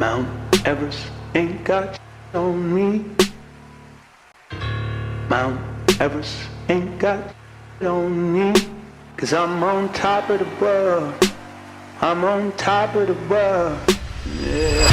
Mount Everest ain't got on me. Mount Everest ain't got on me. 'Cause I'm on top of the world. I'm on top of the world. Yeah.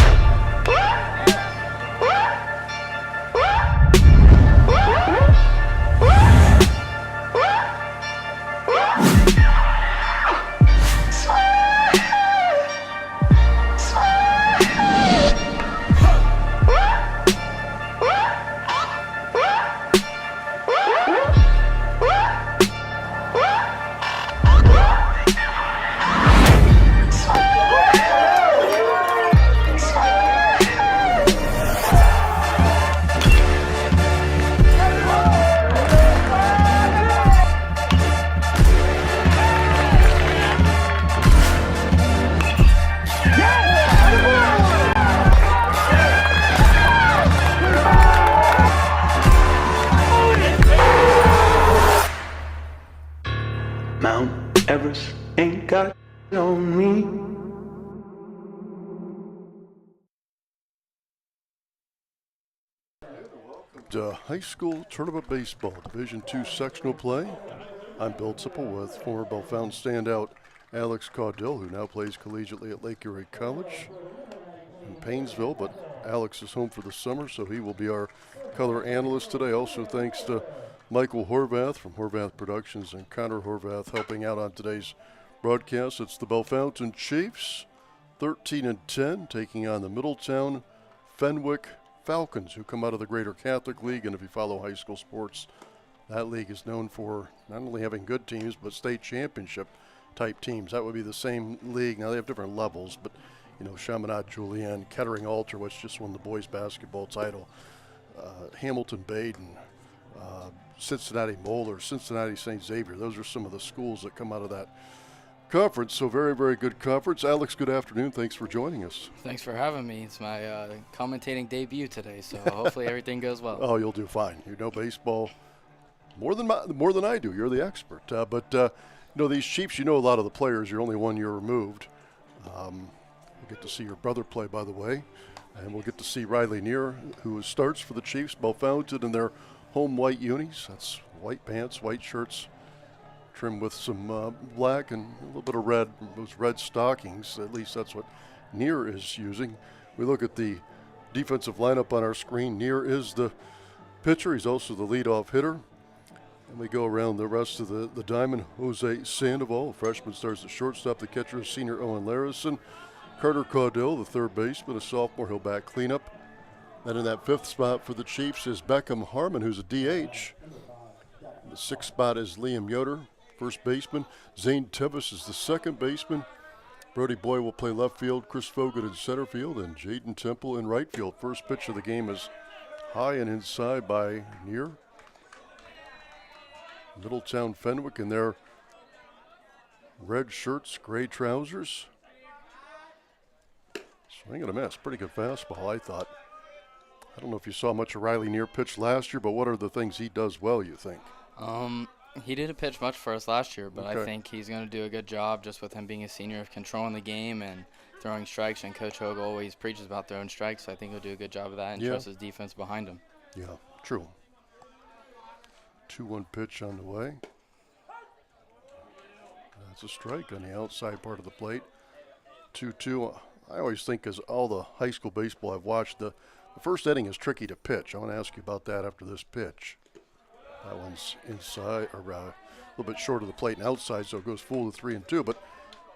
Mount Everest ain't got on me. High school tournament baseball, Division II sectional play. I'm Bill Tipple with former Bellefontaine standout Alex Caudill, who now plays collegiately at Lake Erie College in Paynesville, but Alex is home for the summer, so he will be our color analyst today. Also thanks to Michael Horvath from Horvath Productions and Connor Horvath helping out on today's broadcast. It's the Bellefontaine Chiefs, 13-10, taking on the Middletown Fenwick Falcons, who come out of the Greater Catholic League. And if you follow high school sports, that league is known for not only having good teams, but state championship type teams. That would be the same league. Now they have different levels, but you know, Chaminade Julienne, Kettering Alter, which just won the boys basketball title, Hamilton Baden, Cincinnati Moeller, Cincinnati St. Xavier. Those are some of the schools that come out of that conference. So very, very good conference. Alex, good afternoon. Thanks for joining us. Thanks for having me. It's my commentating debut today, so hopefully everything goes well. Oh, you'll do fine. You know baseball more than I do. You're the expert. But you know, these Chiefs, you know a lot of the players. You're only 1 year removed. We'll get to see your brother play, by the way. And we'll get to see Riley Neer, who starts for the Chiefs, Bellefontaine in their home white unis. That's white pants, white shirts, trimmed with some black and a little bit of red, those red stockings. At least that's what Neer is using. We look at the defensive lineup on our screen. Neer is the pitcher. He's also the leadoff hitter. And we go around the rest of the diamond. Jose Sandoval, a freshman, starts at shortstop. The catcher is senior Owen Larison. Carter Caudill, the third baseman, a sophomore. He'll back cleanup. Then in that fifth spot for the Chiefs is Beckham Harmon, who's a DH. The sixth spot is Liam Yoder, first baseman. Zane Tevis is the second baseman. Brody Boy will play left field. Chris Fogut in center field, and Jaden Temple in right field. First pitch of the game is high and inside by Neer. Middletown Fenwick in their red shirts, gray trousers. Swing and a miss. Pretty good fastball, I thought. I don't know if you saw much of Riley Neer pitch last year, but what are the things he does well, you think? He didn't pitch much for us last year, but Okay. I think he's going to do a good job just with him being a senior of controlling the game and throwing strikes. And Coach Hogue always preaches about throwing strikes, so I think he'll do a good job of that and trust his defense behind him. Yeah, true. 2-1 pitch on the way. That's a strike on the outside part of the plate. 2-2. I always think, as all the high school baseball I've watched, the first inning is tricky to pitch. I want to ask you about that after this pitch. That one's inside, or a little bit short of the plate and outside, so it goes full to 3-2. But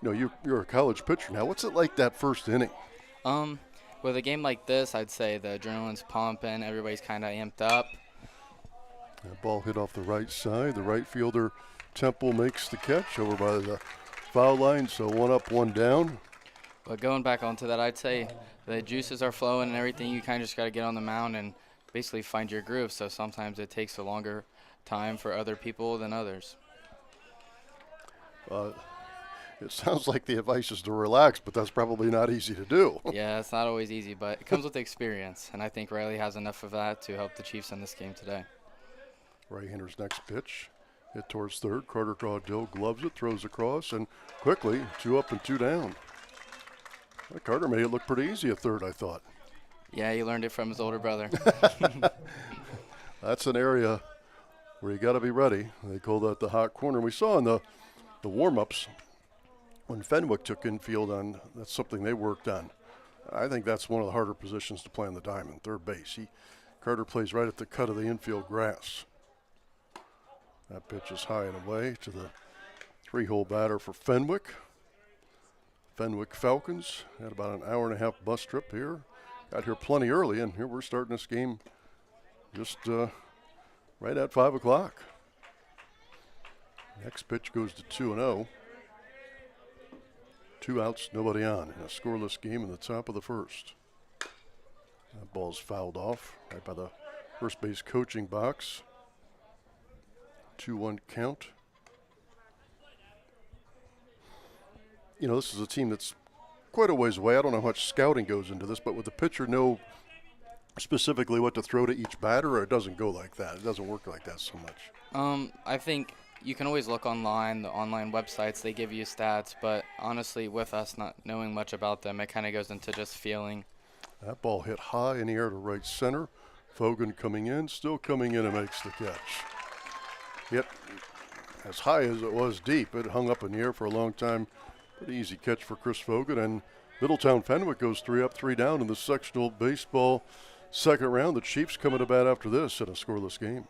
you know, you're a college pitcher now. What's it like that first inning? With a game like this, I'd say the adrenaline's pumping. Everybody's kind of amped up. That ball hit off the right side. The right fielder Temple makes the catch over by the foul line. So one up, one down. But going back onto that, I'd say the juices are flowing and everything. You kind of just got to get on the mound and basically find your groove. So sometimes it takes a longer time for other people than others. It sounds like the advice is to relax, but that's probably not easy to do. Yeah, it's not always easy, but it comes with experience. And I think Riley has enough of that to help the Chiefs in this game today. Right-hander's next pitch. Hit towards third. Carter Caudill gloves it, throws across, and quickly 2 up and 2 down. Well, Carter made it look pretty easy at third, I thought. Yeah, he learned it from his older brother. That's an area where you got to be ready. They call that the hot corner. We saw in the warm-ups when Fenwick took infield on, that's something they worked on. I think that's one of the harder positions to play on the diamond, third base. Carter plays right at the cut of the infield grass. That pitch is high and away to the three-hole batter for Fenwick. Fenwick Falcons had about an hour and a half bus trip here. Got here plenty early, and here we're starting this game just right at 5 o'clock. Next pitch goes to 2-0. 2 outs, nobody on in a scoreless game in the top of the first. That ball's fouled off right by the first base coaching box. 2-1 count. You know, this is a team that's quite a ways away. I don't know how much scouting goes into this, but would the pitcher know specifically what to throw to each batter, or it doesn't go like that? It doesn't work like that so much. I think you can always look online, the online websites, they give you stats, but honestly, with us not knowing much about them, it kind of goes into just feeling. That ball hit high in the air to right center. Fogan coming in, still coming in and makes the catch. Yet, as high as it was deep, it hung up in the air for a long time. Pretty easy catch for Chris Fogan, and Middletown Fenwick goes 3 up, 3 down in the sectional baseball second round. The Chiefs coming to bat after this in a scoreless game.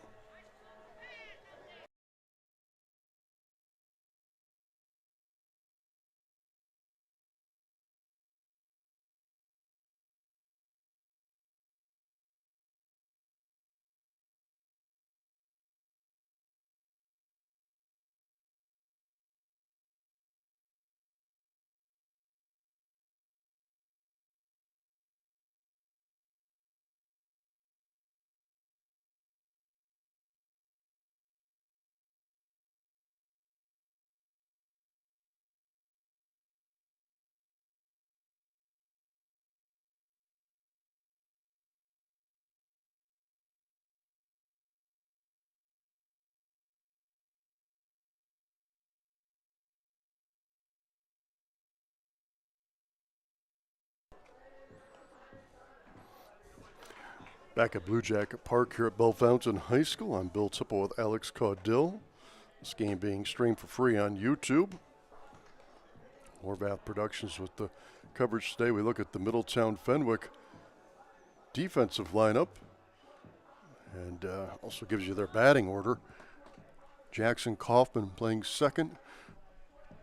Back at Blue Jacket Park here at Bellefontaine High School, I'm Bill Tipple with Alex Caudill. This game being streamed for free on YouTube. Horvath Productions with the coverage today. We look at the Middletown Fenwick defensive lineup, and also gives you their batting order. Jackson Kaufman playing second.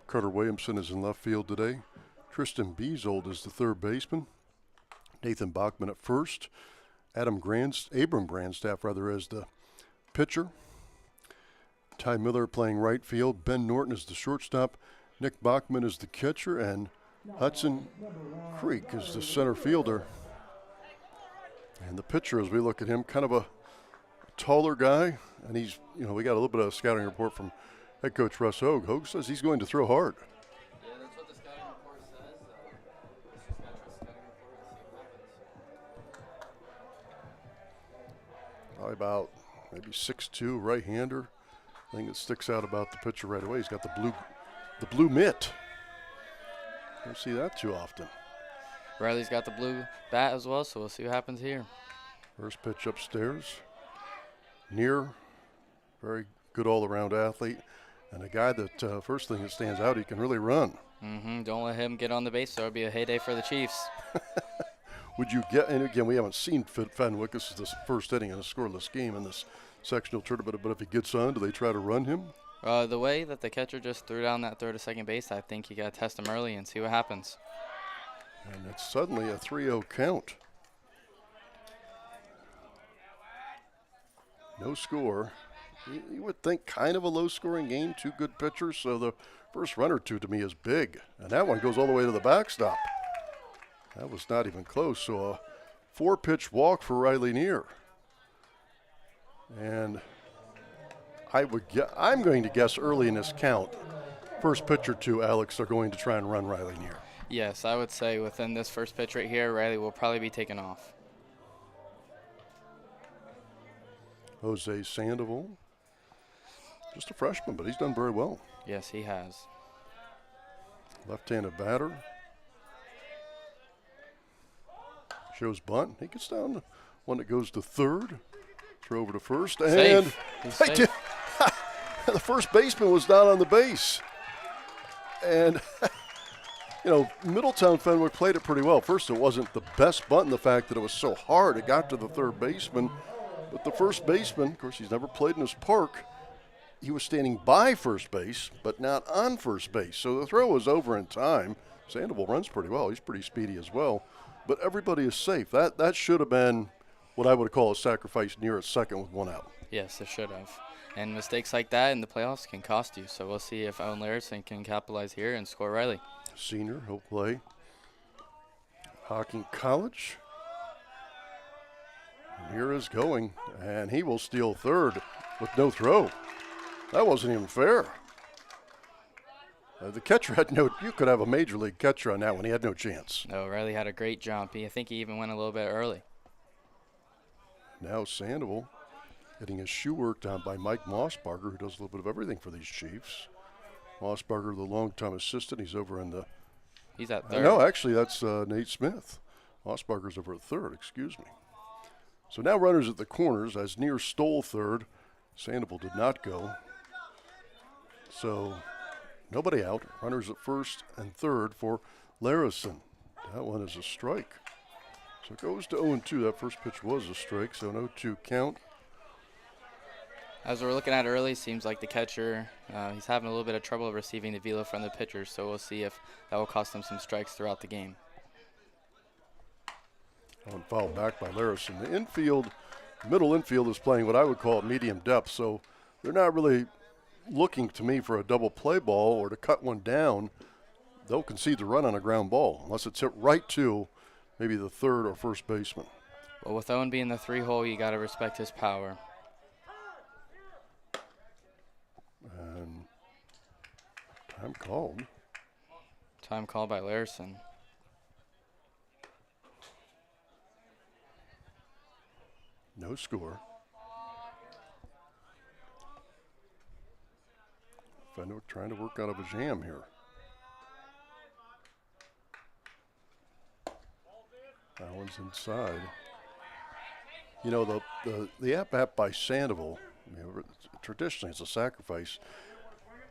Carter Williamson is in left field today. Tristan Beasold is the third baseman. Nathan Bachman at first. Abram Grandstaff as the pitcher. Ty Miller playing right field. Ben Norton is the shortstop. Nick Bachman is the catcher, and Hudson Creek is the center fielder. And the pitcher, as we look at him, kind of a taller guy, and he's, we got a little bit of a scouting report from head coach Russ Hogue. Hogue says he's going to throw hard. Yeah, that's what the scouting report says. Let's just trust the scouting report and see what happens. Probably about maybe 6'2", right-hander. Thing that sticks out about the pitcher right away, he's got the blue mitt. Don't see that too often. Riley's got the blue bat as well, so we'll see what happens here. First pitch upstairs. Near, very good all-around athlete, and a guy that first thing that stands out, he can really run. Don't let him get on the base, so it'll be a heyday for the Chiefs. Would you get, and again, we haven't seen Fenwick. This is the first inning in a scoreless game in this sectional tournament, but if he gets on, do they try to run him? The way that the catcher just threw down that throw to second base, I think you got to test him early and see what happens. And it's suddenly a 3-0 count. No score. You would think kind of a low-scoring game, two good pitchers, so the first run or two to me is big. And that one goes all the way to the backstop. That was not even close, so a 4-pitch walk for Riley Neer. And I'm going to guess early in this count, first pitch or two, Alex, are going to try and run Riley Neer. Yes, I would say within this first pitch right here, Riley will probably be taken off. Jose Sandoval, just a freshman, but he's done very well. Yes, he has. Left-handed batter. Shows bunt. He gets down. One that goes to third. Throw over to first. Safe. And He's safe. the first baseman was down on the base. And, Middletown Fenwick played it pretty well. First, it wasn't the best bunt in the fact that it was so hard. It got to the third baseman. But the first baseman, of course, he's never played in his park. He was standing by first base, but not on first base. So the throw was over in time. Sandoval runs pretty well. He's pretty speedy as well. But everybody is safe. That should have been what I would call a sacrifice near at second with one out. Yes, it should have. And mistakes like that in the playoffs can cost you. So we'll see if Owen Larison can capitalize here and score Riley. Senior, he'll play Hocking College. And here is going, and he will steal third with no throw. That wasn't even fair. The catcher had you could have a major league catcher on that one. He had no chance. No, Riley had a great jump. I think he even went a little bit early. Now Sandoval getting his shoe worked on by Mike Mossbarger, who does a little bit of everything for these Chiefs. Mossbarger, the longtime assistant, he's over in the... He's at third. No, actually, that's Nate Smith. Mossbarger's over at third, excuse me. So now runners at the corners as Near stole third. Sandoval did not go. So nobody out. Runners at first and third for Larison. That one is a strike. So it goes to 0-2. That first pitch was a strike, so an 0-2 count. As we're looking at early, seems like the catcher, he's having a little bit of trouble receiving the velo from the pitcher, so we'll see if that will cost him some strikes throughout the game. One foul back by Larison. The infield, middle infield is playing what I would call medium depth, so they're not really looking to me for a double play ball or to cut one down. They'll concede the run on a ground ball unless it's hit right to maybe the third or first baseman. Well, with Owen being the 3-hole, you got to respect his power. And time called. Time called by Larison. No score. Fenwick trying to work out of a jam here. That one's inside. The at-bat by Sandoval, traditionally it's a sacrifice.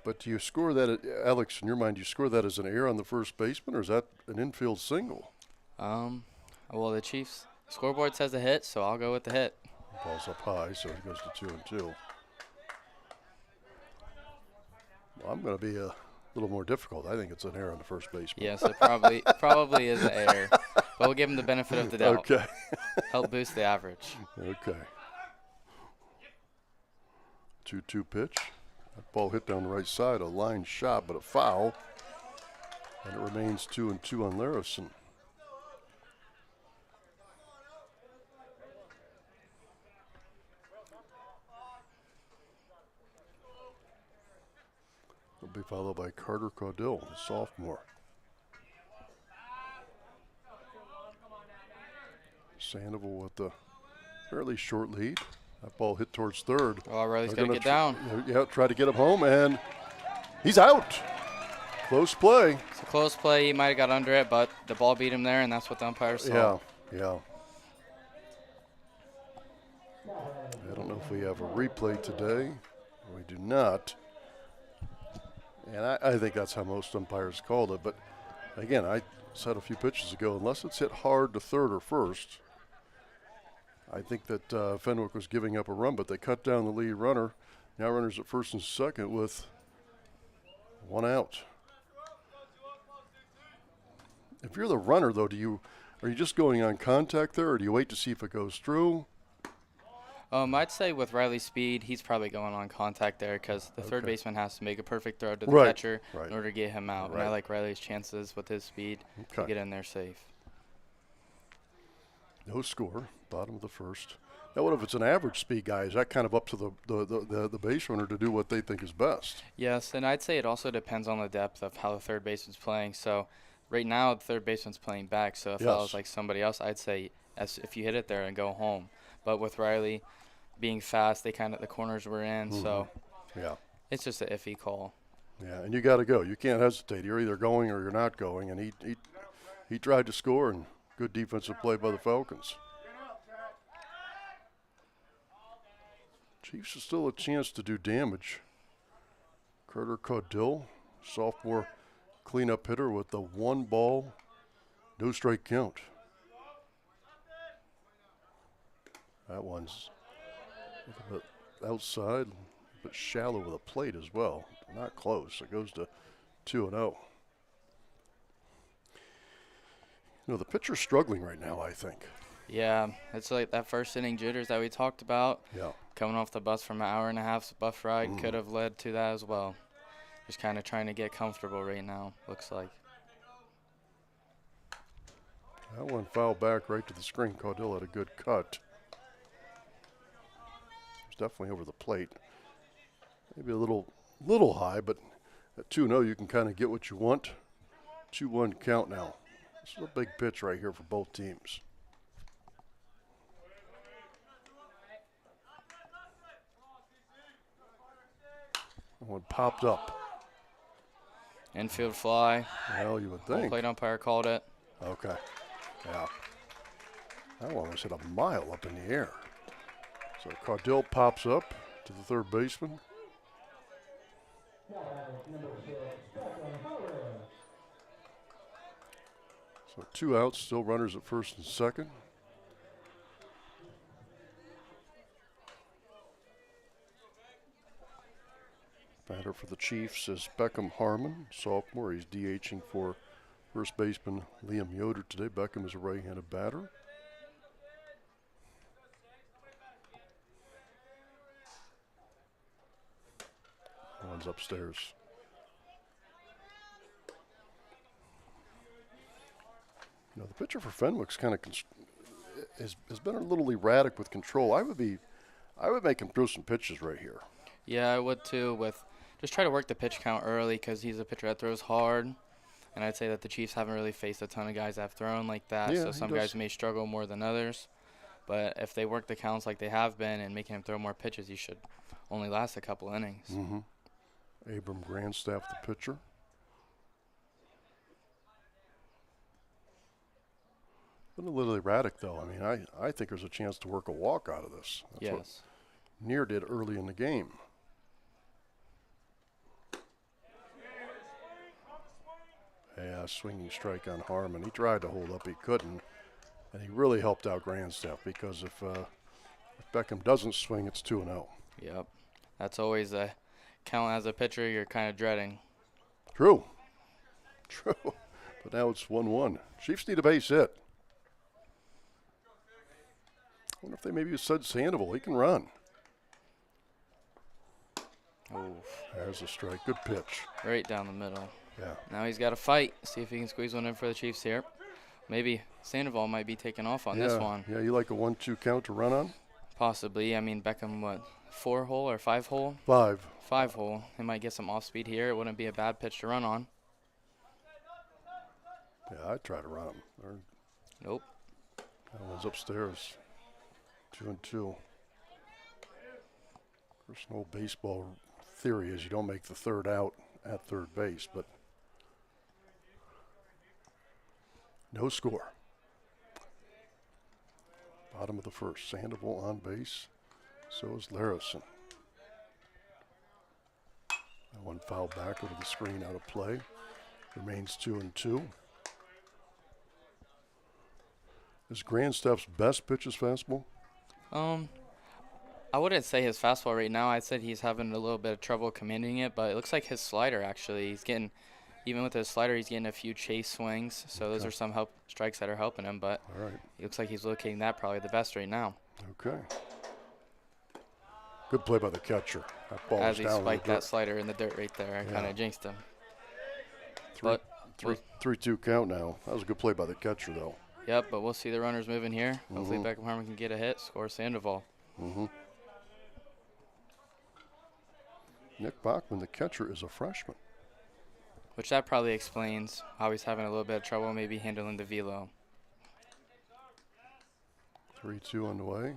But do you score that, Alex, in your mind, do you score that as an error on the first baseman, or is that an infield single? Well, the Chiefs scoreboard says a hit, so I'll go with the hit. Ball's up high, so it goes to 2-2. Well, I'm going to be a little more difficult. I think it's an error on the first baseman. Yes, it probably is an error. But we'll give him the benefit of the doubt. Okay. Help boost the average. Okay. 2-2 pitch. That ball hit down the right side, a line shot, but a foul. And it remains 2-2 on Larison. Will be followed by Carter Caudill, the sophomore. Sandoval with a fairly short lead. That ball hit towards third. Oh, Riley's got to get down. Yeah, try to get him home, and he's out. Close play. It's a close play. He might have got under it, but the ball beat him there, and that's what the umpire saw. Yeah. I don't know if we have a replay today. We do not. And I think that's how most umpires called it. But, again, I said a few pitches ago, unless it's hit hard to third or first, I think that Fenwick was giving up a run, but they cut down the lead runner. Now runners at first and second with one out. If you're the runner, though, are you just going on contact there, or do you wait to see if it goes through? I'd say with Riley's speed, he's probably going on contact there because the third baseman has to make a perfect throw to the catcher in order to get him out. And I like Riley's chances with his speed to get in there safe. No score, bottom of the first. Now, what if it's an average speed guy? Is that kind of up to the base runner to do what they think is best? Yes, and I'd say it also depends on the depth of how the third baseman's playing. So right now, the third baseman's playing back. So if I was like somebody else, I'd say if you hit it there and go home. But with Riley being fast, the corners were in. So it's just an iffy call. Yeah, and you got to go. You can't hesitate. You're either going or you're not going. And he tried to score, and Good defensive play by the Falcons. Chiefs have still a chance to do damage. Carter Caudill, sophomore cleanup hitter with the 1 ball, no strike count. That one's a bit outside, but shallow with a plate as well. Not close. It goes to 2-0. The pitcher's struggling right now, I think. Yeah, it's like that first inning jitters that we talked about. Yeah. Coming off the bus from an hour and a half bus ride could have led to that as well. Just kind of trying to get comfortable right now, looks like. That one fouled back right to the screen. Caudill had a good cut. It's definitely over the plate. Maybe a little high, but at 2-0 you can kind of get what you want. 2-1 count now. This is a big pitch right here for both teams. That one popped up. Infield fly. Well, you would Home think. plate umpire called it. Okay. Yeah. That one was hit a mile up in the air. So Caudill pops up to the third baseman. So 2 outs, still runners at first and second. Batter for the Chiefs is Beckham Harmon, sophomore. He's DHing for first baseman Liam Yoder today. Beckham is a right-handed batter. One's upstairs. The pitcher for Fenwick's kind of has been a little erratic with control. I would make him throw some pitches right here. Yeah, I would too. Just try to work the pitch count early because he's a pitcher that throws hard. And I'd say that the Chiefs haven't really faced a ton of guys that have thrown like that. Yeah, so some guys may struggle more than others. But if they work the counts like they have been and making him throw more pitches, he should only last a couple innings. Mm-hmm. Abram Grandstaff, the pitcher. Been a little erratic, though. I mean, I think there's a chance to work a walk out of this. That's what Neer did early in the game. Yeah, swinging strike on Harmon. He tried to hold up, he couldn't. And he really helped out Grandstaff because if Beckham doesn't swing, it's 2-0. Yep. That's always a count as a pitcher you're kind of dreading. True. But now it's 1-1. Chiefs need a base hit. I wonder if they maybe said Sandoval. He can run. Oof. There's a strike. Good pitch. Right down the middle. Yeah. Now he's got to fight. See if he can squeeze one in for the Chiefs here. Maybe Sandoval might be taking off on this one. Yeah, you like a 1-2 count to run on? Possibly. I mean, Beckham, 4-hole or 5-hole? 5. 5-hole. He might get some off speed here. It wouldn't be a bad pitch to run on. Yeah, I'd try to run him. Nope. That one's upstairs. 2-2. Personal baseball theory is you don't make the third out at third base, but no score. Bottom of the first. Sandoval on base. So is Larison. That one fouled back over the screen, out of play. Remains 2-2. Is Grandstaff's best pitch his fastball? I wouldn't say his fastball right now. I'd say he's having a little bit of trouble commanding it, but it looks like his slider actually. He's getting, even with his slider, he's getting a few chase swings. So those are some strikes that are helping him, but all right. It looks like he's locating that probably the best right now. Okay. Good play by the catcher. That ball As is he down spiked in the that slider in the dirt right there, I kind of jinxed him. 3-2 count now. That was a good play by the catcher, though. Yep, but we'll see the runners moving here. Hopefully Beckham Harmon can get a hit, score Sandoval. Nick Bachman, the catcher, is a freshman. Which that probably explains how he's having a little bit of trouble maybe handling the velo. 3-2 on the way.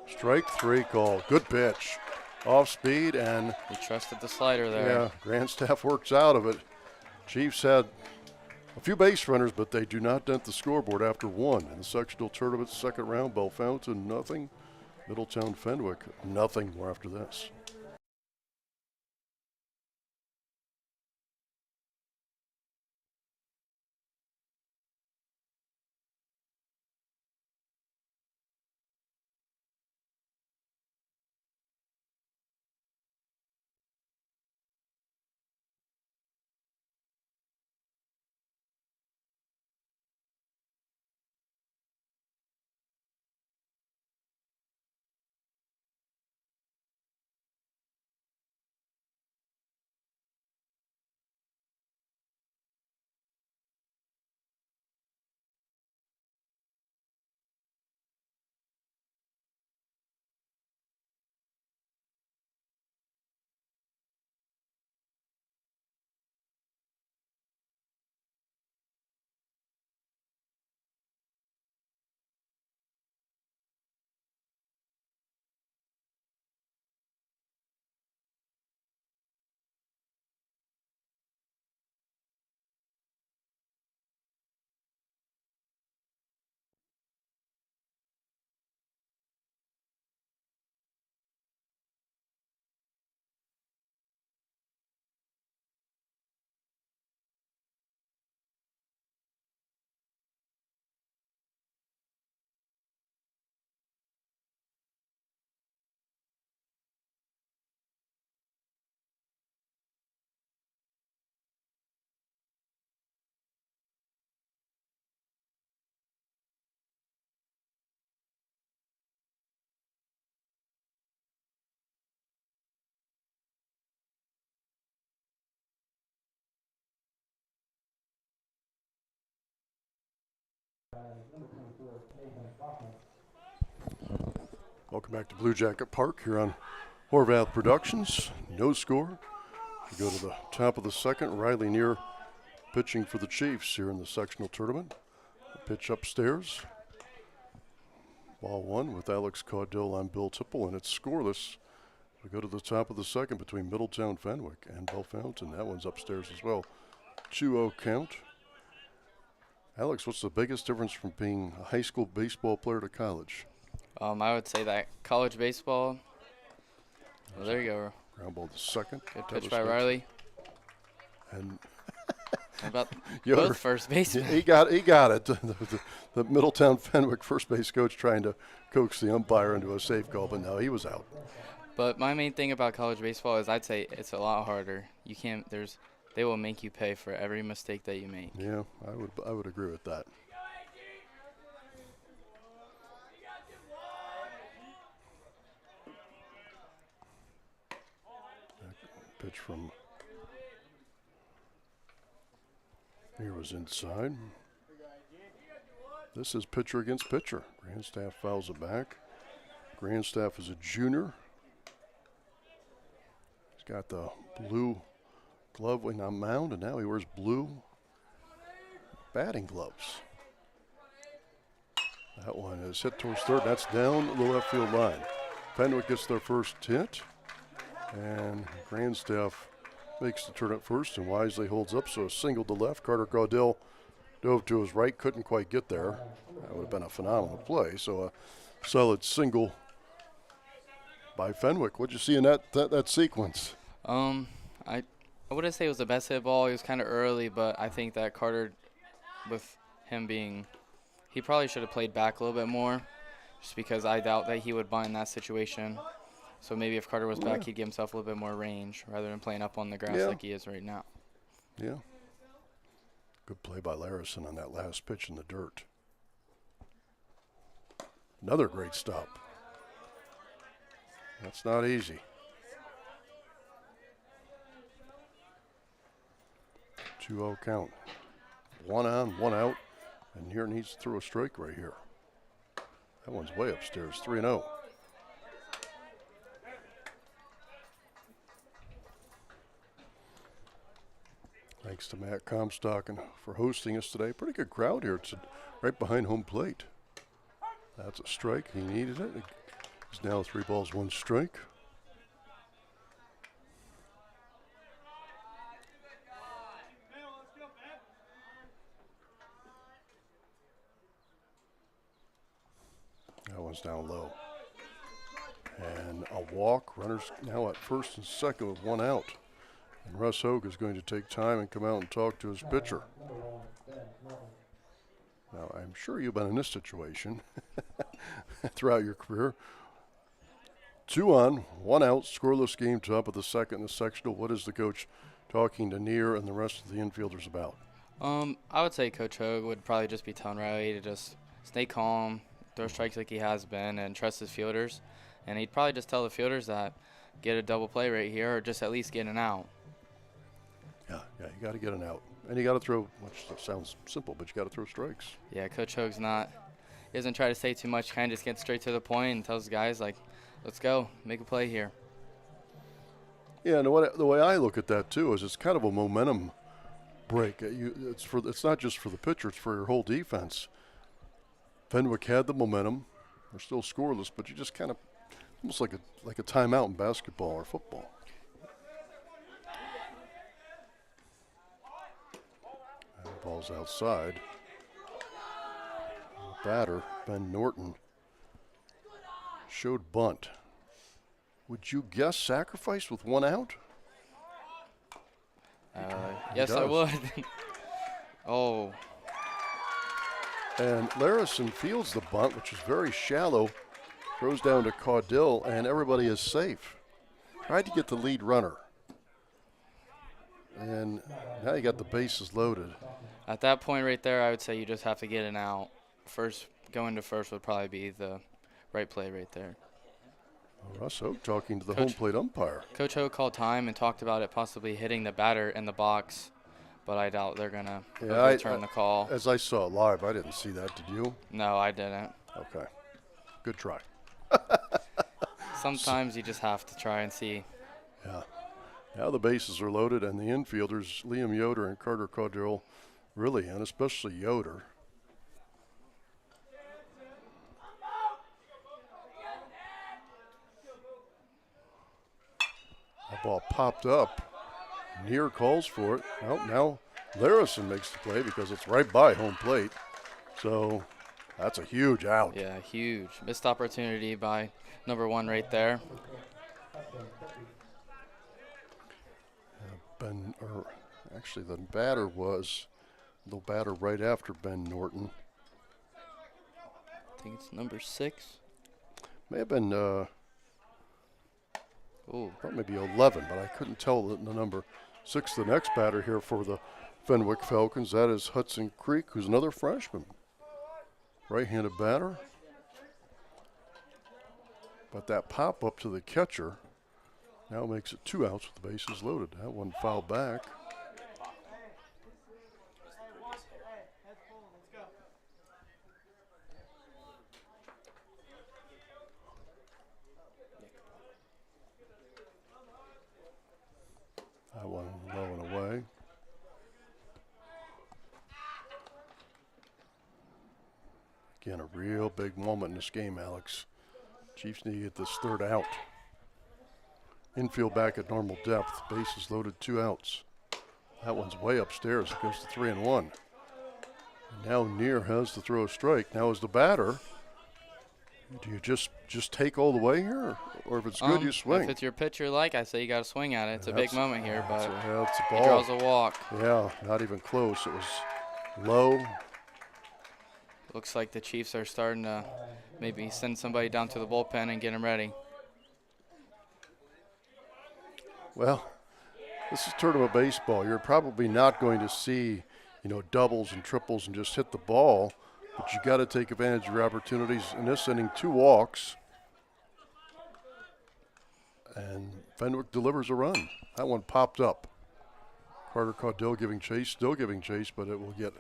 Strike 3 call. Good pitch. Off speed, and He trusted the slider there. yeah, Grandstaff works out of it. Chiefs had A few base runners, but they do not dent the scoreboard after one. In the sectional tournament, second round, Bellefontaine, nothing. Middletown Fenwick, nothing more after this. Welcome back to Blue Jacket Park here on Horvath Productions. No score. We go to the top of the second. Riley Neer pitching for the Chiefs here in the sectional tournament. Pitch upstairs. Ball one with Alex Caudill on Bill Tipple, and it's scoreless. We go to the top of the second between Middletown Fenwick and Bellefontaine. That one's upstairs as well. 2-0 count. Alex, what's the biggest difference from being a high school baseball player to college? I would say that college baseball. Well, there you go. Ground ball to second. Good pitch by Riley. And about both first basemen. He got it. The Middletown Fenwick first base coach trying to coax the umpire into a safe call, but no, he was out. But my main thing about college baseball is I'd say it's a lot harder. You can't. They will make you pay for every mistake that you make. Yeah, I would agree with that. Pitch from here was inside. This is pitcher against pitcher. Grandstaff fouls it back. Grandstaff is a junior. He's got the blue glove on mound, and now he wears blue batting gloves. That one is hit towards third. That's down the left field line. Fenwick gets their first hit. And Grandstaff makes the turn at first and wisely holds up, so a single to left. Carter Caudill dove to his right, couldn't quite get there. That would have been a phenomenal play. So a solid single by Fenwick. What'd you see in that sequence? I wouldn't say it was the best hit ball. He was kind of early, but I think that Carter, with him being, he probably should have played back a little bit more, just because I doubt that he would bind that situation. So maybe if Carter was back, he'd give himself a little bit more range rather than playing up on the grass like he is right now. Yeah. Good play by Larison on that last pitch in the dirt. Another great stop. That's not easy. 2-0 count. One on, one out. And here needs to throw a strike right here. That one's way upstairs, 3-0. Thanks to Matt Comstock for hosting us today. Pretty good crowd here. It's right behind home plate. That's a strike. He needed it. It's now 3 balls, 1 strike. down low. And a walk. Runners now at first and second with one out. And Russ Hogue is going to take time and come out and talk to his pitcher. Now, I'm sure you've been in this situation throughout your career. 2 on, 1 out, scoreless game, top of the second in the sectional. What is the coach talking to Neer and the rest of the infielders about? I would say Coach Hogue would probably just be telling Riley to just stay calm, throw strikes like he has been, and trust his fielders. And he'd probably just tell the fielders that get a double play right here or just at least get an out. Yeah, you got to get an out. And you got to throw, which sounds simple, but you got to throw strikes. Yeah, Coach Hogue's not, he doesn't try to say too much, kind of just gets straight to the point and tells the guys, like, let's go, make a play here. Yeah, and the way I look at that, too, is it's kind of a momentum break. It's not just for the pitcher, it's for your whole defense. Fenwick had the momentum. They're still scoreless, but you just kind of, almost like a timeout in basketball or football. Ball's outside. Batter, Ben Norton, showed bunt. Would you guess sacrifice with 1 out? Yes, I would. Oh. And Larison fields the bunt, which is very shallow, throws down to Caudill, and everybody is safe. Tried to get the lead runner. And now you got the bases loaded. At that point right there, I would say you just have to get an out. Going to first would probably be the right play right there. Russ Hogue talking to the home plate umpire. Coach Hogue called time and talked about it possibly hitting the batter in the box, but I doubt they're going to return the call. As I saw it live, I didn't see that. Did you? No, I didn't. Okay. Good try. Sometimes you just have to try and see. Yeah. Now the bases are loaded, and the infielders, Liam Yoder and Carter Caudill, really, and especially Yoder. That ball popped up. Neer calls for it. Well, now Larison makes the play because it's right by home plate. So that's a huge out. Yeah, huge. Missed opportunity by number 1 right there. Actually, the batter was the batter right after Ben Norton. I think it's number 6. May have been maybe 11, but I couldn't tell the number 6. The next batter here for the Fenwick Falcons, that is Hudson Creek, who's another freshman. Right-handed batter. But that pop up to the catcher now makes it 2 outs with the bases loaded. That one fouled back. That one low and away. Again, a real big moment in this game, Alex. Chiefs need to get this 3rd out. Infield back at normal depth. Bases loaded, 2 outs. That one's way upstairs. It goes to 3-1. And now Neer has to throw a strike. Now as the batter, do you just take all the way here? Or if it's good, you swing? If it's your pitcher like, I say you got to swing at it. It's a big moment here, but it's a ball. He draws a walk. Yeah, not even close. It was low. Looks like the Chiefs are starting to maybe send somebody down to the bullpen and get them ready. Well, this is tournament baseball. You're probably not going to see, doubles and triples and just hit the ball, but you got to take advantage of your opportunities. In this inning, 2 walks, and Fenwick delivers a run. That one popped up. Carter Caudill still giving chase, but it will get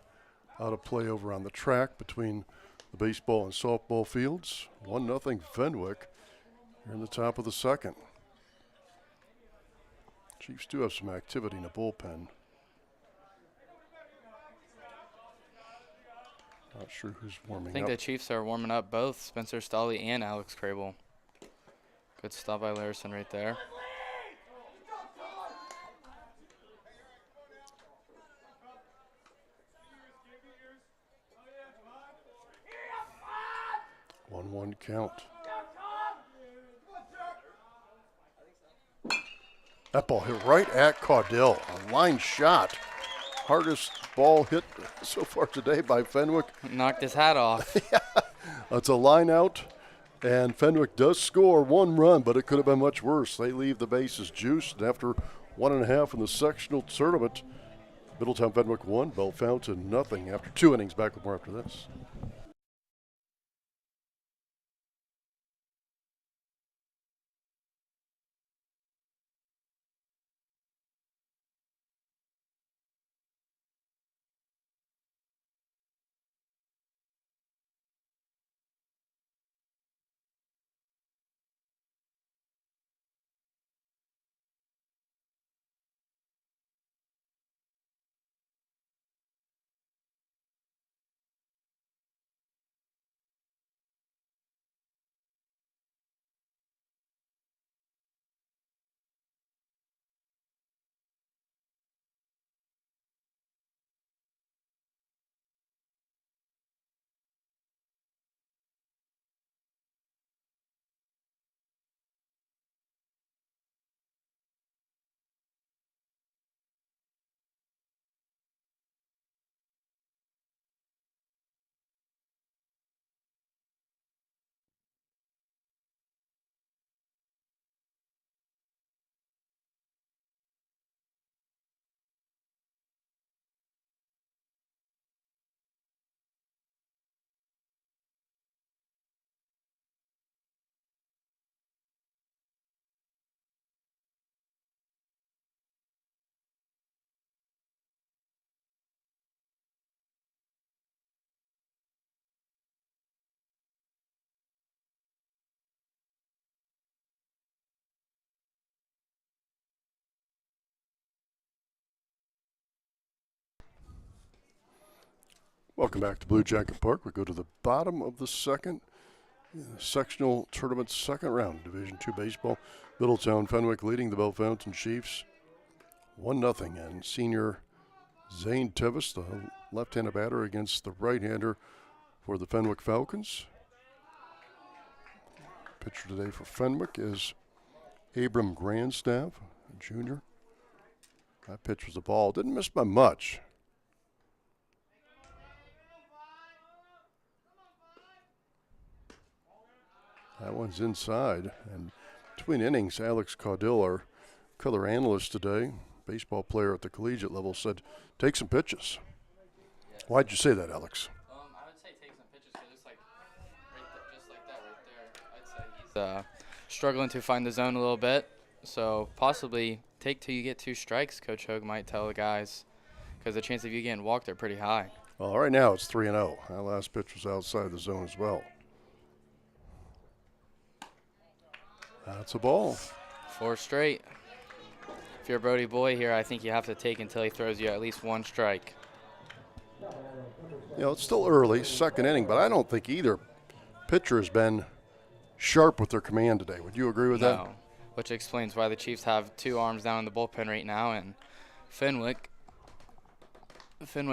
out of play over on the track between the baseball and softball fields. 1-0 Fenwick here in the top of the second. Chiefs do have some activity in the bullpen. Not sure who's warming up. I think the Chiefs are warming up both Spencer Stolley and Alex Crable. Good stop by Larison right there. 2-1 count. That ball hit right at Caudill. A line shot. Hardest ball hit so far today by Fenwick. Knocked his hat off. It's a line out, and Fenwick does score 1 run, but it could have been much worse. They leave the bases juiced, and after 1.5 in the sectional tournament, Middletown Fenwick 1, Bellefontaine nothing after 2 innings. Back with more after this. Welcome back to Blue Jacket Park. We go to the bottom of the second. Sectional tournament second round, Division II baseball. Middletown Fenwick leading the Bellefontaine Chiefs 1-0. And senior Zane Tevis, the left-handed batter, against the right-hander for the Fenwick Falcons. Pitcher today for Fenwick is Abram Grandstaff, a junior. That pitch was a ball. Didn't miss by much. That one's inside. And between innings, Alex Caudill, our color analyst today, baseball player at the collegiate level, said, take some pitches. Yes. Why'd you say that, Alex? I would say take some pitches because it's like just like that right there. I'd say he's struggling to find the zone a little bit. So possibly take till you get 2 strikes, Coach Hogue might tell the guys, because the chance of you getting walked are pretty high. Well, right now it's 3-0. That last pitch was outside the zone as well. That's a ball. 4 straight. If you're Brody Boy here, I think you have to take until he throws you at least 1 strike. You know, it's still early, second inning, but I don't think either pitcher has been sharp with their command today. Would you agree with that? No, which explains why the Chiefs have 2 arms down in the bullpen right now, and Fenwick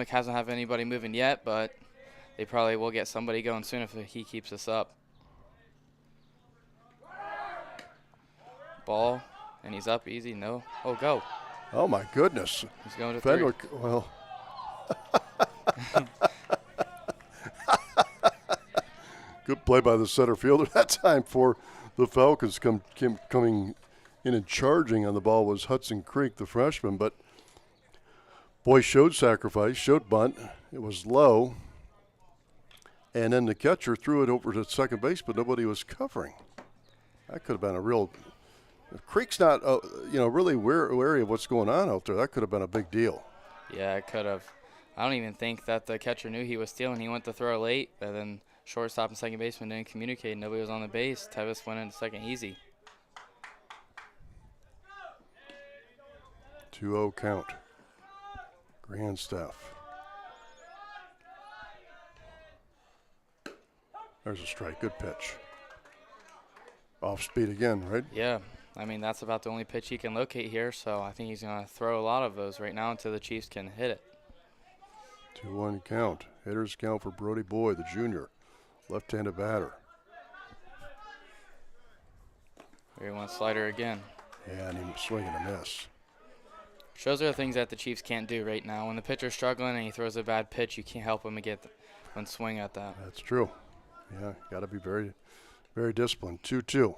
hasn't have anybody moving yet, but they probably will get somebody going soon if he keeps this up. Ball, and he's up easy. No. Oh, go. Oh, my goodness. He's going to Fenwick, 3. well. Good play by the center fielder that time for the Falcons. Coming in and charging on the ball was Hudson Creek, the freshman. But boy showed sacrifice, showed bunt. It was low. And then the catcher threw it over to second base, but nobody was covering. That could have been a real. If Creek's not, really wary of what's going on out there, that could have been a big deal. Yeah, it could have. I don't even think that the catcher knew he was stealing. He went to throw late, and then shortstop and second baseman didn't communicate. Nobody was on the base. Tevis went into second easy. 2-0 count. Grandstaff. There's a strike. Good pitch. Off speed again, right? Yeah. I mean, that's about the only pitch he can locate here, so I think he's going to throw a lot of those right now until the Chiefs can hit it. 2-1 count. Hitters count for Brody Boy, the junior, left-handed batter. Here he wants slider again. Yeah, and he was swinging a miss. Those are the things that the Chiefs can't do right now. When the pitcher's struggling and he throws a bad pitch, you can't help him and swing at that. That's true. Yeah, got to be very, very disciplined. 2-2.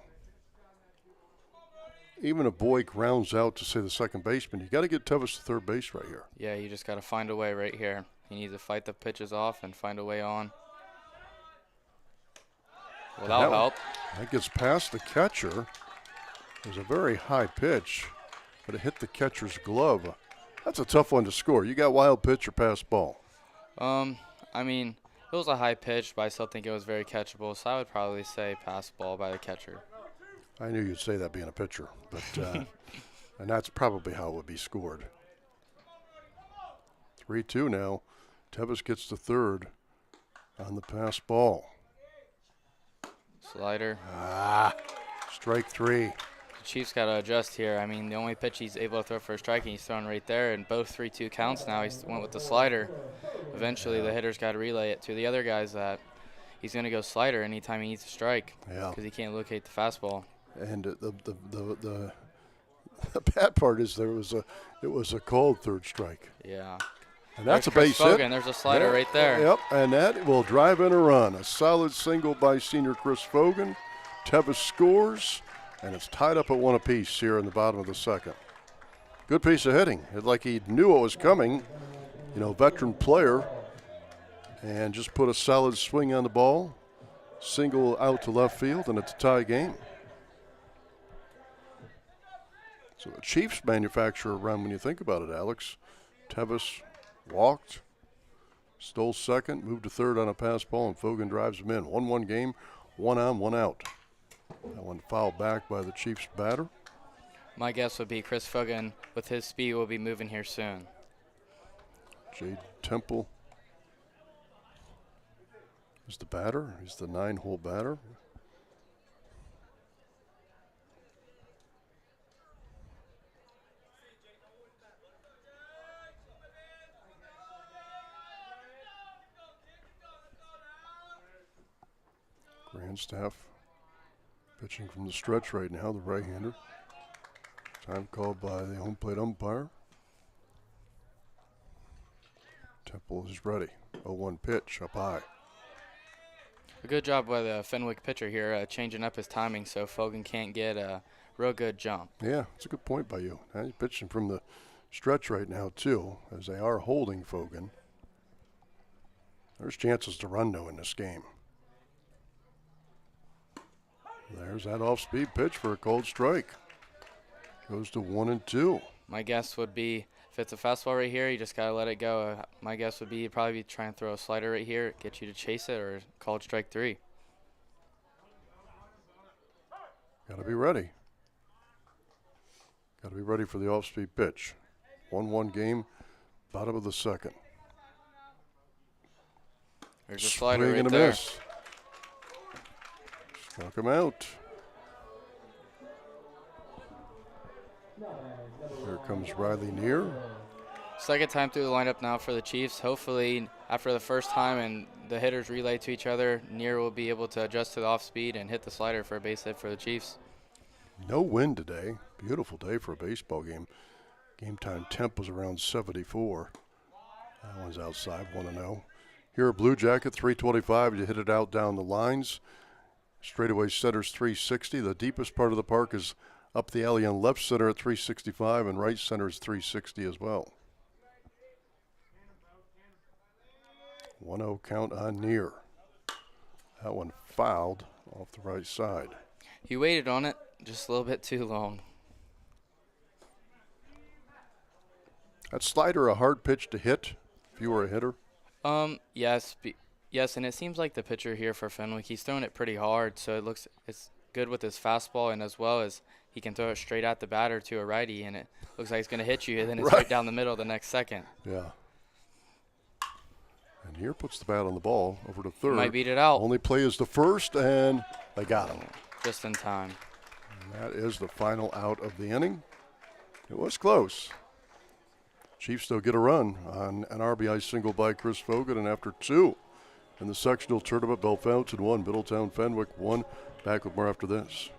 Even if Boyd grounds out to, say, the second baseman, you got to get Tevis to third base right here. Yeah, you just got to find a way right here. You need to fight the pitches off and find a way on. Without help. That gets past the catcher. It was a very high pitch, but it hit the catcher's glove. That's a tough one to score. You got wild pitch or pass ball? I mean, it was a high pitch, but I still think it was very catchable, so I would probably say pass ball by the catcher. I knew you'd say that being a pitcher, but and that's probably how it would be scored. 3-2 now. Tevis gets the third on the pass ball. Slider. Strike 3. The Chiefs got to adjust here. I mean, the only pitch he's able to throw for a strike, and he's throwing right there, and both 3-2 counts now. He went with the slider. Eventually, the hitter's got to relay it to the other guys that he's going to go slider anytime he needs a strike because he can't locate the fastball. And the bad part is it was a called third strike. Yeah. And that's There's a base Chris hit. Fogan. There's a slider right there. Yep, and that will drive in a run. A solid single by senior Chris Fogan. Tevis scores, and it's tied up at 1 apiece here in the bottom of the second. Good piece of hitting. It's like he knew what was coming. You know, veteran player, and just put a solid swing on the ball. Single out to left field, and it's a tie game. So the Chiefs manufacture a run when you think about it, Alex. Tevis walked, stole second, moved to third on a pass ball, and Fogan drives him in. 1-1 game, 1 on, 1 out. That one fouled back by the Chiefs batter. My guess would be Chris Fogan, with his speed, will be moving here soon. Jade Temple is the batter. He's the 9-hole batter. Grandstaff pitching from the stretch right now, the right-hander. Time called by the home plate umpire. Temple is ready. 0-1 pitch up high. A good job by the Fenwick pitcher here, changing up his timing so Fogan can't get a real good jump. Yeah, that's a good point by you. Now he's pitching from the stretch right now, too, as they are holding Fogan. There's chances to run, though, in this game. There's that off-speed pitch for a cold strike. Goes to 1-2. My guess would be if it's a fastball right here, you just got to let it go. My guess would be you'd probably be trying to throw a slider right here, get you to chase it, or called strike 3. Got to be ready. Got to be ready for the off-speed pitch. 1-1 game, bottom of the second. There's a slider Swing right and a there. miss. Struck him out. Here comes Riley Neer. Second time through the lineup now for the Chiefs. Hopefully, after the first time and the hitters relay to each other, Neer will be able to adjust to the off-speed and hit the slider for a base hit for the Chiefs. No wind today. Beautiful day for a baseball game. Game time temp was around 74. That one's outside, 1-0. Here at Blue Jacket, 325. You hit it out down the lines. Straightaway center's 360. The deepest part of the park is up the alley on left center at 365, and right center is 360 as well. 1-0 count on Neer. That one fouled off the right side. He waited on it just a little bit too long. That slider a hard pitch to hit if you were a hitter? Yes, and it seems like the pitcher here for Fenwick, he's throwing it pretty hard, so it's good with his fastball, and as well as he can throw it straight at the batter to a righty, and it looks like it's going to hit you, and then it's right down the middle the next second. Yeah. And here puts the bat on the ball over to third. He might beat it out. Only play is the first, and they got him. Just in time. And that is the final out of the inning. It was close. Chiefs still get a run on an RBI single by Chris Fogan, and after 2 in the sectional tournament, Bellefontaine 1, Middletown Fenwick 1. Back with more after this.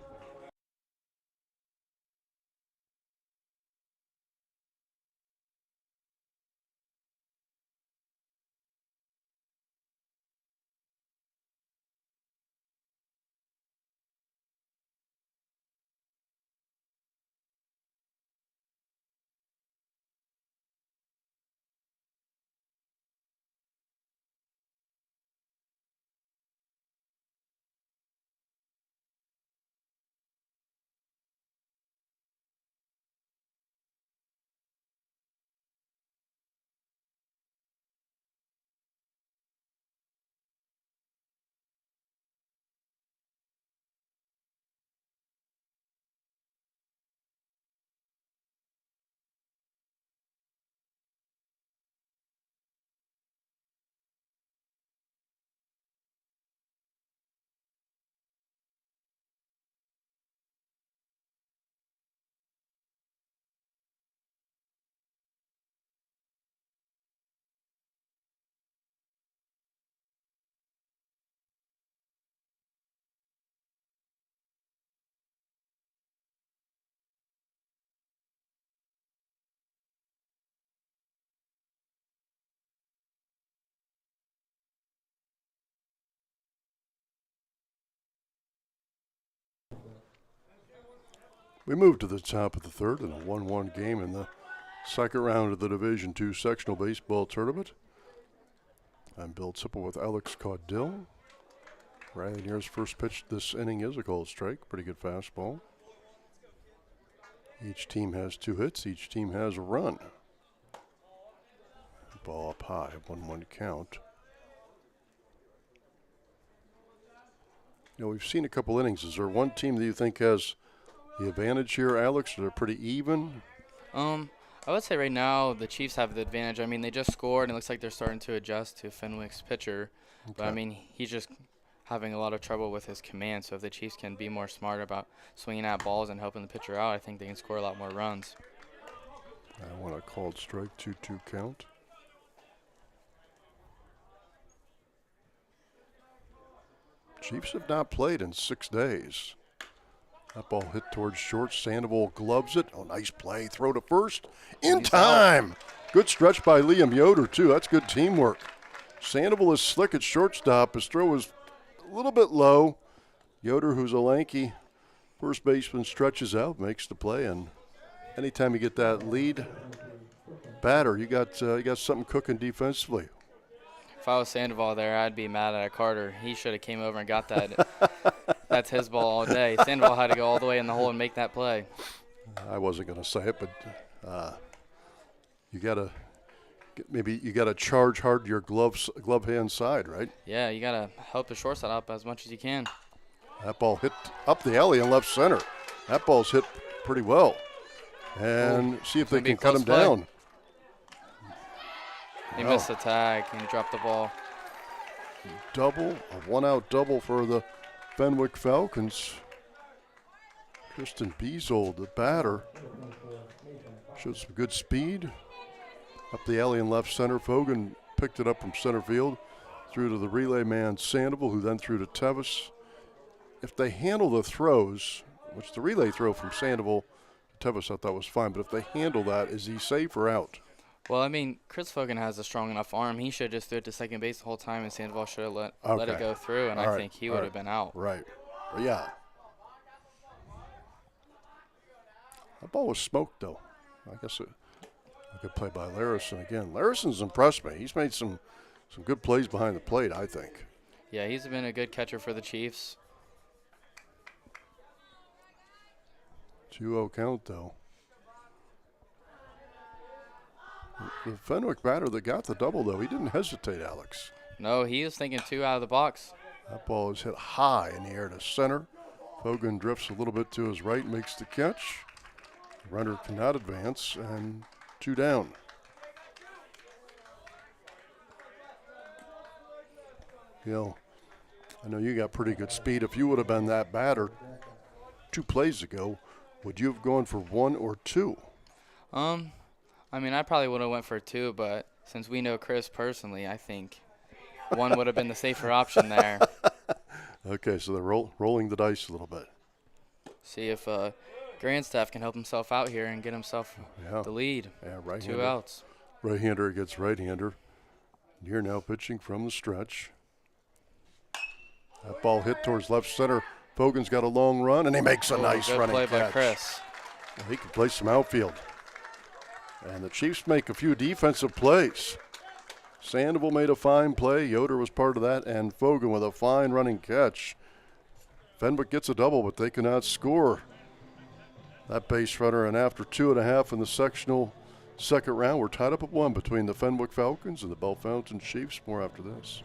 We move to the top of the third in a 1-1 game in the second round of the Division II sectional baseball tournament. I'm Bill Tipple with Alex Caudill. Riley Neer's first pitch this inning is a called strike. Pretty good fastball. Each team has 2 hits. Each team has a run. Ball up high, 1-1 count. You know, we've seen a couple innings. Is there one team that you think has the advantage here, Alex? Are they pretty even? I would say right now the Chiefs have the advantage. I mean, they just scored, and it looks like they're starting to adjust to Fenwick's pitcher. Okay. But, I mean, he's just having a lot of trouble with his command. So if the Chiefs can be more smart about swinging at balls and helping the pitcher out, I think they can score a lot more runs. I want a called strike, 2-2 count. Chiefs have not played in 6 days. That ball hit towards short. Sandoval gloves it. Oh, nice play. Throw to first. In time. Out. Good stretch by Liam Yoder, too. That's good teamwork. Sandoval is slick at shortstop. His throw was a little bit low. Yoder, who's a lanky first baseman, stretches out, makes the play. And anytime you get that lead batter, you got something cooking defensively. If I was Sandoval there, I'd be mad at Carter. He should have came over and got that. That's his ball all day. Sandoval had to go all the way in the hole and make that play. I wasn't going to say it, but you gotta charge hard to your glove hand side, right? Yeah, you gotta help the shortstop up as much as you can. That ball hit up the alley in left center. That ball's hit pretty well, and see if they can cut him down. He missed the tag and he dropped the ball. Double, a 1-out double for the Fenwick Falcons. Tristan Beasold, the batter, showed some good speed. Up the alley in left center. Fogan picked it up from center field, threw to the relay man Sandoval, who then threw to Tevis. If they handle the throws, which the relay throw from Sandoval to Tevis I thought was fine, but if they handle that, is he safe or out? Well, I mean, Chris Fogan has a strong enough arm. He should have just threw it to second base the whole time, and Sandoval should have let it go through, and I think he would have been out. Right. Yeah. That ball was smoked, though. I guess a good play by Larison again. Larison's impressed me. He's made some good plays behind the plate, I think. Yeah, he's been a good catcher for the Chiefs. 2-0 count, though. The Fenwick batter that got the double, though, he didn't hesitate, Alex. No, he was thinking 2 out of the box. That ball is hit high in the air to center. Fogan drifts a little bit to his right, makes the catch. The runner cannot advance, and 2 down. Gil, I know you got pretty good speed. If you would have been that batter 2 plays ago, would you have gone for 1 or 2? I mean, I probably would have went for 2, but since we know Chris personally, I think 1 would have been the safer option there. Okay, so they're rolling the dice a little bit. See if Grandstaff can help himself out here and get himself the lead. Yeah, right. 2 outs. Right-hander against right-hander. Neer now pitching from the stretch. That ball hit towards left center. Fogan's got a long run, and he makes a nice running catch. Good play by Chris. Well, he can play some outfield. And the Chiefs make a few defensive plays. Sandoval made a fine play. Yoder was part of that, and Fogan with a fine running catch. Fenwick gets a double, but they cannot score that base runner. And after 2.5 in the sectional second round, we're tied up at 1 between the Fenwick Falcons and the Bellefontaine Chiefs. More after this.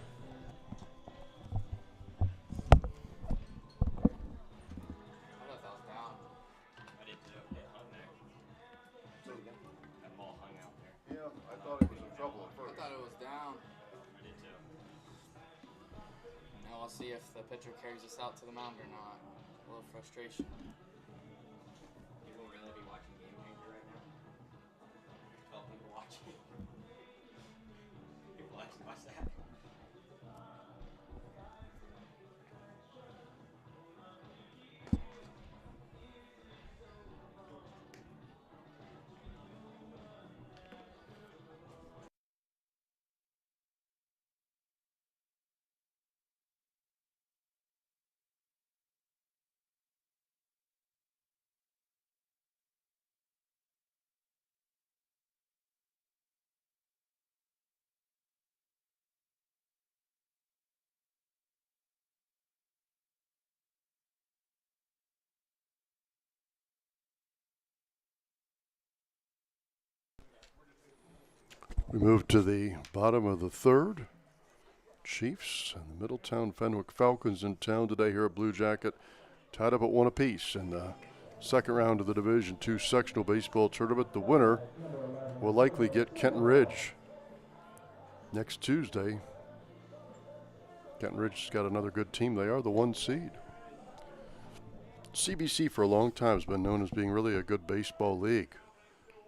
See if the pitcher carries us out to the mound or not. A little frustration. You will really be watching Game Changer right now? 12 people watching. People actually watch that. We move to the bottom of the third. Chiefs and the Middletown Fenwick Falcons in town today here at Blue Jacket, tied up at 1 apiece in the second round of the Division II sectional baseball tournament. The winner will likely get Kenton Ridge next Tuesday. Kenton Ridge has got another good team. They are the 1 seed. CBC for a long time has been known as being really a good baseball league.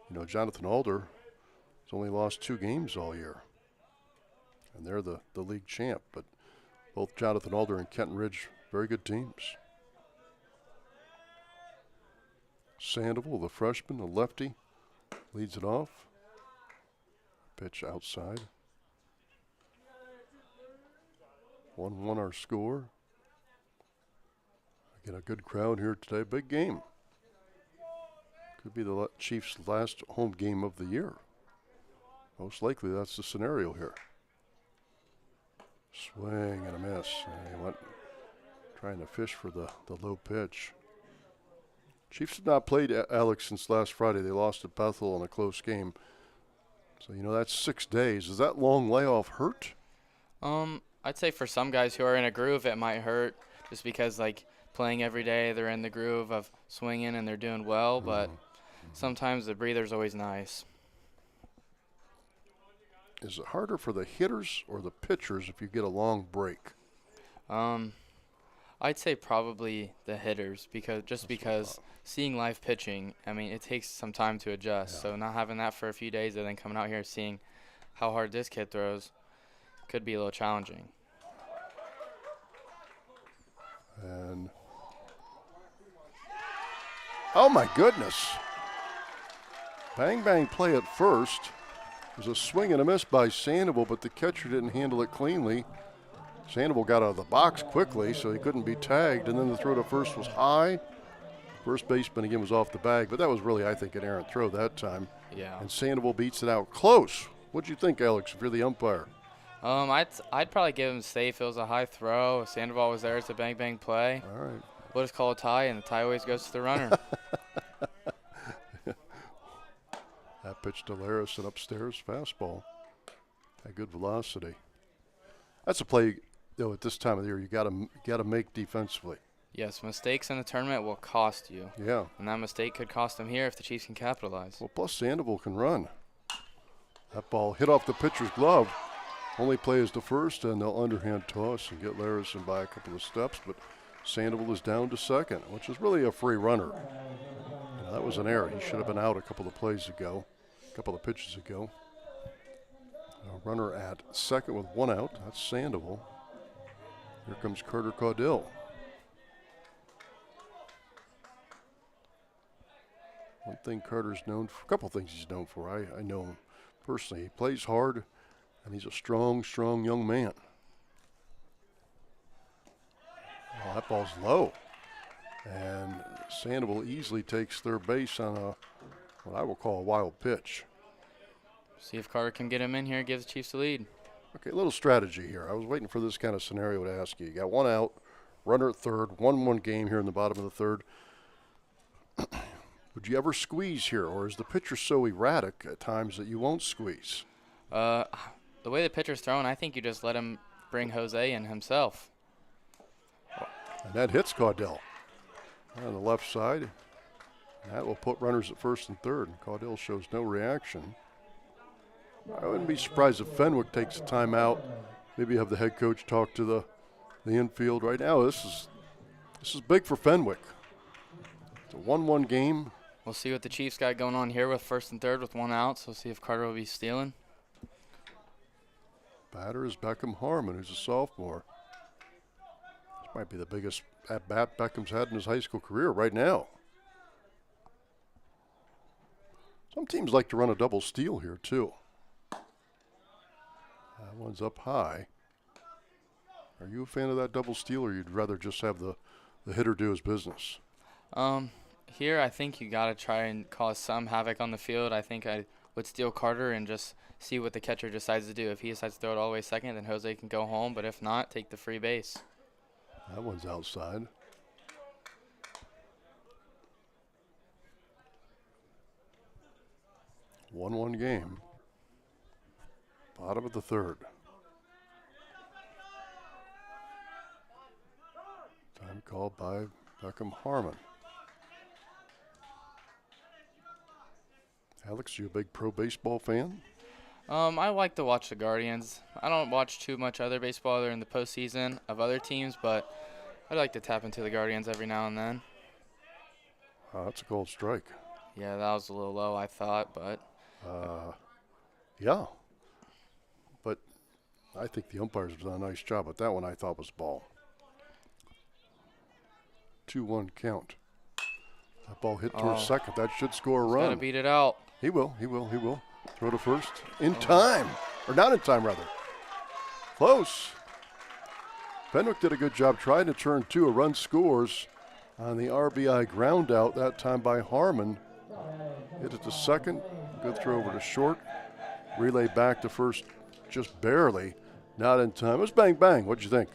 You know, Jonathan Alder has only lost 2 games all year, and they're the league champ. But both Jonathan Alder and Kenton Ridge, very good teams. Sandoval, the freshman, the lefty, leads it off. Pitch outside. 1-1 our score. Again, a good crowd here today. Big game. Could be the Chiefs' last home game of the year. Most likely that's the scenario here. Swing and a miss. And he went trying to fish for the low pitch. Chiefs have not played Alex since last Friday. They lost at Bethel in a close game. So, you know, that's 6 days. Does that long layoff hurt? I'd say for some guys who are in a groove, it might hurt just because, like, playing every day, they're in the groove of swinging and they're doing well, but sometimes the breather's always nice. Is it harder for the hitters or the pitchers if you get a long break? I'd say probably the hitters because seeing live pitching, I mean, it takes some time to adjust. Yeah. So not having that for a few days and then coming out here seeing how hard this kid throws could be a little challenging. And oh my goodness. Bang bang play at first. It was a swing and a miss by Sandoval, but the catcher didn't handle it cleanly. Sandoval got out of the box quickly, so he couldn't be tagged, and then the throw to first was high. First baseman again was off the bag, but that was really, I think, an errant throw that time. Yeah. And Sandoval beats it out close. What'd you think, Alex, if you're the umpire? I'd probably give him safe. It was a high throw. Sandoval was there. It's a bang bang play. All right. We'll just call a tie, and the tie always goes to the runner. That pitch to Laris, and upstairs fastball. Had good velocity. That's a play, though. At this time of the year, you gotta make defensively. Yes, mistakes in the tournament will cost you. Yeah. And that mistake could cost them here if the Chiefs can capitalize. Well, plus Sandoval can run. That ball hit off the pitcher's glove. Only play is the first, and they'll underhand toss and get Larison by a couple of steps, but Sandoval is down to second, which is really a free runner. That was an error. He should have been out a couple of pitches ago. A runner at second with 1 out. That's Sandoval. Here comes Carter Caudill. One thing Carter's known for, a couple things he's known for. I know him personally. He plays hard, and he's a strong young man. Oh, that ball's low. And Sandoval easily takes third base on what I will call a wild pitch. See if Carter can get him in here, give the Chiefs the lead. Okay, a little strategy here. I was waiting for this kind of scenario to ask you. You got 1 out, runner at third, 1-1 game here in the bottom of the third. Would you ever squeeze here, or is the pitcher so erratic at times that you won't squeeze? The way the pitcher's throwing, I think you just let him bring Jose in himself. And that hits Caudill on the left side. That will put runners at first and third, and Caudill shows no reaction. I wouldn't be surprised if Fenwick takes a timeout. Maybe have the head coach talk to the infield. Right now, this is big for Fenwick. It's a 1-1 game. We'll see what the Chiefs got going on here with first and third with 1 out, so we'll see if Carter will be stealing. Batter is Beckham Harmon, who's a sophomore. This might be the biggest at-bat Beckham's had in his high school career right now. Some teams like to run a double steal here, too. That one's up high. Are you a fan of that double steal, or you'd rather just have the hitter do his business? Here I think you got to try and cause some havoc on the field. I think I would steal Carter and just see what the catcher decides to do. If he decides to throw it all the way second, then Jose can go home. But if not, take the free base. That one's outside. One game. Bottom of the third. Time called by Beckham Harmon. Alex, you a big pro baseball fan? I like to watch the Guardians. I don't watch too much other baseball during the postseason of other teams, but I like to tap into the Guardians every now and then. That's a cold strike. Yeah, that was a little low, I thought, but. Yeah. But I think the umpires have done a nice job, but that one I thought was ball. 2-1 count. That ball hit towards second. That should score a run. Got to beat it out. He will. Throw to first. In time. Or not in time, rather. Close. Fenwick did a good job trying to turn two. A run scores on the RBI ground out, that time by Harmon. Hit it to second. Good throw over to short. Relay back to first just barely. Not in time. It was bang, bang. What'd you think?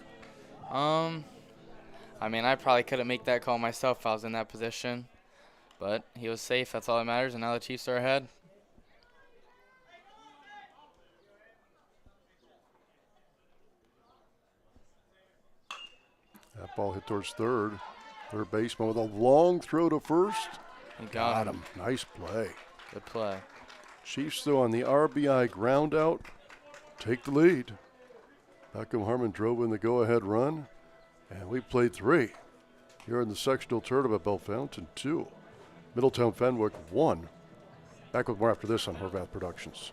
I mean, I probably couldn't make that call myself if I was in that position. But he was safe. That's all that matters. And now the Chiefs are ahead. That ball hit towards third. Third baseman with a long throw to first. He got him. Nice play. Good play. Chiefs, though, on the RBI ground out, take the lead. Beckham Harmon drove in the go-ahead run, and we played three. Here in the sectional tournament, Bellefontaine 2. Middletown Fenwick 1. Back with more after this on Horvath Productions.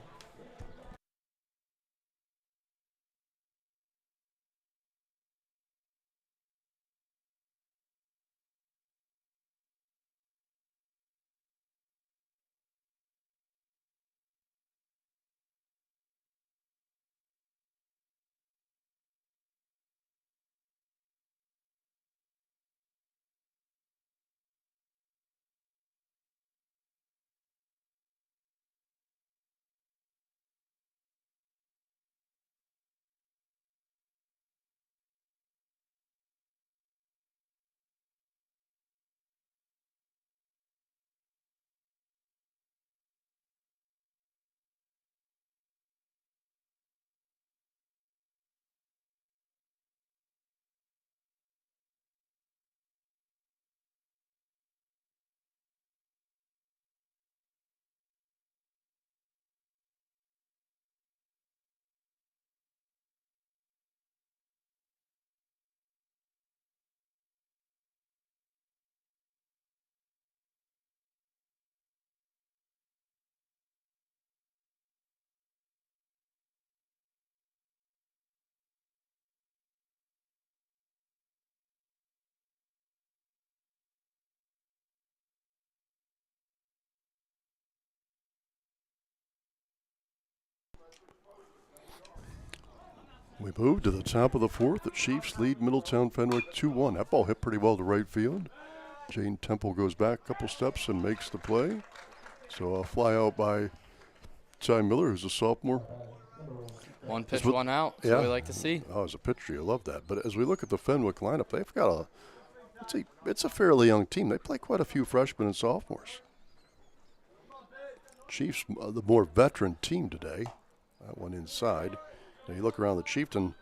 We move to the top of the fourth. The Chiefs lead Middletown Fenwick 2-1. That ball hit pretty well to right field. Jane Temple goes back a couple steps and makes the play. So a fly out by Ty Miller, who's a sophomore. One pitch, one out. That's what we like to see. Oh, as a pitcher, you love that. But as we look at the Fenwick lineup, they've got it's a fairly young team. They play quite a few freshmen and sophomores. Chiefs, the more veteran team today. That one inside. Now you look around the Chieftain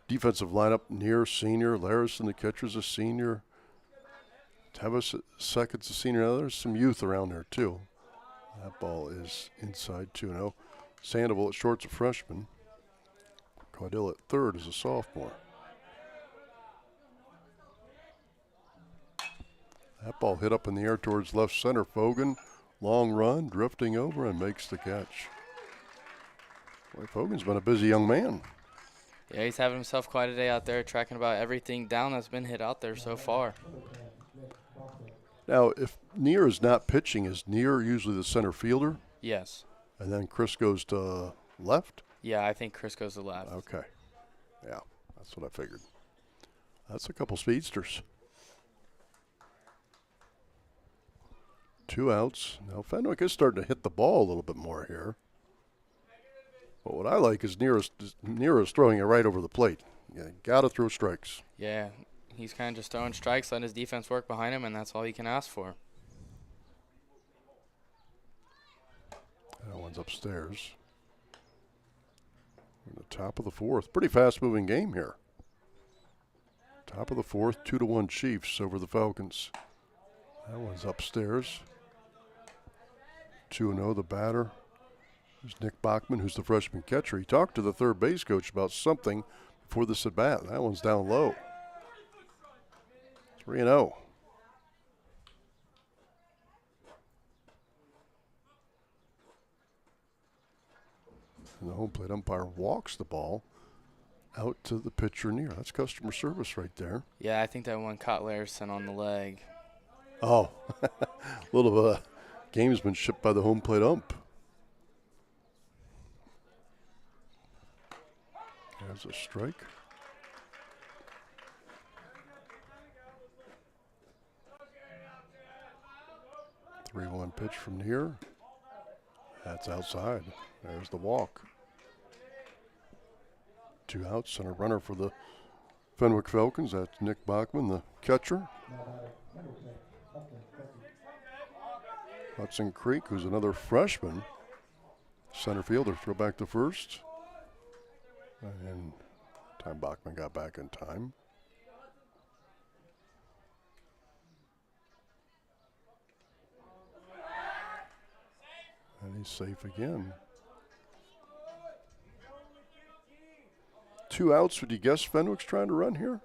defensive lineup, near senior. Larison, the catcher's a senior. Tevis, second's a senior. Now there's some youth around there, too. That ball is inside 2-0. Sandoval at short's a freshman. Caudill at third is a sophomore. That ball hit up in the air towards left center. Fogan, long run, drifting over and makes the catch. Boy, Fogan's been a busy young man. Yeah, he's having himself quite a day out there, tracking about everything down that's been hit out there so far. Now, if Neer is not pitching, is Neer usually the center fielder? Yes. And then Chris goes to left? Yeah, I think Chris goes to left. Okay. Yeah, that's what I figured. That's a couple speedsters. 2 outs. Now, Fenwick is starting to hit the ball a little bit more here. But what I like is Neer is throwing it right over the plate. You got to throw strikes. Yeah, he's kind of just throwing strikes, letting his defense work behind him, and that's all he can ask for. That one's upstairs. In the top of the fourth. Pretty fast-moving game here. Top of the fourth, 2-1 Chiefs over the Falcons. That one's upstairs. 2-0 the batter. There's Nick Bachman, who's the freshman catcher. He talked to the third base coach about something before this at bat. That one's down low. 3-0. And the home plate umpire walks the ball out to the pitcher near. That's customer service right there. Yeah, I think that one caught Larson on the leg. Oh, a little gamesmanship by the home plate ump. There's a strike. Three 3-1 pitch from near. That's outside. There's the walk. 2 outs and a runner for the Fenwick Falcons. That's Nick Bachman, the catcher. Hudson Creek, who's another freshman. Center fielder, throw back to first. And Tom Bachman got back in time. And he's safe again. 2 outs. Would you guess Fenwick's trying to run here?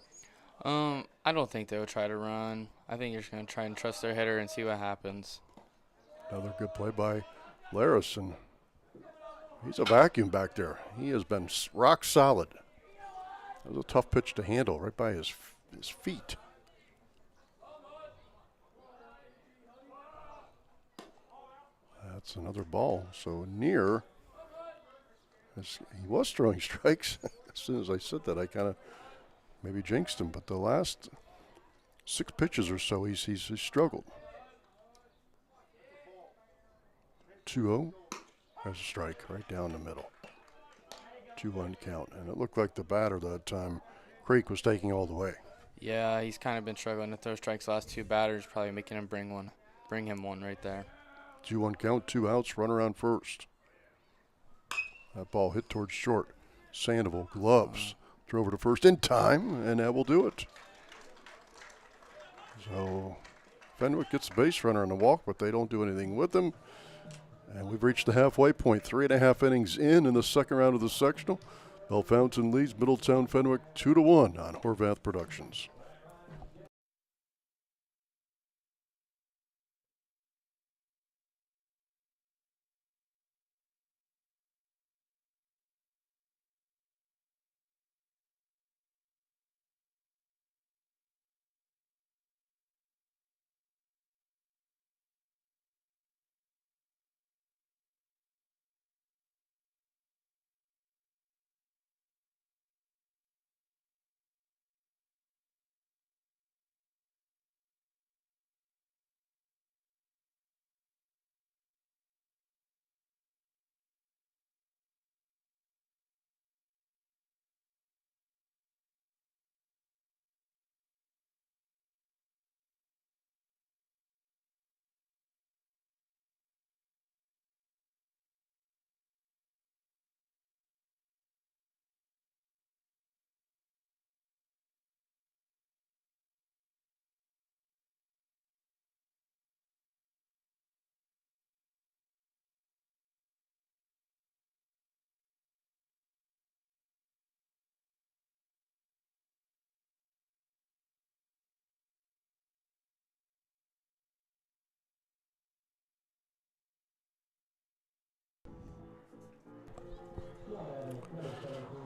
I don't think they would try to run. I think you're just going to try and trust their hitter and see what happens. Another good play by Larison. He's a vacuum back there. He has been rock solid. That was a tough pitch to handle right by his feet. That's another ball. So near. He was throwing strikes. As soon as I said that, I kind of maybe jinxed him. But the last 6 pitches or so, he's struggled. 2-0. There's a strike right down the middle. 2-1 count. And it looked like the batter that time, Creek, was taking all the way. Yeah, he's kind of been struggling to throw strikes last 2 batters, probably making him bring him one right there. 2-1 count, 2 outs, runner on first. That ball hit towards short. Sandoval, gloves, throw over to first in time, and that will do it. So Fenwick gets the base runner on the walk, but they don't do anything with him. And we've reached the halfway point. 3.5 innings in the second round of the sectional. Bellefontaine leads Middletown Fenwick 2-1 on Horvath Productions.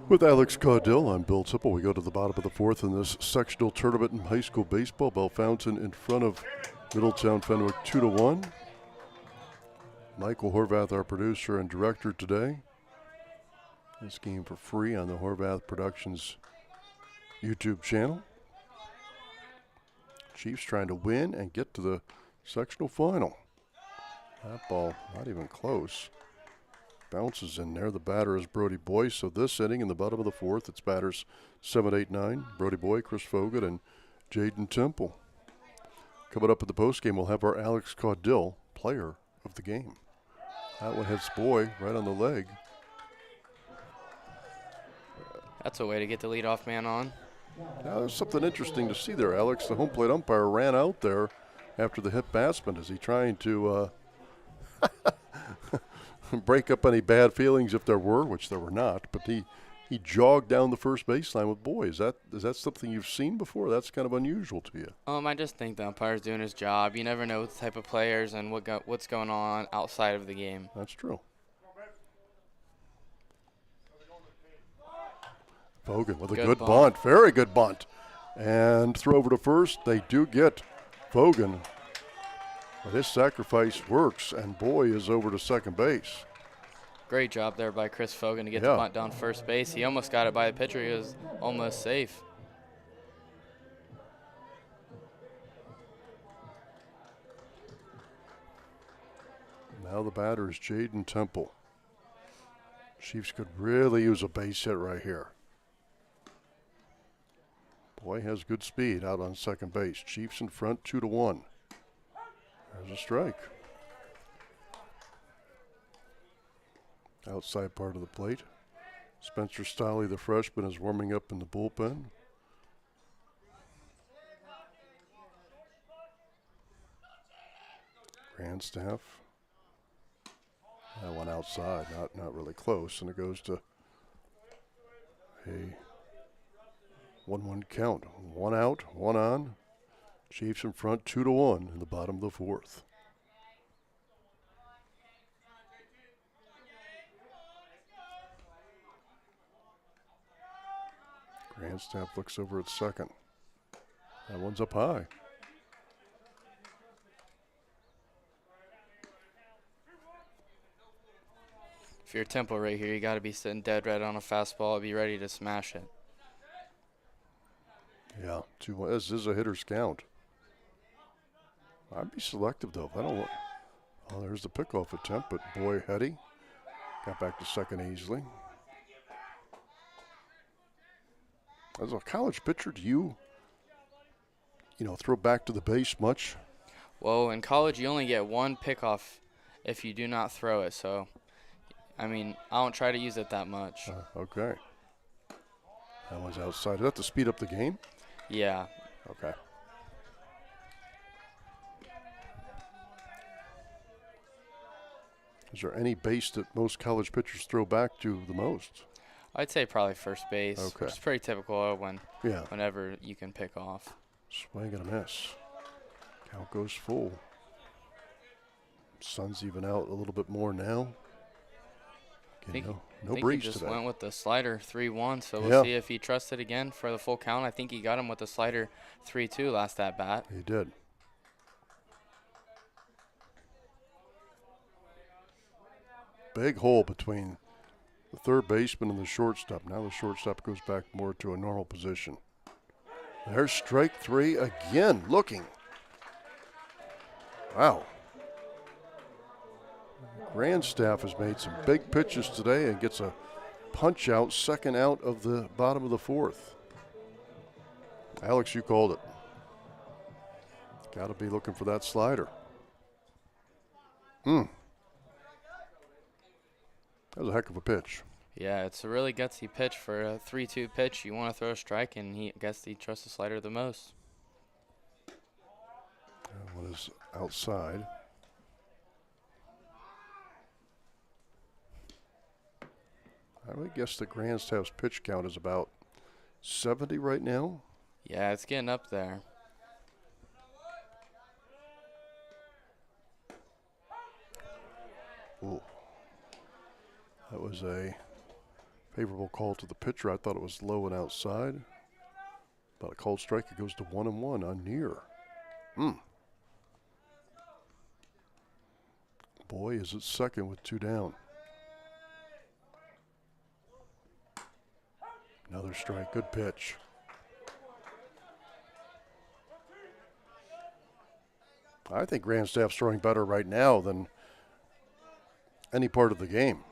With Alex Caudill, I'm Bill Tipple. We go to the bottom of the fourth in this sectional tournament in high school baseball. Bellefontaine in front of Middletown Fenwick 2-1. Michael Horvath, our producer and director today. This game for free on the Horvath Productions YouTube channel. Chiefs trying to win and get to the sectional final. That ball not even close. Bounces in there. The batter is Brody Boy. So this inning in the bottom of the fourth, it's batters 7, 8, 9. Brody Boy, Chris Fogut, and Jaden Temple. Coming up at the postgame, we'll have our Alex Caudill, player of the game. That one hits Boy right on the leg. That's a way to get the leadoff man on. Now, there's something interesting to see there, Alex. The home plate umpire ran out there after the hit batsman. Is he trying to break up any bad feelings if there were, which there were not, but he jogged down the first baseline with Boy. Is that something you've seen before? That's kind of unusual to you. I just think the umpire's doing his job. You never know what type of players and what's going on outside of the game. That's true. Fogan with a good bunt. Very good bunt. And throw over to first. They do get Fogan. But his sacrifice works, and Boy is over to second base. Great job there by Chris Fogan to get the bunt down first base. He almost got it by the pitcher. He was almost safe. Now the batter is Jaden Temple. Chiefs could really use a base hit right here. Boy has good speed out on second base. Chiefs in front 2-1. There's a strike. Outside part of the plate. Spencer Stiley, the freshman, is warming up in the bullpen. Grandstaff. That one outside, not really close, and it goes to a 1-1 count. 1 out, 1 on. Chiefs in front 2-1 in the bottom of the fourth. Grandstaff looks over at second. That one's up high. If you're Temple right here, you got to be sitting dead right on a fastball, be ready to smash it. Yeah, 2-1. This is a hitter's count. I'd be selective though. I don't want. Oh, there's the pickoff attempt, but Boy heady. Got back to second easily. As a college pitcher, do you throw back to the base much? Well, in college, you only get one pickoff if you do not throw it. So, I don't try to use it that much. Okay. That one's outside. Is that to speed up the game? Yeah. Okay. Is there any base that most college pitchers throw back to the most? I'd say probably first base, okay. which is pretty typical whenever you can pick off. Swing and a miss. Count goes full. Sun's even out a little bit more now. Again, no breeze he just today. Went with the slider 3-1, so we'll see if he trusts it again for the full count. I think he got him with the slider 3-2 last at bat. He did. Big hole between the third baseman and the shortstop. Now the shortstop goes back more to a normal position. There's strike 3 again, looking. Wow. Grandstaff has made some big pitches today and gets a punch out, second out of the bottom of the fourth. Alex, you called it. Got to be looking for that slider. That was a heck of a pitch. Yeah, it's a really gutsy pitch for a 3-2 pitch. You want to throw a strike, and I guess he trusts the slider the most. That one is outside. I would guess the Grandstaff's pitch count is about 70 right now. Yeah, it's getting up there. Ooh. That was a favorable call to the pitcher. I thought it was low and outside. But a called strike, it goes to 1-1 on near. Boy is at second with 2 down. Another strike, good pitch. I think Grandstaff's throwing better right now than any part of the game.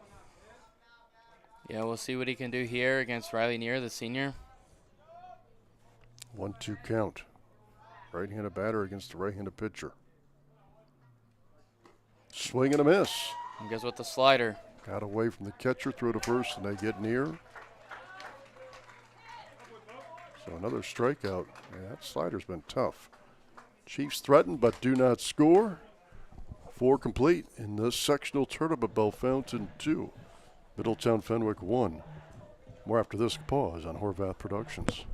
Yeah, we'll see what he can do here against Riley Neer, the senior. 1-2 count. Right-handed batter against the right-handed pitcher. Swing and a miss. He goes with the slider. Got away from the catcher, throw to first, and they get Neer. So another strikeout. Yeah, that slider's been tough. Chiefs threaten but do not score. 4 complete in this sectional tournament. Bellefontaine 2, Middletown Fenwick 1. More after this pause on Horvath Productions.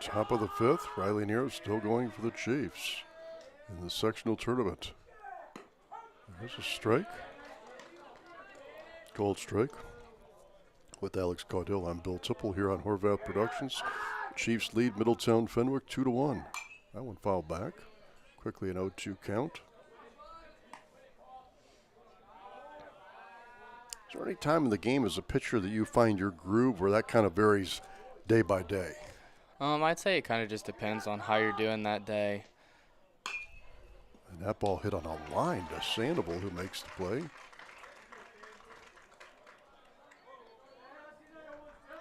Top of the 5th, Riley Nero still going for the Chiefs in the sectional tournament. There's a strike. Cold strike. With Alex Caudill, I'm Bill Tipple here on Horvath Productions. Chiefs lead Middletown Fenwick 2-1. That one fouled back. Quickly an 0-2 count. Is there any time in the game as a pitcher that you find your groove where that kind of varies day by day? I'd say it kind of just depends on how you're doing that day. And that ball hit on a line to Sandoval, who makes the play.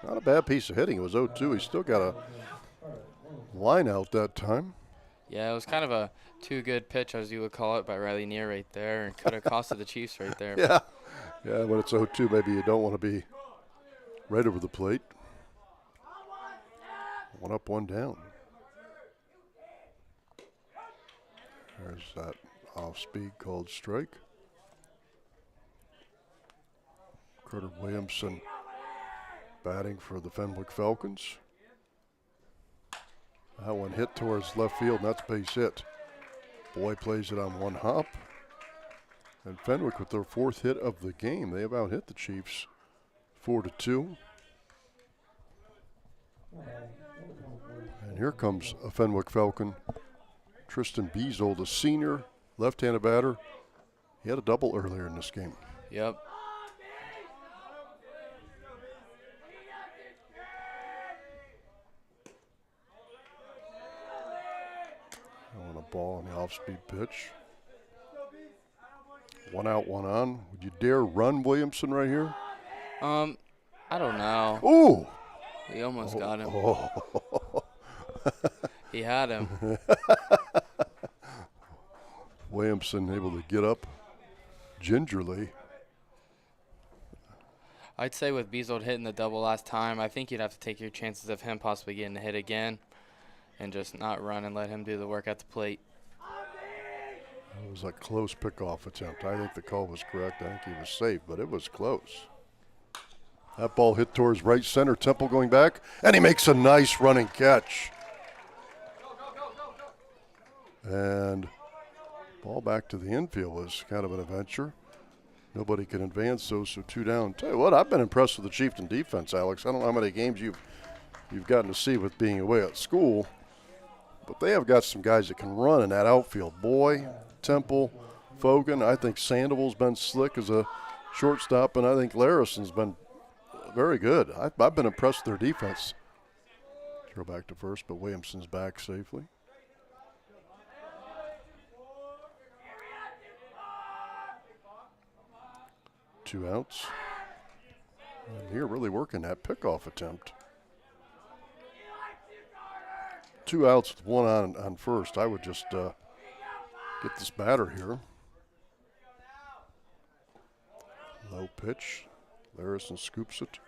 Not a bad piece of hitting. It was 0-2. He still got a line out that time. Yeah, it was kind of a too good pitch, as you would call it, by Riley Neer right there, and could have costed the Chiefs right there. Yeah, when it's 0-2, maybe you don't want to be right over the plate. 1 up, 1 down. There's that off-speed called strike. Carter Williamson batting for the Fenwick Falcons. That one hit towards left field, and that's base hit. Boy plays it on 1 hop. And Fenwick with their 4th hit of the game. They have out-hit the Chiefs 4-2. And here comes a Fenwick Falcon. Tristan Beazold, a senior, left-handed batter. He had a double earlier in this game. Yep. On a ball on the off-speed pitch. 1 out, 1 on. Would you dare run Williamson right here? I don't know. Ooh! He almost got him. Oh. He had him. Williamson able to get up gingerly. I'd say with Beazold hitting the double last time, I think you'd have to take your chances of him possibly getting a hit again and just not run and let him do the work at the plate. It was a close pickoff attempt. I think the call was correct. I think he was safe, but it was close. That ball hit towards right center. Temple going back, and he makes a nice running catch. And ball back to the infield was kind of an adventure. Nobody can advance those, so 2 down. Tell you what, I've been impressed with the Chieftain defense, Alex. I don't know how many games you've gotten to see with being away at school, but they have got some guys that can run in that outfield. Boy, Temple, Fogan. I think Sandoval's been slick as a shortstop, and I think Larison's been very good. I've been impressed with their defense. Throw back to first, but Williamson's back safely. 2 outs. And here really working that pickoff attempt. 2 outs with 1 on first. I would just get this batter here. Low pitch. Larison scoops it.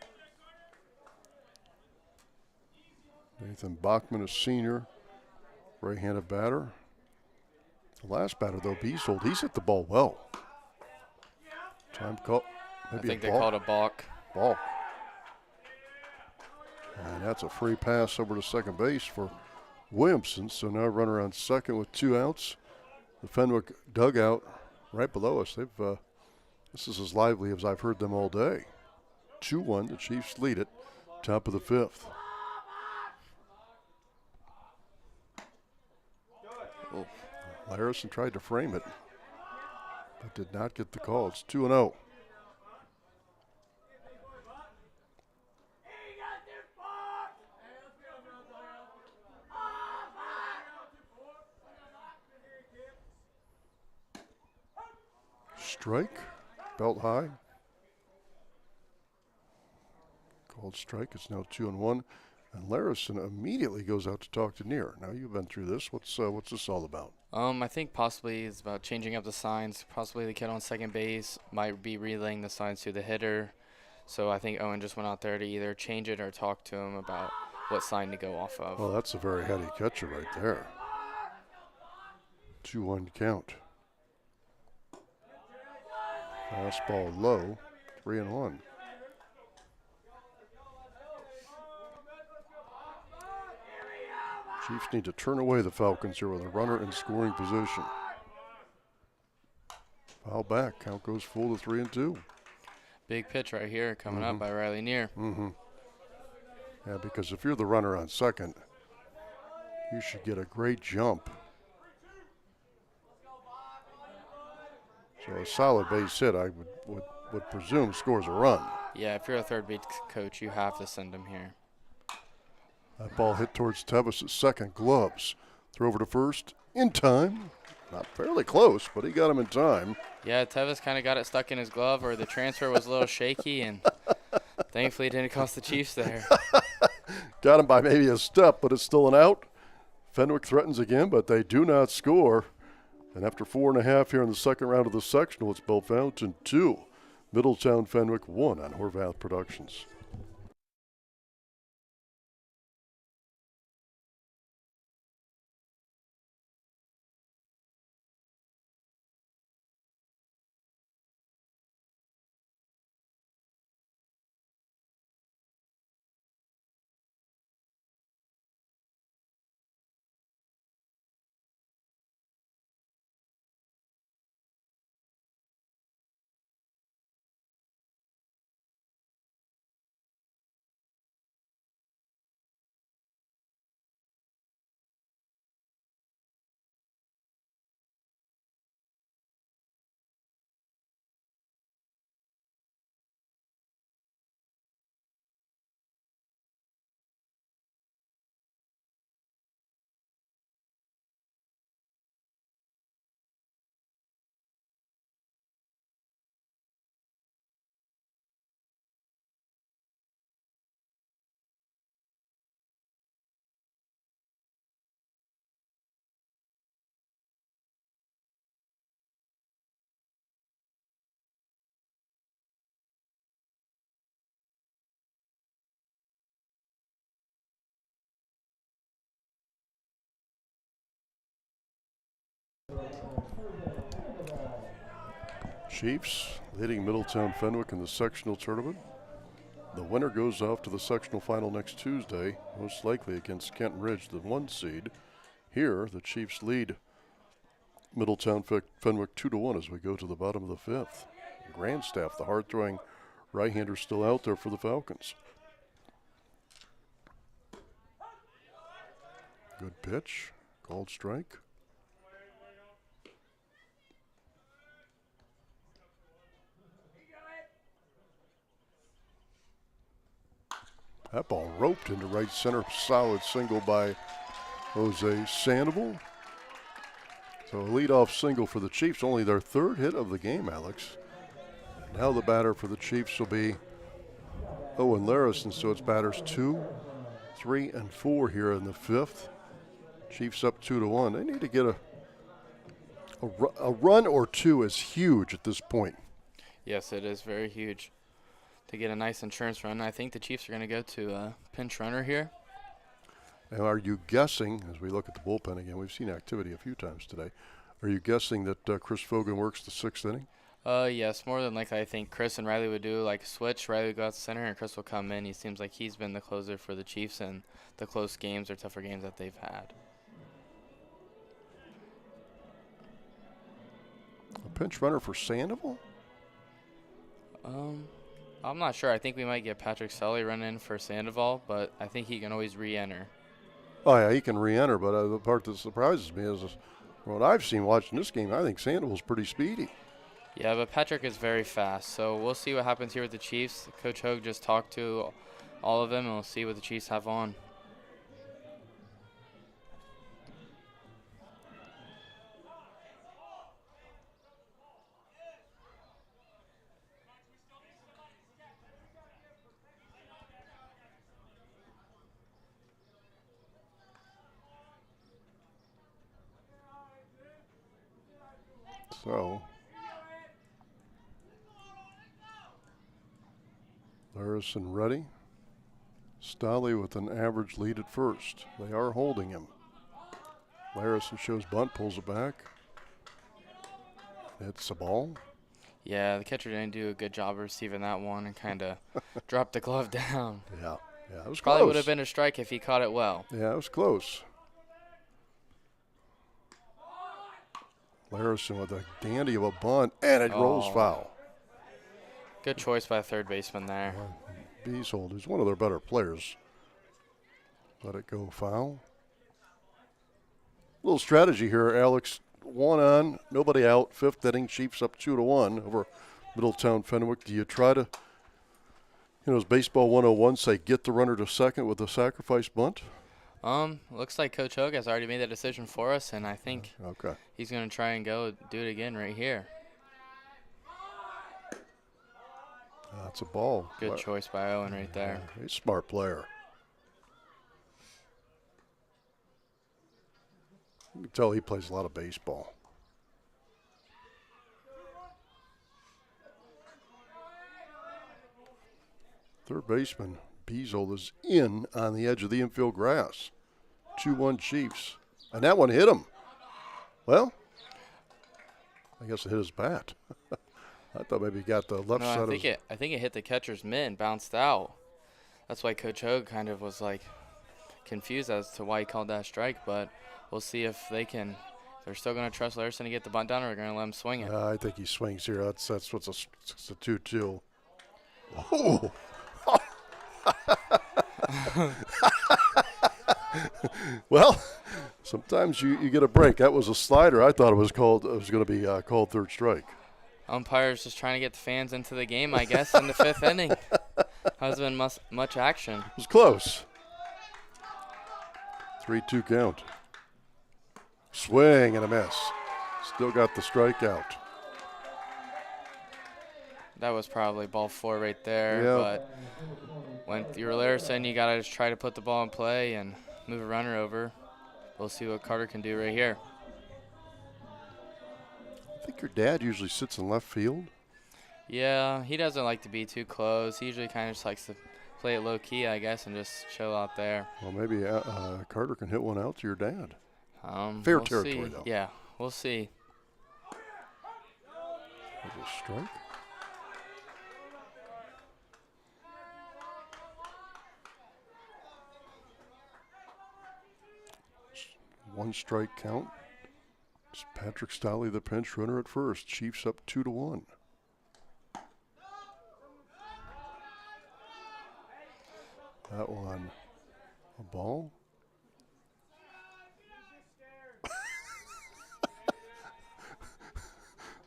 Nathan Bachman, a senior, right-handed batter. The last batter, though, Beasold, he's hit the ball well. Time call. Maybe I think they called a balk. Balk. And that's a free pass over to second base for Williamson. So now runner on second with 2 outs. The Fenwick dugout right below us. This is as lively as I've heard them all day. 2-1, the Chiefs lead it, top of the 5th. Oh. Larison tried to frame it, but did not get the call. It's 2-0. Strike, belt high. Called strike. It's now 2-1, and Larison immediately goes out to talk to Neer. Now you've been through this. What's this all about? I think possibly it's about changing up the signs. Possibly the kid on second base might be relaying the signs to the hitter. So I think Owen just went out there to either change it or talk to him about what sign to go off of. Oh, that's a very heady catcher right there. 2-1 count. Fastball low, 3-1. Chiefs need to turn away the Falcons here with a runner in scoring position. Foul back, count goes full to 3-2. Big pitch right here coming up by Riley Neer. Yeah, because if you're the runner on second, you should get a great jump. So a solid base hit, I would presume, scores a run. Yeah, if you're a third base coach, you have to send him here. That ball hit towards Tevis at second. Gloves. Throw over to first. In time. Not fairly close, but he got him in time. Yeah, Tevis kind of got it stuck in his glove, or the transfer was a little shaky, and thankfully it didn't cost the Chiefs there. Got him by maybe a step, but it's still an out. Fenwick threatens again, but they do not score. And after 4.5 here in the second round of the sectional, it's Bellefontaine 2, Middletown Fenwick 1 on Horvath Productions. Chiefs leading Middletown Fenwick in the sectional tournament. The winner goes off to the sectional final next Tuesday, most likely against Kenton Ridge, the 1 seed. Here, the Chiefs lead Middletown Fenwick 2-1 as we go to the bottom of the 5th. Grandstaff, the hard-throwing right-hander, still out there for the Falcons. Good pitch, called strike. That ball roped into right center. Solid single by Jose Sandoval. So a leadoff single for the Chiefs. Only their third hit of the game, Alex. Now the batter for the Chiefs will be Owen Larison. So it's batters 2, 3, and 4 here in the fifth. Chiefs up 2-1. They need to get a run or two is huge at this point. Yes, it is very huge to get a nice insurance run. I think the Chiefs are going to go to a pinch runner here. And are you guessing, as we look at the bullpen again, we've seen activity a few times today, are you guessing that Chris Fogan works the 6th inning? Yes, more than likely I think Chris and Riley would do like a switch. Riley would go out to center and Chris will come in. He seems like he's been the closer for the Chiefs in the close games or tougher games that they've had. A pinch runner for Sandoval? I'm not sure. I think we might get Patrick Sully run in for Sandoval, but I think he can always re-enter. Oh, yeah, he can re-enter, but the part that surprises me is what I've seen watching this game, I think Sandoval's pretty speedy. Yeah, but Patrick is very fast, so we'll see what happens here with the Chiefs. Coach Hogue just talked to all of them, and we'll see what the Chiefs have on. So, Larison ready. Stolle with an average lead at first. They are holding him. Larison shows bunt, pulls it back. Hits the ball. Yeah, the catcher didn't do a good job of receiving that one and kind of dropped the glove down. Yeah, it was Probably close. would have been a strike if he caught it well. Yeah, it was close. Larison with a dandy of a bunt, and it rolls foul. Good choice by the third baseman there. Beasold, who's one of their better players, let it go foul. Little strategy here, Alex. 1 on, nobody out. 5th inning, Chiefs up 2-1 over Middletown Fenwick. Do you try to, as Baseball 101 say, get the runner to second with a sacrifice bunt? Looks like Coach Hogue has already made that decision for us, and I think he's going to try and go do it again right here. That's a ball. Good choice by Owen right there. He's a smart player. You can tell he plays a lot of baseball. Third baseman Beasold is in on the edge of the infield grass. 2-1 Chiefs. And that one hit him. Well, I guess it hit his bat. I thought maybe he got the left side of his... I think it hit the catcher's mitt and bounced out. That's why Coach Hogue kind of was like confused as to why he called that strike, but we'll see if they can. They're still going to trust Larison to get the bunt down, or they're going to let him swing it. I think he swings here. That's what's it's a 2-2. Oh! Well, sometimes you get a break. That was a slider. I thought it was going to be called third strike. Umpire's just trying to get the fans into the game, I guess, in the 5th inning. Hasn't been much action. It was close. 3-2 count. Swing and a miss. Still got the strikeout. That was probably ball 4 right there. Yeah. But when you're Larison, you got to just try to put the ball in play and move a runner over. We'll see what Carter can do right here. I think your dad usually sits in left field. Yeah, he doesn't like to be too close. He usually kind of just likes to play it low-key, I guess, and just chill out there. Well, maybe Carter can hit one out to your dad. Fair territory, see. though. Yeah, we'll see. There's a strike. One strike count. It's Patrick Stolle, the pinch runner at first. Chiefs up 2-1. That one, a ball.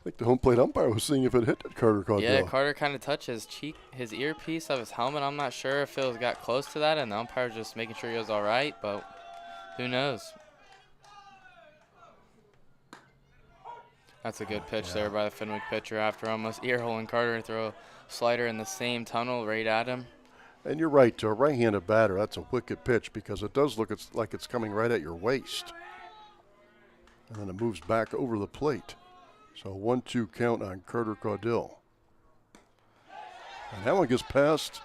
think the home plate umpire was seeing if it hit Carter Caudell. Yeah, Carter kind of touched his earpiece of his helmet. I'm not sure if it got close to that, and the umpire was just making sure he was all right, but who knows? That's a good pitch there by the Fenwick pitcher after almost ear-holing Carter and throw a slider in the same tunnel right at him. And you're right, to a right-handed batter, that's a wicked pitch because it does look like it's coming right at your waist. And then it moves back over the plate. So 1-2 count on Carter Caudell. And that one gets past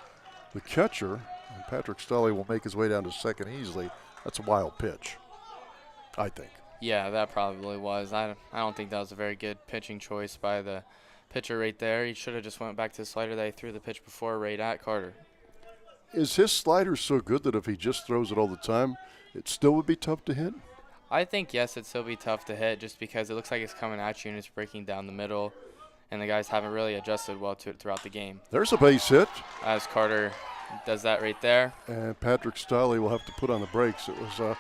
the catcher, and Patrick Stolle will make his way down to second easily. That's a wild pitch, I think. Yeah, that probably was. I don't think that was a very good pitching choice by the pitcher right there. He should have just went back to the slider that he threw the pitch before right at Carter. Is his slider so good that if he just throws it all the time, it still would be tough to hit? I think, yes, it'd still be tough to hit just because it looks like it's coming at you and it's breaking down the middle, and the guys haven't really adjusted well to it throughout the game. There's a base hit. As Carter does that right there. And Patrick Stolle will have to put on the brakes. It was a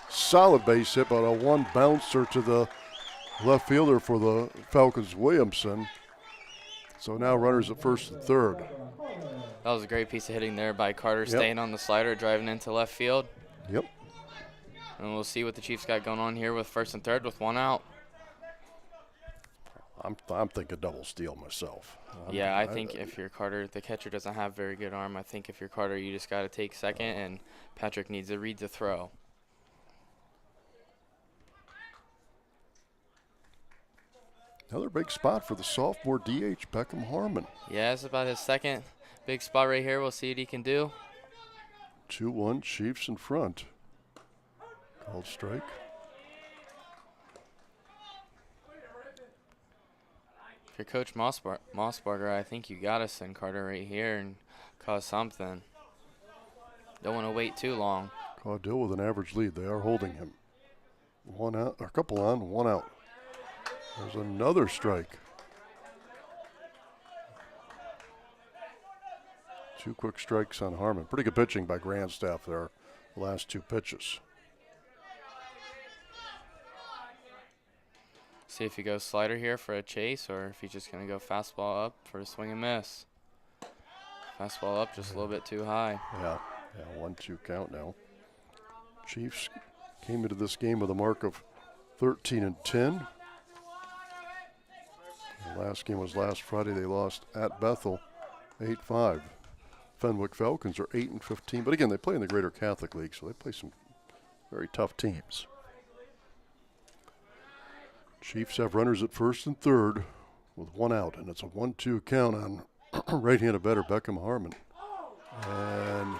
solid base hit, but a one bouncer to the left fielder for the Falcons, Williamson. So now runners at first and third. That was a great piece of hitting there by Carter, staying on the slider, driving into left field. Yep. And we'll see what the Chiefs got going on here with first and third with one out. I'm thinking double steal myself. I think if you're Carter, the catcher doesn't have very good arm. I think if you're Carter, you just got to take second, and Patrick needs to read the throw. Another big spot for the sophomore DH, Beckham Harmon. Yeah, it's about his second big spot right here. We'll see what he can do. 2-1 Chiefs in front. Called strike. If you're Coach Mossberger, I think you got to send Carter right here and cause something. Don't want to wait too long. Caudell with an average lead. They are holding him. One out, or a couple on, one out. There's another strike. Two quick strikes on Harmon. Pretty good pitching by Grandstaff there, the last two pitches. See if he goes slider here for a chase or if he's just going to go fastball up for a swing and miss. Fastball up just a little bit too high. Yeah, 1-2 count now. Chiefs came into this game with a mark of 13-10. The last game was last Friday. They lost at Bethel 8-5. Fenwick Falcons are 8-15. But again, they play in the Greater Catholic League, so they play some very tough teams. Chiefs have runners at first and third with one out, and it's a 1-2 count on right-handed batter Beckham Harmon. And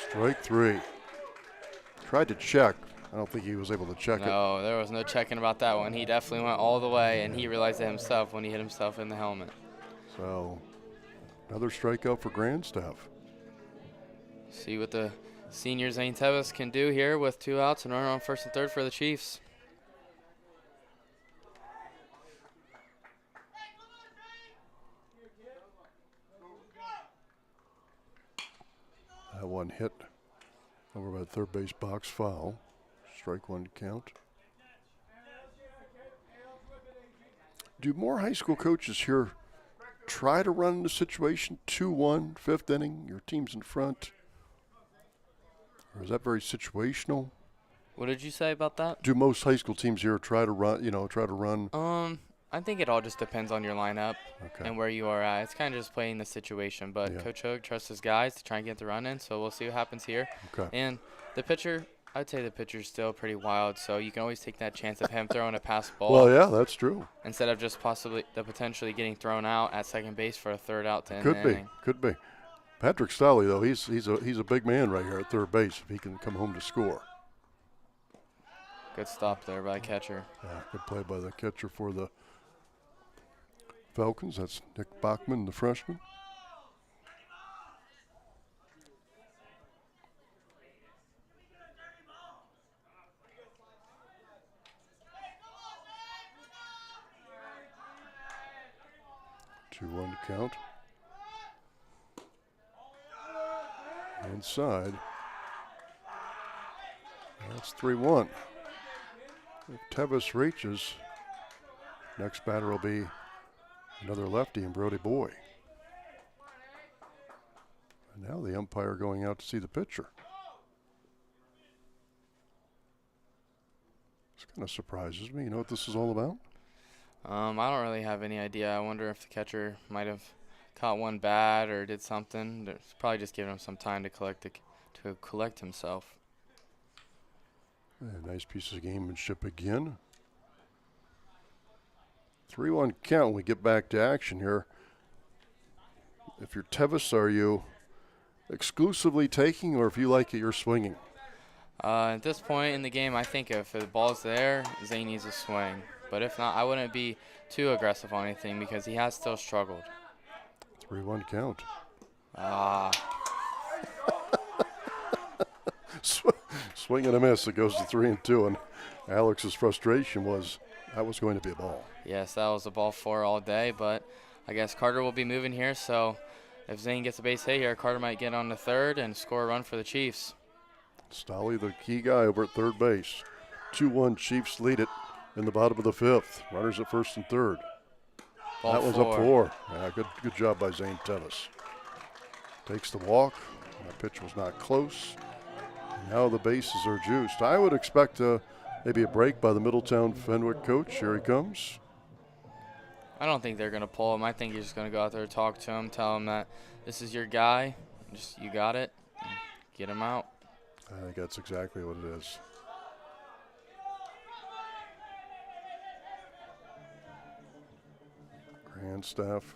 strike three. Tried to check. I don't think he was able to check it. No, there was no checking about that one. He definitely went all the way, and he realized it himself when he hit himself in the helmet. So another strikeout for Grandstaff. See what the senior Zane Tevis can do here with two outs and runner on first and third for the Chiefs. That one hit over by the third base box, foul. Strike one count. Do more high school coaches here try to run the situation 2-1, fifth inning, your team's in front? Or is that very situational? What did you say about that? Do most high school teams here try to run, I think it all just depends on your lineup and where you are at. It's kind of just playing the situation, but Coach Hogue trusts his guys to try and get the run in, so we'll see what happens here. Okay. And the pitcher, I'd say the pitcher's still pretty wild, so you can always take that chance of him throwing a pass ball. Well, yeah, that's true. Instead of just potentially getting thrown out at second base for a third out to end the inning. Could be. Patrick Stolle, though, he's a big man right here at third base if he can come home to score. Good stop there by catcher. Yeah, good play by the catcher for the Falcons. That's Nick Bachman, the freshman. Two-one count. Inside. That's 3-1. If Tevis reaches, Next batter will be another lefty in Brody Boy. And now the umpire going out to see the pitcher. This kind of surprises me. You know what this is all about? I don't really have any idea. I wonder if the catcher might have caught one bad or did something. It's probably just giving him some time to collect himself. Yeah, nice piece of gamemanship again. 3-1 count when we get back to action here. If you're Tevis, are you exclusively taking, or if you like it, you're swinging? At this point in the game, I think if the ball's there, Zane needs to swing. But if not, I wouldn't be too aggressive on anything because he has still struggled. 3-1 count. Swing and a miss. It goes to 3-2, and Alex's frustration was that was going to be a ball. Yes, that was a ball 4 all day, but I guess Carter will be moving here, so if Zane gets a base hit here, Carter might get on the third and score a run for the Chiefs. Stolly, the key guy over at third base. 2-1, Chiefs lead it in the bottom of the 5th. Runners at first and third. Ball that was 4. a 4. Yeah, good job by Zane Tevis. Takes the walk. That pitch was not close. Now the bases are juiced. I would expect maybe a break by the Middletown Fenwick coach. Here he comes. I don't think they're going to pull him. I think he's just going to go out there, talk to him, tell him that this is your guy. Just you got it. Get him out. I think that's exactly what it is. Grand staff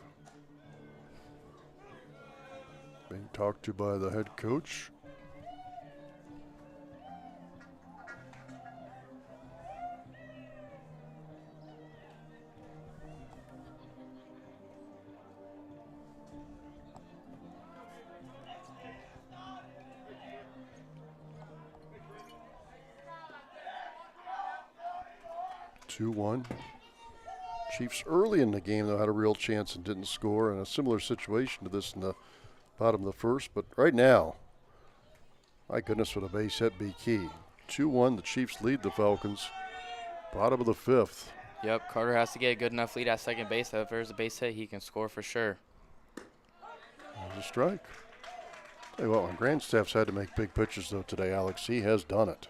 being talked to by the head coach. Chiefs early in the game, though, had a real chance and didn't score, and a similar situation to this in the bottom of the first. But right now, my goodness, would a base hit be key. 2-1, the Chiefs lead the Falcons. Bottom of the 5th. Yep, Carter has to get a good enough lead at second base. If there's a base hit, he can score for sure. There's a strike. Tell you what, when Grandstaff's had to make big pitches, though, today, Alex, he has done it.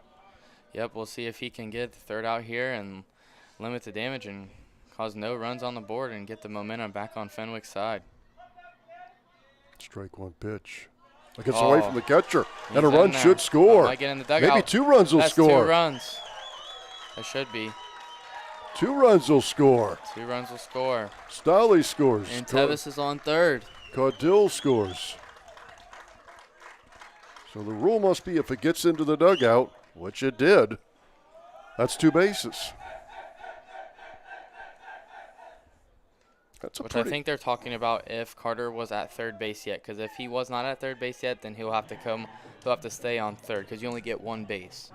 Yep, we'll see if he can get the third out here and limit the damage and cause no runs on the board and get the momentum back on Fenwick's side. Strike 1 pitch. It gets away from the catcher, and a He's run should score. Might get in the dugout. Maybe 2 runs will score. That's 2 runs. That should be. 2 runs will score. 2 runs will score. Stolly scores. And Tevis is on third. Caudill scores. So the rule must be if it gets into the dugout, which it did, that's 2 bases. Which I think they're talking about if Carter was at third base yet, because if he was not at third base yet, then he'll have to stay on third, because you only get 1 base.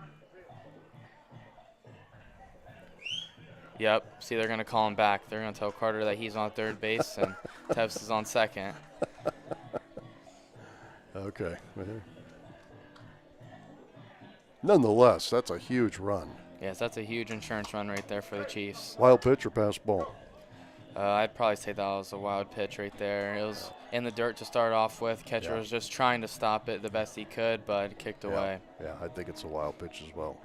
Yep, see, they're going to call him back. They're going to tell Carter that he's on third base and Tevis is on second. Okay. Nonetheless, that's a huge run. Yes, that's a huge insurance run right there for the Chiefs. Wild pitch or pass ball? I'd probably say that was a wild pitch right there. It was in the dirt to start off with. Catcher was just trying to stop it the best he could, but it kicked away. Yeah, I think it's a wild pitch as well.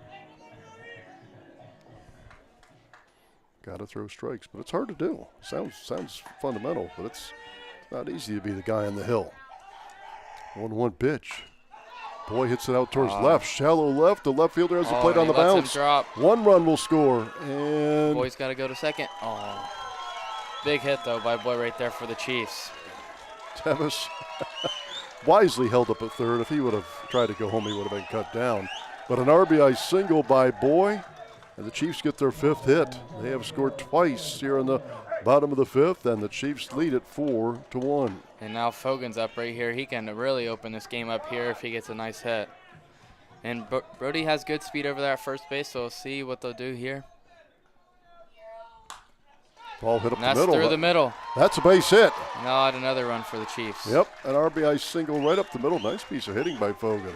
Got to throw strikes, but it's hard to do. Sounds fundamental, but it's not easy to be the guy on the hill. 1-1 pitch. Boy hits it out towards left, shallow left. The left fielder has the plate on the bounce. 1 run will score, and Boy's got to go to second. Oh. Big hit, though, by Boy right there for the Chiefs. Tevis wisely held up at third. If he would have tried to go home, he would have been cut down. But an RBI single by Boy, and the Chiefs get their 5th hit. They have scored twice here in the bottom of the 5th, and the Chiefs lead it 4-1. And now Fogan's up right here. He can really open this game up here if he gets a nice hit. And Brody has good speed over there at first base, so we'll see what they'll do here. Ball hit up and the middle. That's through the middle. That's a base hit. Not another run for the Chiefs. Yep, an RBI single right up the middle. Nice piece of hitting by Fogan.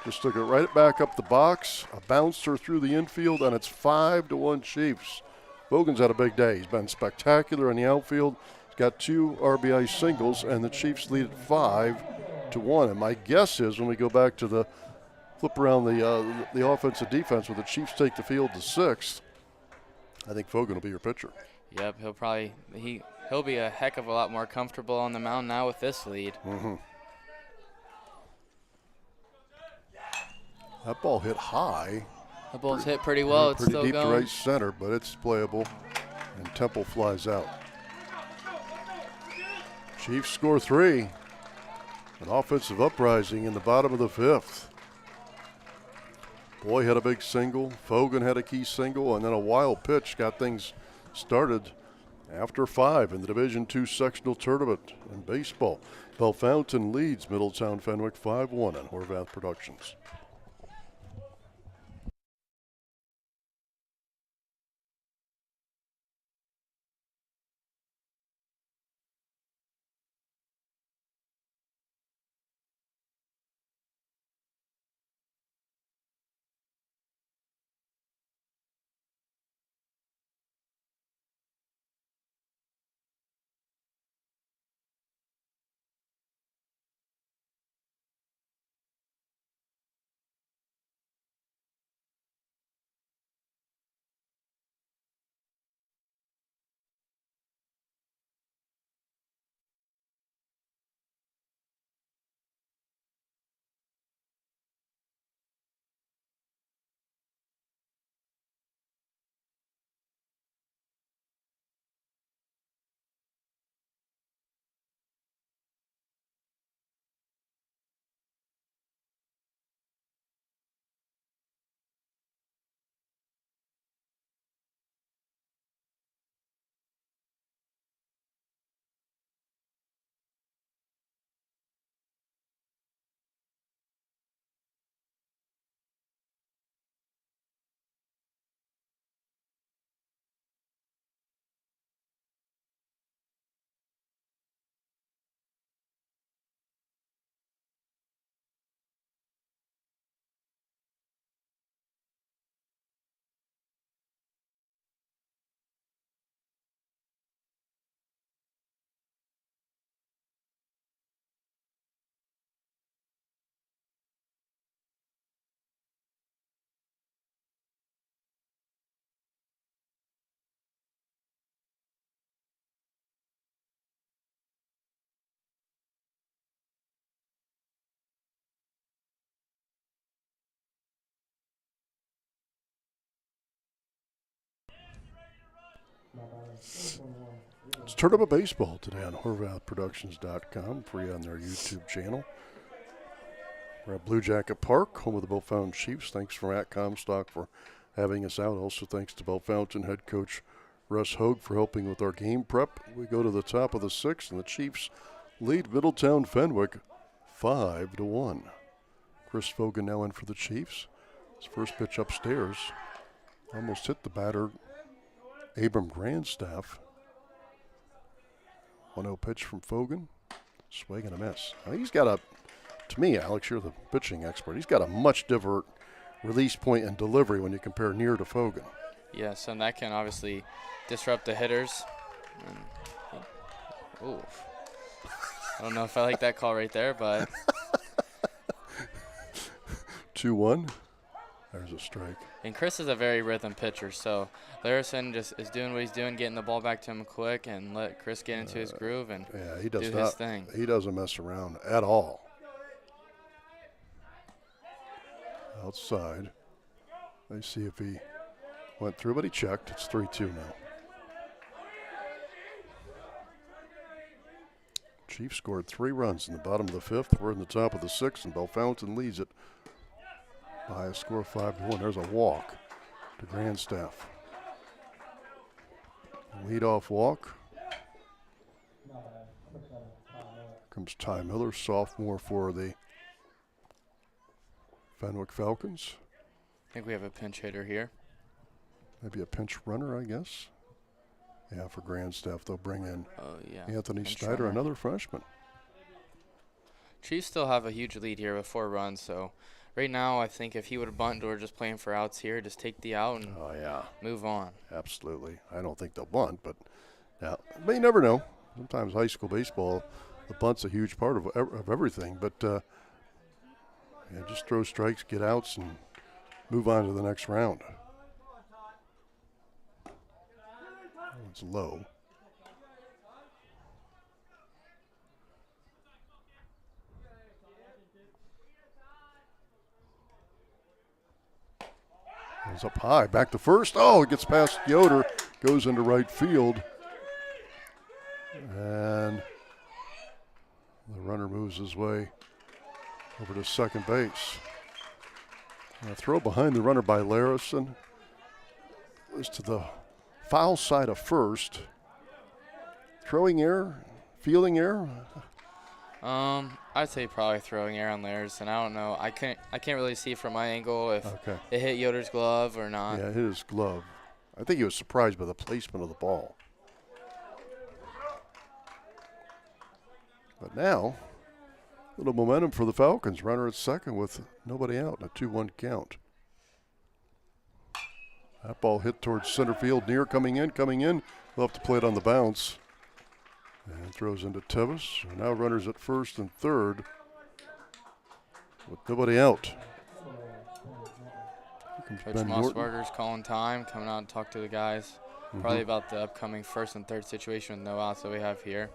Just took it right back up the box. A bouncer through the infield, and it's 5-1 Chiefs. Vogan's had a big day. He's been spectacular in the outfield. He's got 2 RBI singles, and the Chiefs lead at 5-1. And my guess is when we go back to the flip around the offensive defense, where the Chiefs take the field to 6th, I think Vogan will be your pitcher. Yep, he'll be a heck of a lot more comfortable on the mound now with this lead. Mm-hmm. That ball hit high. The ball's hit pretty well. It's pretty still deep going. to right center, but it's playable, and Temple flies out. Chiefs score 3. An offensive uprising in the bottom of the 5th. Boy had a big single. Fogan had a key single, and then a wild pitch got things started after 5 in the Division II sectional tournament in baseball. Bellefontaine leads Middletown Fenwick 5-1 on Horvath Productions. It's Tournament Baseball today on HorvathProductions.com, free on their YouTube channel. We're at Blue Jacket Park, home of the Bellefontaine Chiefs. Thanks for Matt Comstock for having us out. Also thanks to Bellefontaine head coach Russ Hogue for helping with our game prep. We go to the top of the 6th, and the Chiefs lead Middletown Fenwick 5-1. Chris Fogan now in for the Chiefs. His first pitch upstairs almost hit the batter, Abram Grandstaff. 1-0 pitch from Fogan. Swing and a miss. Now he's got a, to me, Alex, you're the pitching expert. He's got a much different release point and delivery when you compare Near to Fogan. Yes, and that can obviously disrupt the hitters. Ooh. I don't know if I like that call right there, but 2-1. There's a strike. And Chris is a very rhythm pitcher, so Larison just is doing what he's doing, getting the ball back to him quick, and let Chris get into his groove and he does do his thing. He doesn't mess around at all. Outside. They see if he went through, but he checked. It's 3-2 now. Chiefs scored 3 runs in the bottom of the 5th. We're in the top of the 6th, and Bellefontaine leads it by a score of 5-1. There's a walk to Grandstaff. Leadoff walk. Comes Ty Miller, sophomore for the Fenwick Falcons. I think we have a pinch hitter here. Maybe a pinch runner, I guess. Yeah, for Grandstaff, they'll bring in Anthony pinch Snyder, runner. another freshman. Chiefs still have a huge lead here with 4 runs, so Right now, I think if he would have bunted or just playing for outs here, just take the out and move on. Absolutely. I don't think they'll bunt, but you never know. Sometimes high school baseball, the bunt's a huge part of everything. But just throw strikes, get outs, and move on to the next round. That one's low. It's up high, back to first. Oh, it gets past Yoder, goes into right field. And the runner moves his way over to second base. A throw behind the runner by Larison is to the foul side of first. Throwing error, fielding error. I'd say probably throwing error on Larison. I don't know. I can't really see from my angle if it hit Yoder's glove or not. Yeah, it hit his glove. I think he was surprised by the placement of the ball. But now, a little momentum for the Falcons. Runner at second with nobody out in a 2-1 count. That ball hit towards center field, near coming in. We'll have to play it on the bounce. And throws into Tevis. And now runners at first and third with nobody out. Coach Mossberger's calling time, coming out and talk to the guys. Probably about the upcoming first and third situation with no outs that we have here.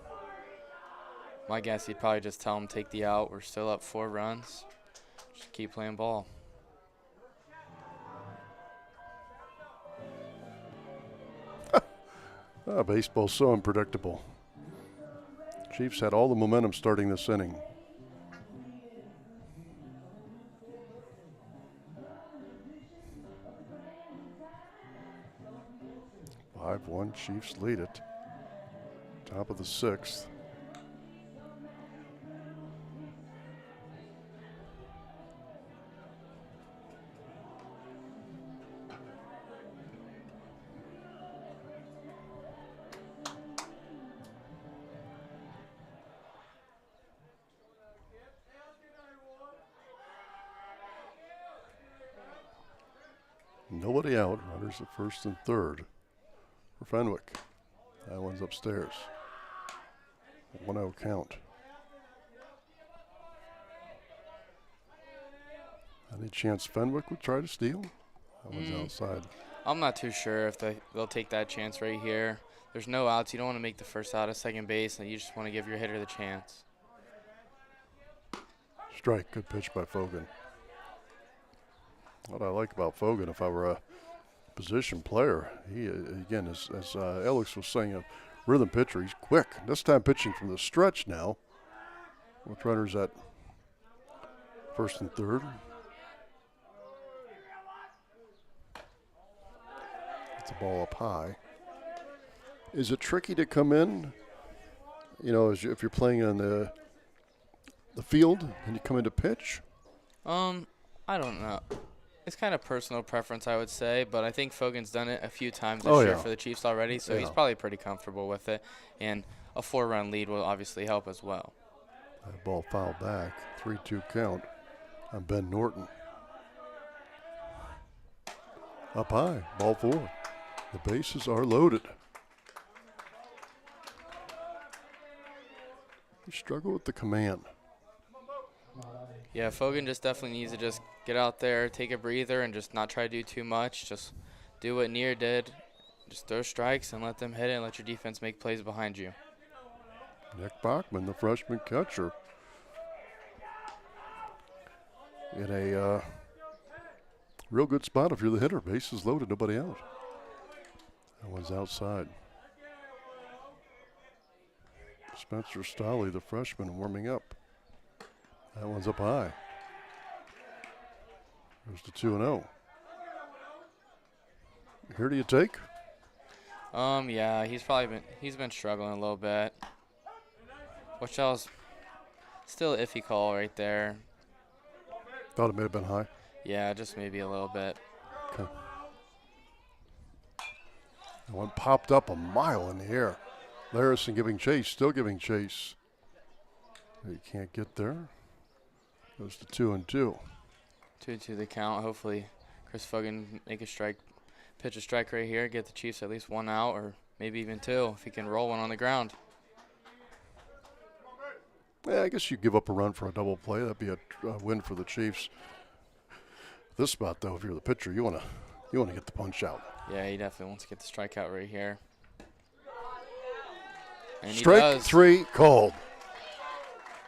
My guess, he'd probably just tell them take the out. We're still up 4 runs. Just keep playing ball. Baseball's so unpredictable. Chiefs had all the momentum starting this inning. Five 5-1, Chiefs lead it. Top of the 6th. Nobody out. Runners at first and third for Fenwick. That one's upstairs. 1-0 count. Any chance Fenwick would try to steal? That one's outside. I'm not too sure if they'll take that chance right here. There's no outs. You don't want to make the first out at second base, and you just want to give your hitter the chance. Strike. Good pitch by Fogan. What I like about Fogan, if I were a position player, he, again, as Alex was saying, a rhythm pitcher. He's quick. This time pitching from the stretch now. With runners at first and third. Gets the ball up high. Is it tricky to come in? You know, if you're playing on the field and you come in to pitch? I don't know. It's kind of personal preference, I would say, but I think Fogan's done it a few times this year for the Chiefs already, so he's probably pretty comfortable with it. And a 4-run lead will obviously help as well. That ball fouled back. 3-2 count on Ben Norton. Up high, ball 4. The bases are loaded. You struggle with the command. Yeah, Fogan just definitely needs to just get out there, take a breather, and just not try to do too much. Just do what Neer did. Just throw strikes and let them hit it and let your defense make plays behind you. Nick Bachman, the freshman catcher, in a real good spot if you're the hitter. Bases loaded, nobody out. That one's outside. Spencer Stolley, the freshman, warming up. That one's up high. Goes to 2-0. Here do you take? Yeah, he's been struggling a little bit. Which was still an iffy call right there. Thought it may have been high. Yeah, just maybe a little bit. Okay. That one popped up a mile in the air. Larison giving chase, still giving chase. He can't get there. Goes to 2-2. 2-2 the count. Hopefully Chris Fogan pitch a strike right here, get the Chiefs at least 1 out or maybe even 2 if he can roll one on the ground. Yeah, I guess you give up a run for a double play. That'd be a win for the Chiefs. This spot, though, if you're the pitcher, you want to get the punch out. Yeah, he definitely wants to get the strikeout right here. And Strike 3 called.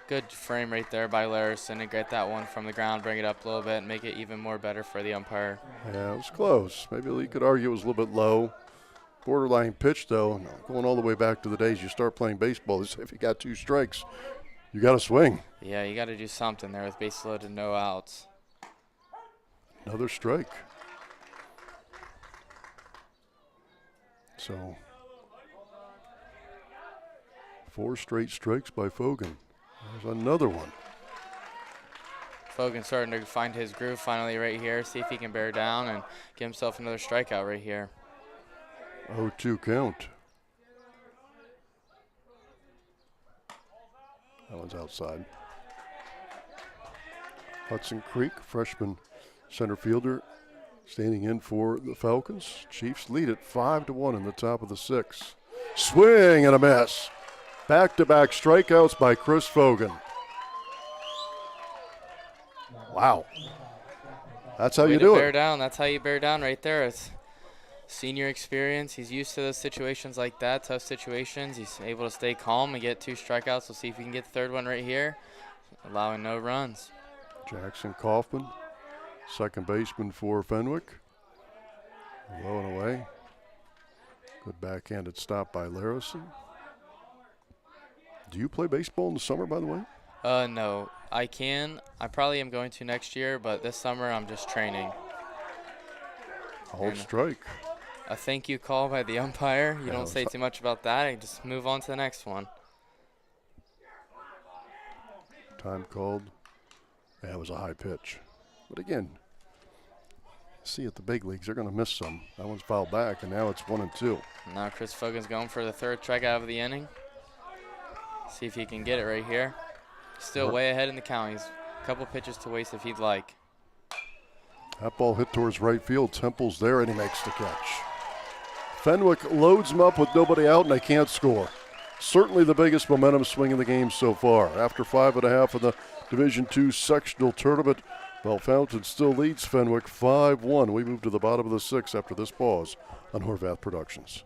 Good frame right there by Larison to get that one from the ground, bring it up a little bit, and make it even more better for the umpire. Yeah, it was close. Maybe you could argue it was a little bit low. Borderline pitch, though. No, going all the way back to the days you start playing baseball, if you got 2 strikes, you got to swing. Yeah, you got to do something there with base loaded, no outs. Another strike. So 4 straight strikes by Fogan. There's another one. Fogan starting to find his groove finally right here. See if he can bear down and get himself another strikeout right here. 0-2 count. That one's outside. Hudson Creek, freshman center fielder, standing in for the Falcons. Chiefs lead it 5-1 in the top of the 6th. Swing and a miss. Back-to-back strikeouts by Chris Fogan. Wow. That's how you do it. Bear down. That's how you bear down right there. It's senior experience. He's used to those situations like that, tough situations. He's able to stay calm and get 2 strikeouts. We'll see if he can get the 3rd one right here, allowing no runs. Jackson Kaufman, second baseman for Fenwick. Low and away. Good backhanded stop by Larison. Do you play baseball in the summer, by the way? No, I can. I probably am going to next year, but this summer I'm just training. Hold strike. A thank you call by the umpire. You don't say too much about that. You just move on to the next one. Time called. Yeah, it was a high pitch. But again, see at the big leagues, they're going to miss some. That one's fouled back, and now it's 1-2. Now Chris Fogan's going for the 3rd strikeout of the inning. See if he can get it right here. Still way ahead in the count. He's a couple pitches to waste if he'd like. That ball hit towards right field. Temple's there, and he makes the catch. Fenwick loads him up with nobody out, and they can't score. Certainly the biggest momentum swing in the game so far. After 5.5 in the Division II sectional tournament, Bellefontaine still leads Fenwick 5-1. We move to the bottom of the 6th after this pause on Horvath Productions.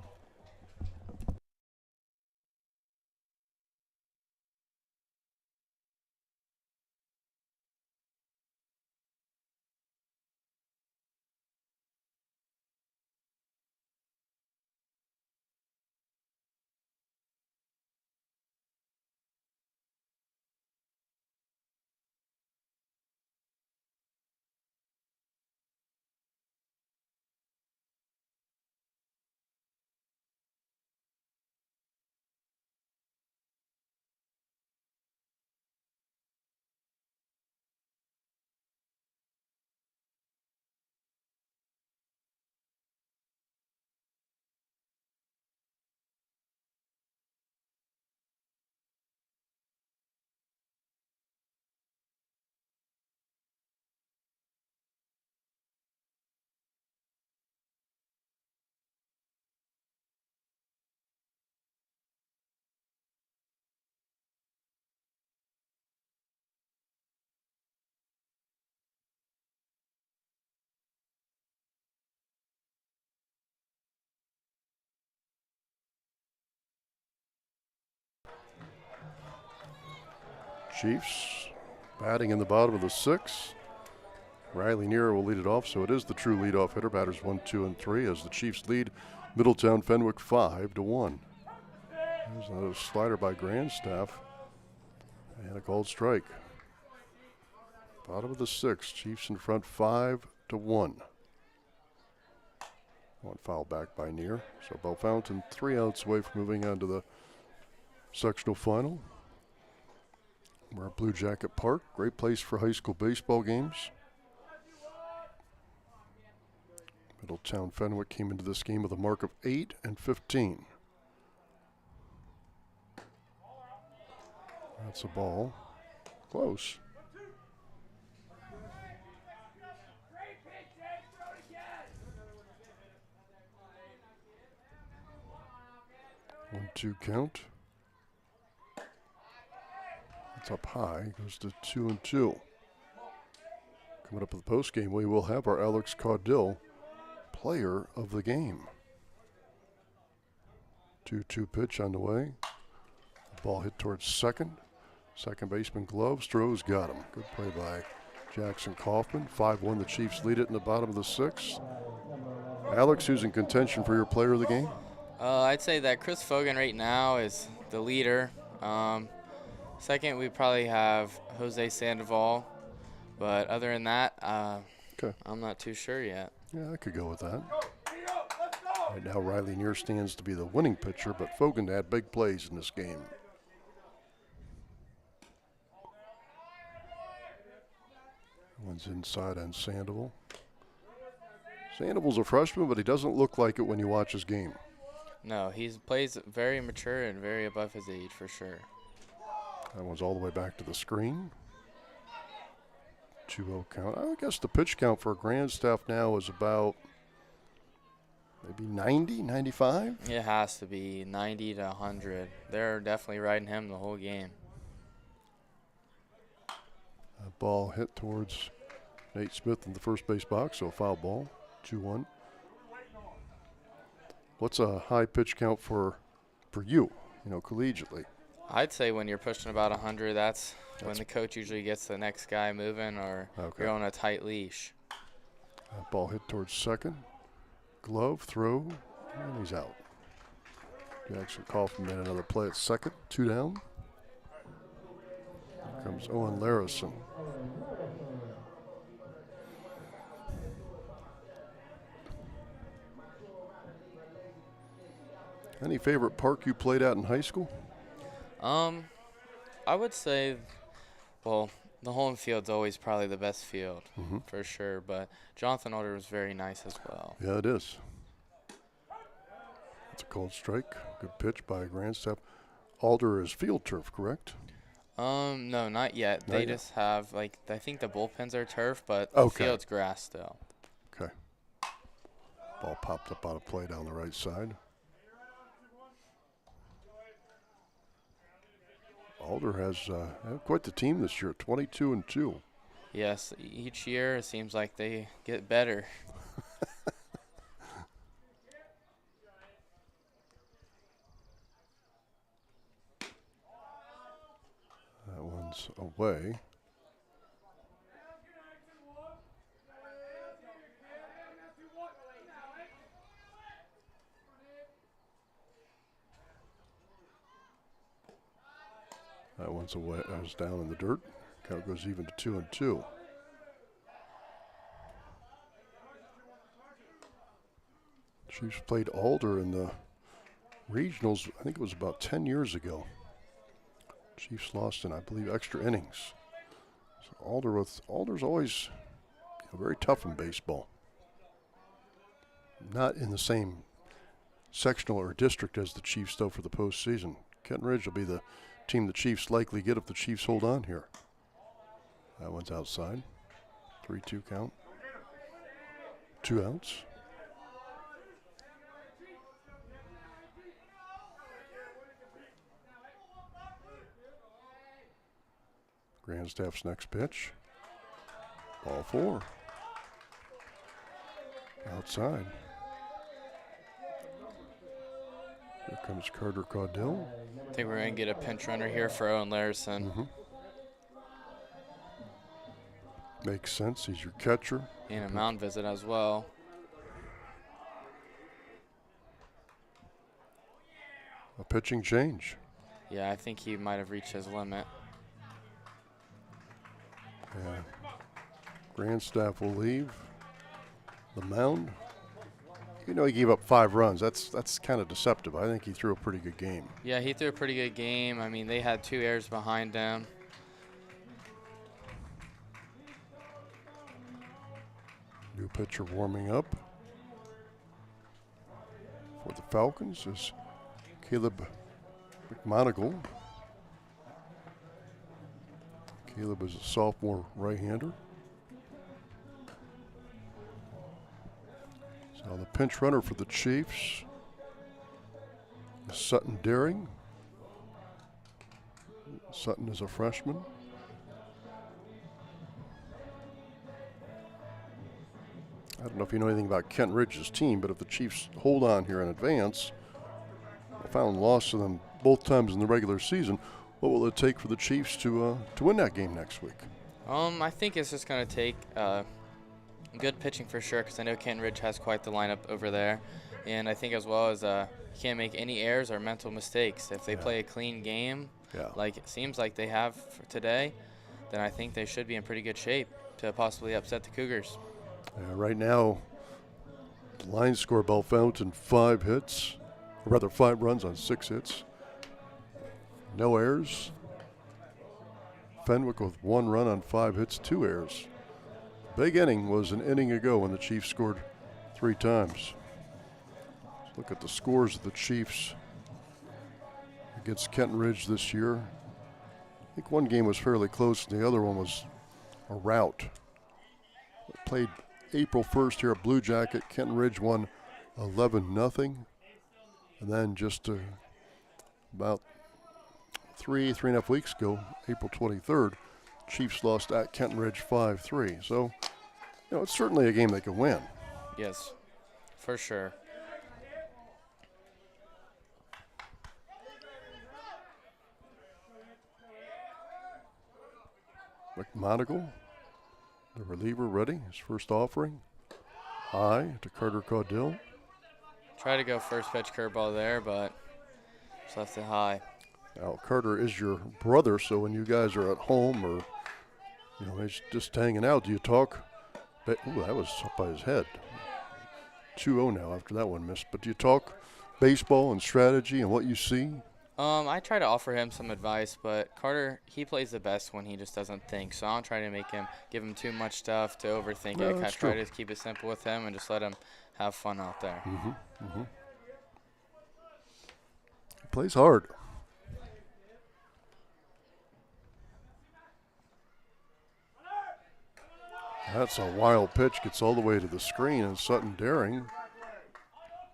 Chiefs batting in the bottom of the 6th. Riley Neer will lead it off, so it is the true leadoff hitter. Batters 1, 2, and 3 as the Chiefs lead Middletown Fenwick 5-1. There's a slider by Grandstaff and a called strike. Bottom of the 6th, Chiefs in front 5-1. One foul back by Neer. So Bellefontaine 3 outs away from moving on to the sectional final. We're at Blue Jacket Park, great place for high school baseball games. Middletown Fenwick came into this game with a mark of 8-15. That's a ball. Close. 1-2 count. It's up high, goes to 2-2. Coming up at the postgame, we will have our Alex Caudill player of the game. 2-2 pitch on the way. Ball hit towards second. Second baseman Gloves. Stroh's got him. Good play by Jackson Kaufman. 5-1, the Chiefs lead it in the bottom of the sixth. Alex, who's in contention for your player of the game? I'd say that Chris Fogan right now is the leader. Second, we probably have Jose Sandoval. But other than that, I'm not too sure yet. Yeah, I could go with that. Right now, Riley Neer stands to be the winning pitcher, but Fogan had big plays in this game. One's inside on Sandoval. Sandoval's a freshman, but he doesn't look like it when you watch his game. No, he plays very mature and very above his age for sure. That one's all the way back to the screen. 2-0 count. I guess the pitch count for Grandstaff now is about maybe 90, 95? It has to be 90 to 100. They're definitely riding him the whole game. That ball hit towards Nate Smith in the first base box, so a foul ball. 2-1. What's a high pitch count for you, collegiately? I'd say when you're pushing about 100, that's when the coach usually gets the next guy moving or you're on a tight leash. That ball hit towards second. Glove, throw, and he's out. Jackson Kaufman made another play at second. 2 down. Here comes Owen Larison. Any favorite park you played at in high school? I would say, well, the home field's always probably the best field for sure, but Jonathan Alder was very nice as well. Yeah, it is. It's a cold strike. Good pitch by Grandstaff. Alder is field turf, correct? No, not yet. They just have, I think the bullpens are turf, but the field's grass still. Okay. Ball popped up on a play down the right side. Alder has quite the team this year, 22-2. Yes, each year it seems like they get better. That one's away. That one's away. That was down in the dirt. Count goes even to 2-2. Chiefs played Alder in the regionals. I think it was about 10 years ago. Chiefs lost in, I believe, extra innings. So Alder's always very tough in baseball. Not in the same sectional or district as the Chiefs, though, for the postseason. Kenton Ridge will be the team the Chiefs likely get if the Chiefs hold on here. That one's outside. 3-2 count. 2 outs. Grandstaff's next pitch. Ball 4. Outside. Here comes Carter Caudill. I think we're going to get a pinch runner here for Owen Larison. Makes sense. He's your catcher. And a mound visit as well. A pitching change. Yeah, I think he might have reached his limit. Yeah. Grandstaff will leave the mound. He gave up 5 runs. That's kind of deceptive. I think he threw a pretty good game. Yeah, he threw a pretty good game. I mean, they had 2 errors behind him. New pitcher warming up for the Falcons is Caleb McMonigal. Caleb is a sophomore right-hander. So the pinch runner for the Chiefs Sutton Daring. Sutton is a freshman. I don't know if you know anything about Kent Ridge's team, but if the Chiefs hold on here in advance, a final loss to them both times in the regular season, what will it take for the Chiefs to win that game next week? I think it's just going to take good pitching for sure, because I know Kent Ridge has quite the lineup over there. And I think as well as you can't make any errors or mental mistakes. If they play a clean game, like it seems like they have for today, then I think they should be in pretty good shape to possibly upset the Cougars. Right now, the line score Bellefontaine 5 hits, or rather 5 runs on 6 hits. No errors. Fenwick with 1 run on 5 hits, 2 errors. Big inning was an inning ago when the Chiefs scored 3 times. Let's look at the scores of the Chiefs against Kent Ridge this year. I think one game was fairly close and the other one was a rout. Played April 1st here at Blue Jacket. Kent Ridge won 11-0. And then just about 3.5 weeks ago, April 23rd, Chiefs lost at Kent Ridge 5-3. So, it's certainly a game they can win. Yes, for sure. McMonagle, the reliever, ready. His first offering. High to Carter Caudill. Try to go first pitch curveball there, but just left it high. Now, Carter is your brother, so when you guys are at home or, he's just hanging out, do you talk? Ooh, that was up by his head. 2-0 now after that one missed. But do you talk baseball and strategy and what you see? I try to offer him some advice, but Carter, he plays the best when he just doesn't think. So I don't try to give him too much stuff to overthink it. I try to keep it simple with him and just let him have fun out there. He plays hard. That's a wild pitch, gets all the way to the screen, and Sutton Daring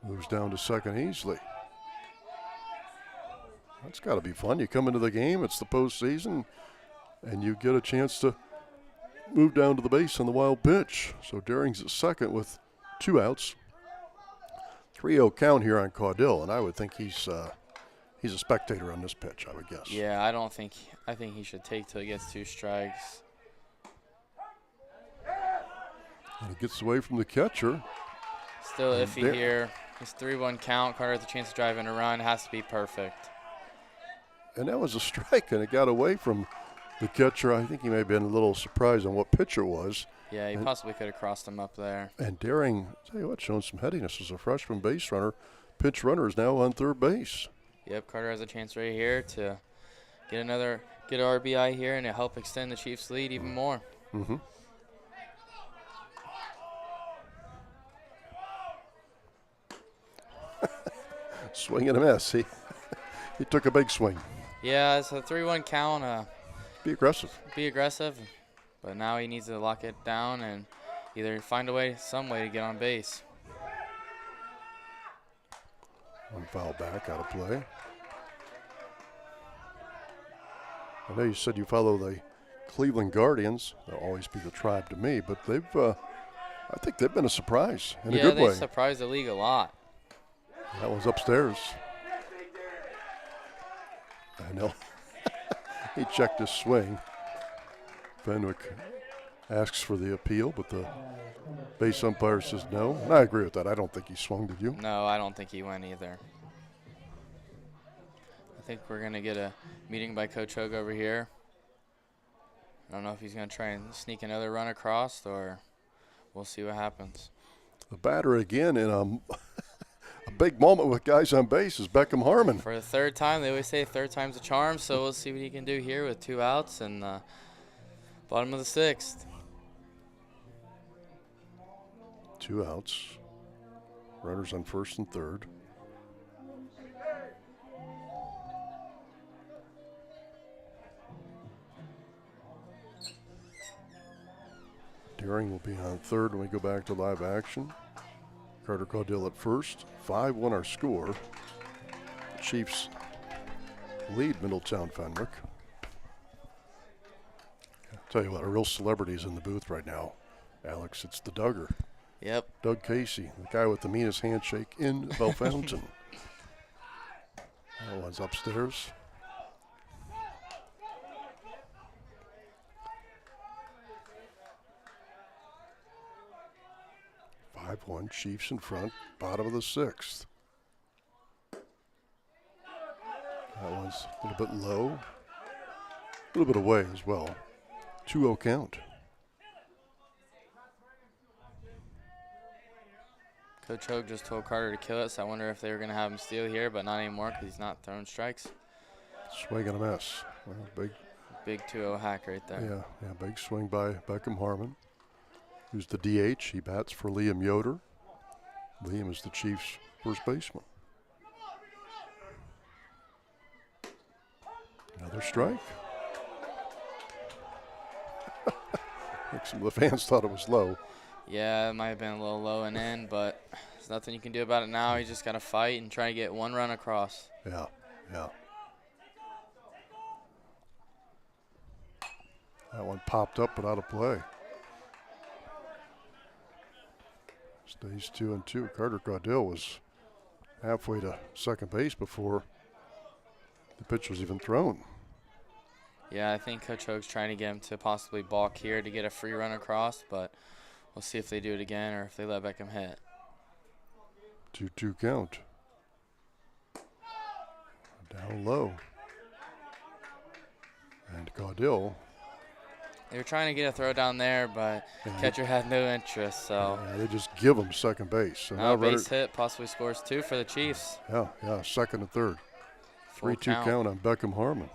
moves down to second easily. That's got to be fun. You come into the game, it's the postseason, and you get a chance to move down to the base on the wild pitch. So Daring's at second with 2 outs. 3-0 count here on Caudill, and I would think he's a spectator on this pitch, I would guess. Yeah, I think he should take till he gets 2 strikes. And he gets away from the catcher. Still iffy here. His 3-1 count. Carter has a chance to drive in a run. Has to be perfect. And that was a strike, and it got away from the catcher. I think he may have been a little surprised on what pitch it was. Yeah, he possibly could have crossed him up there. And Daring, tell you what, showing some headiness as a freshman base runner. Pinch runner is now on third base. Yep, Carter has a chance right here to get an RBI here and to help extend the Chiefs' lead even more. Swing and a miss. He took a big swing. Yeah, it's a 3-1 count. Be aggressive. But now he needs to lock it down and either find some way to get on base. One foul back, out of play. I know you said you follow the Cleveland Guardians. They'll always be the Tribe to me, but I think they've been a surprise in a good way. Yeah, they surprised the league a lot. That one's upstairs. I know. He checked his swing. Fenwick asks for the appeal, but the base umpire says no. And I agree with that. I don't think he swung, did you? No, I don't think he went either. I think we're going to get a meeting by Coach Hogue over here. I don't know if he's going to try and sneak another run across, or we'll see what happens. The batter again in a big moment with guys on base is Beckham Harmon. For the 3rd time, they always say 3rd time's a charm, so we'll see what he can do here with 2 outs and bottom of the 6th. 2 outs. Runners on first and third. Daring will be on third when we go back to live action. Carter Caudill at first. 5-1 our score. Chiefs lead Middletown Fenwick. I'll tell you what, a real celebrity's in the booth right now, Alex. It's the Duggar. Yep. Doug Casey, the guy with the meanest handshake in Bellefontaine. That one's upstairs. One Chiefs in front, bottom of the 6th. That one's a little bit low, a little bit away as well. 2-0 count. Coach Hogue just told Carter to kill it, so I wonder if they were going to have him steal here, but not anymore because he's not throwing strikes. Swing and a miss. Well, big 2-0 hack right there. Yeah, big swing by Beckham Harmon, who's the DH. He bats for Liam Yoder. Liam is the Chiefs' first baseman. Another strike. I think some of the fans thought it was low. Yeah, it might have been a little low and in, but there's nothing you can do about it now. You just got to fight and try to get one run across. Yeah. That one popped up but out of play. Stays 2-2. Carter Gaudill was halfway to second base before the pitch was even thrown. Yeah, I think Coach Hogue's trying to get him to possibly balk here to get a free run across, but we'll see if they do it again or if they let Beckham hit. 2-2 count. Down low. And Gaudill. They were trying to get a throw down there, but catcher had no interest, so. Yeah, they just give him second base. So now base hit, possibly scores 2 for the Chiefs. Yeah, second and third. 3-2 count on Beckham Harmon.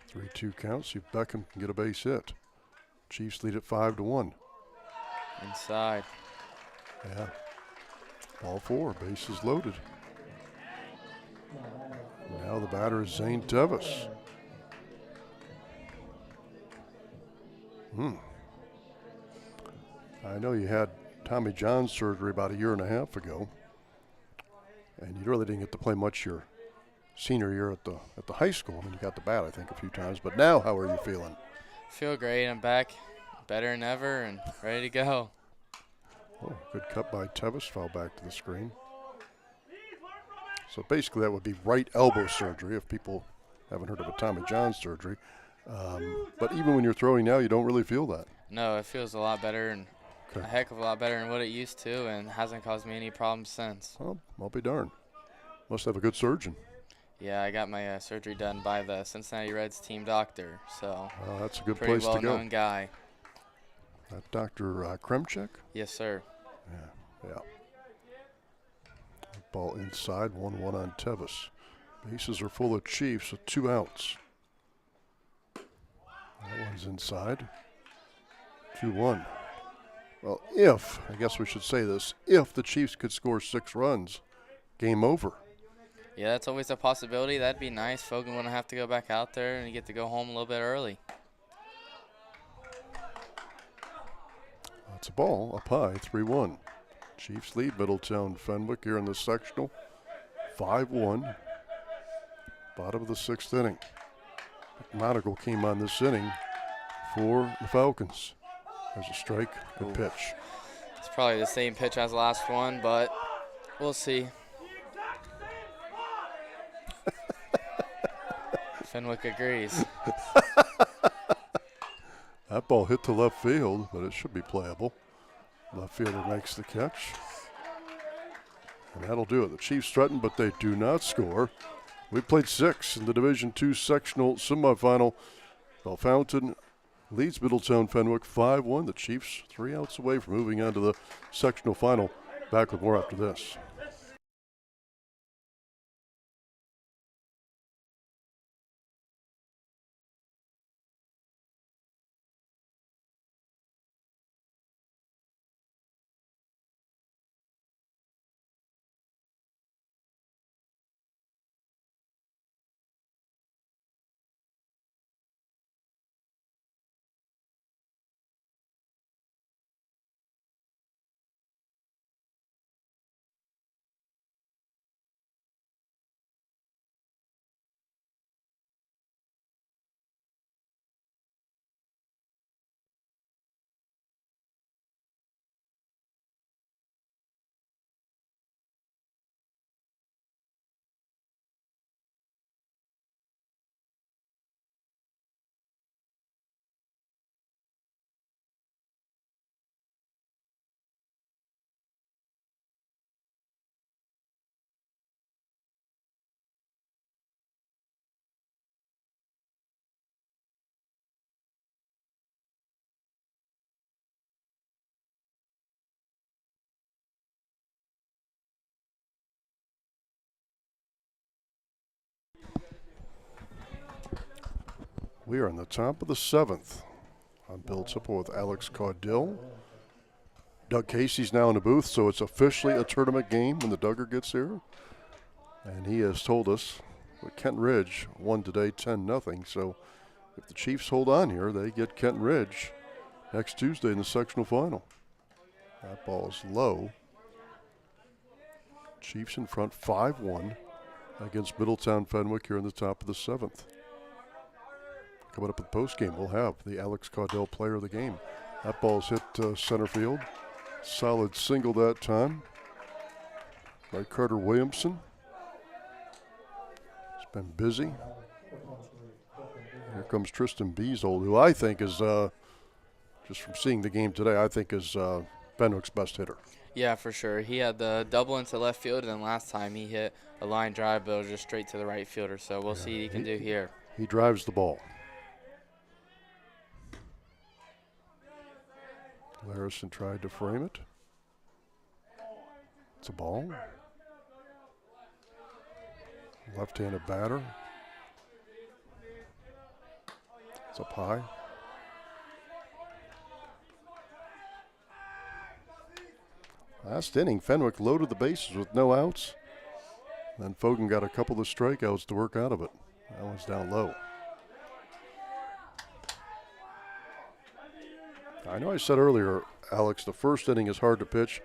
Three-two count. See if Beckham can get a base hit. Chiefs lead at 5-1. Inside. Yeah. Ball 4. Bases loaded. Now the batter is Zane Tevis. I know you had Tommy John surgery about a year and a half ago, and you really didn't get to play much your senior year at the high school. I mean, you got the bat, I think, a few times. But now, how are you feeling? Feel great. I'm back better than ever and ready to go. Oh, good cut by Tevis. Foul back to the screen. So basically that would be right elbow surgery if people haven't heard of a Tommy John surgery. But even when you're throwing now, you don't really feel that. No, it feels a lot better and a heck of a lot better than what it used to, and hasn't caused me any problems since. Well, I'll be darned. Must have a good surgeon. Yeah, I got my surgery done by the Cincinnati Reds team doctor, so that's a good pretty place to go. well-known guy. Dr. Kremchek? Yes, sir. Yeah. Ball inside, 1-1 on Tevis. Bases are full of Chiefs with 2 outs. That one's inside. 2-1. Well, I guess we should say this, if the Chiefs could score 6 runs, game over. Yeah, that's always a possibility. That'd be nice. Fogan wouldn't have to go back out there and get to go home a little bit early. That's a ball up high, 3-1. Chiefs lead Middletown Fenwick here in the sectional, 5-1. Bottom of the 6th inning. McMonagle came on this inning for the Falcons. There's a strike, good pitch. It's probably the same pitch as the last one, but we'll see. Fenwick agrees. That ball hit to left field, but it should be playable. Left fielder makes the catch. And that'll do it. The Chiefs threaten, but they do not score. We played 6 in the Division II sectional semifinal. Bellefontaine leads Middletown Fenwick 5-1. The Chiefs 3 outs away from moving on to the sectional final. Back with more after this. We are in the top of the 7th. I'm Bill Tipple with Alex Caudill. Doug Casey's now in the booth, so it's officially a tournament game when the Duggar gets here. And he has told us that Kent Ridge won today 10-0. So if the Chiefs hold on here, they get Kent Ridge next Tuesday in the sectional final. That ball is low. Chiefs in front 5-1 against Middletown Fenwick here in the top of the 7th. Coming up at the postgame, we'll have the Alex Caudill player of the game. That ball's hit center field. Solid single that time by Carter Williamson. It's been busy. Here comes Tristan Beasold, who I think is, just from seeing the game today, I think is Fenwick's best hitter. Yeah, for sure. He had the double into left field, and then last time he hit a line drive, but it was just straight to the right fielder. So we'll see what he can do here. He drives the ball. Larison tried to frame it. It's a ball. Left-handed batter. It's up high. Last inning, Fenwick loaded the bases with no outs. Then Fogan got a couple of strikeouts to work out of it. That one's down low. I know I said earlier, Alex, the first inning is hard to pitch.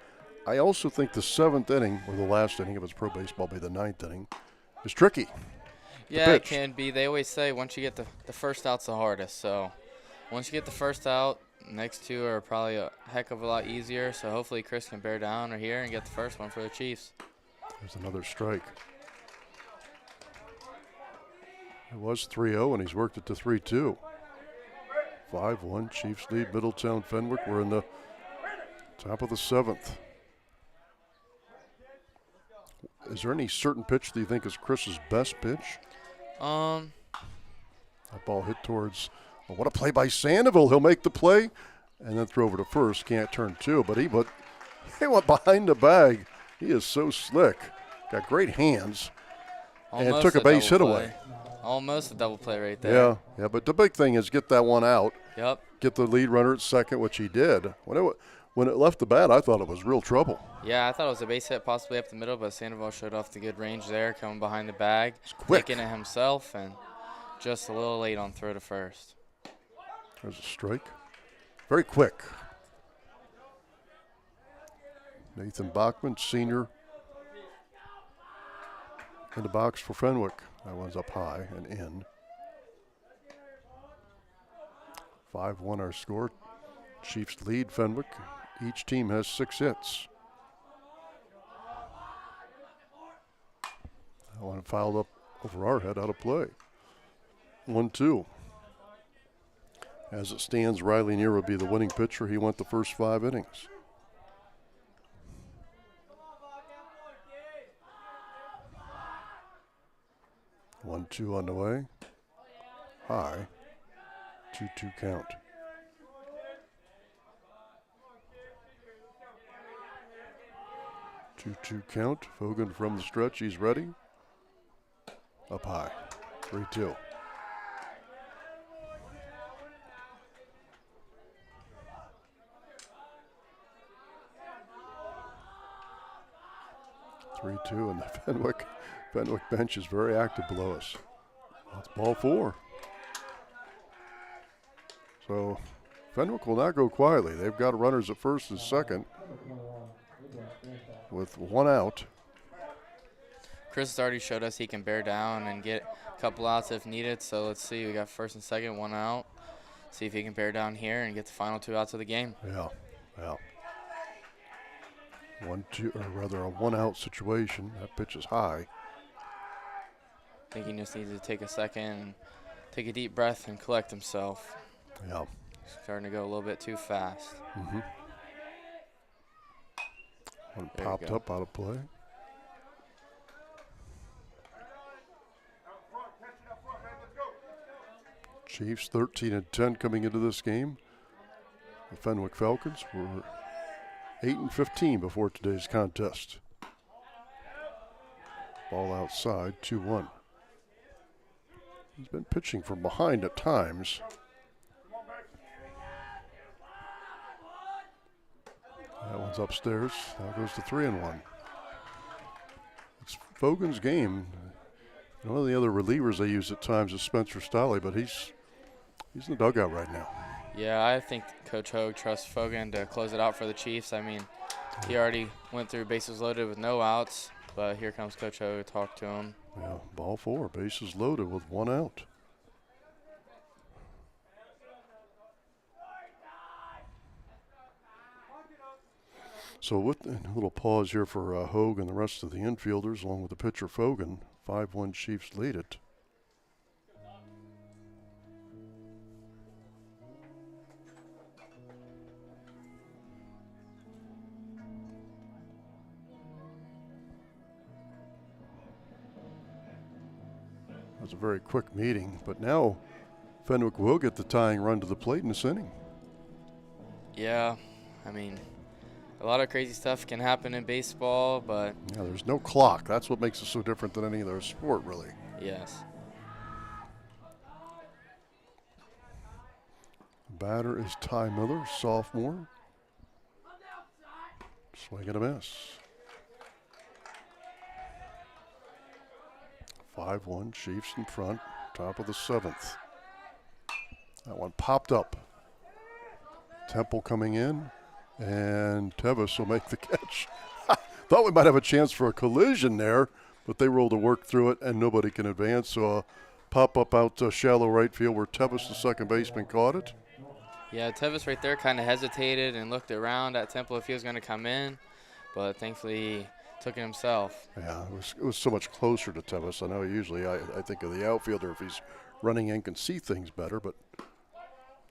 I also think the 7th inning, or the last inning, if it's pro baseball, be the 9th inning, is tricky. Yeah, it can be. They always say once you get the first out's the hardest. So once you get the first out, next two are probably a heck of a lot easier. So hopefully Chris can bear down or here and get the first one for the Chiefs. There's another strike. It was 3-0, and he's worked it to 3-2. 5-1, Chiefs lead Middletown Fenwick. We're in the top of the 7th. Is there any certain pitch that you think is Chris's best pitch? That ball hit towards, what a play by Sandoval. He'll make the play and then throw over to first. Can't turn two, but he went behind the bag. He is so slick. Got great hands. Almost and took a base hit away. Almost a double play right there. Yeah, but the big thing is get that one out. Yep. Get the lead runner at second, which he did. When it left the bat, I thought it was real trouble. Yeah, I thought it was a base hit possibly up the middle, but Sandoval showed off the good range there, coming behind the bag, taking it himself, and just a little late on throw to first. There's a strike. Very quick. Nathan Bachman, senior, in the box for Fenwick. That one's up high and in. 5-1 our score. Chiefs lead Fenwick. Each team has 6 hits. That one fouled up over our head, out of play. 1-2. As it stands, Riley Neer will be the winning pitcher. He went the first 5 innings. One, 2 on the way. High. 2-2 count. Two count. Fogan from the stretch. He's ready. Up high. 3-2. And the Fenwick bench is very active below us. That's ball 4. So Fenwick will not go quietly. They've got runners at first and second with 1 out. Chris has already showed us he can bear down and get a couple outs if needed. So let's see. We got first and second, 1 out. See if he can bear down here and get the final 2 outs of the game. Yeah. 1-2, or rather a 1 out situation. That pitch is high. I think he just needs to take a second and take a deep breath and collect himself. Yeah. He's starting to go a little bit too fast. Mm-hmm. One popped up out of play. Chiefs 13-10 coming into this game. The Fenwick Falcons were 8-15 before today's contest. Ball outside, 2-1. He's been pitching from behind at times. That one's upstairs. Now goes to 3-1. It's Fogan's game. One of the other relievers they use at times is Spencer Stolley, but he's in the dugout right now. Yeah, I think Coach Hogue trusts Fogan to close it out for the Chiefs. I mean, he already went through bases loaded with no outs, but here comes Coach Hogue to talk to him. Yeah, ball 4, bases loaded with 1 out. So with a little pause here for Hogue and the rest of the infielders, along with the pitcher Fogan, 5-1 Chiefs lead it. It was a very quick meeting, but now Fenwick will get the tying run to the plate in this inning. Yeah, I mean, a lot of crazy stuff can happen in baseball, but... Yeah, there's no clock. That's what makes it so different than any other sport, really. Yes. Batter is Ty Miller, sophomore. Swing and a miss. 5-1, Chiefs in front, top of the 7th. That one popped up. Temple coming in, and Tevis will make the catch. Thought we might have a chance for a collision there, but they rolled to work through it, and nobody can advance. So a pop-up out to shallow right field where Tevis, the second baseman, caught it. Yeah, Tevis right there kind of hesitated and looked around at Temple if he was going to come in, but thankfully he took it himself. Yeah, it was so much closer to Tevis. I know usually I think of the outfielder if he's running in can see things better, but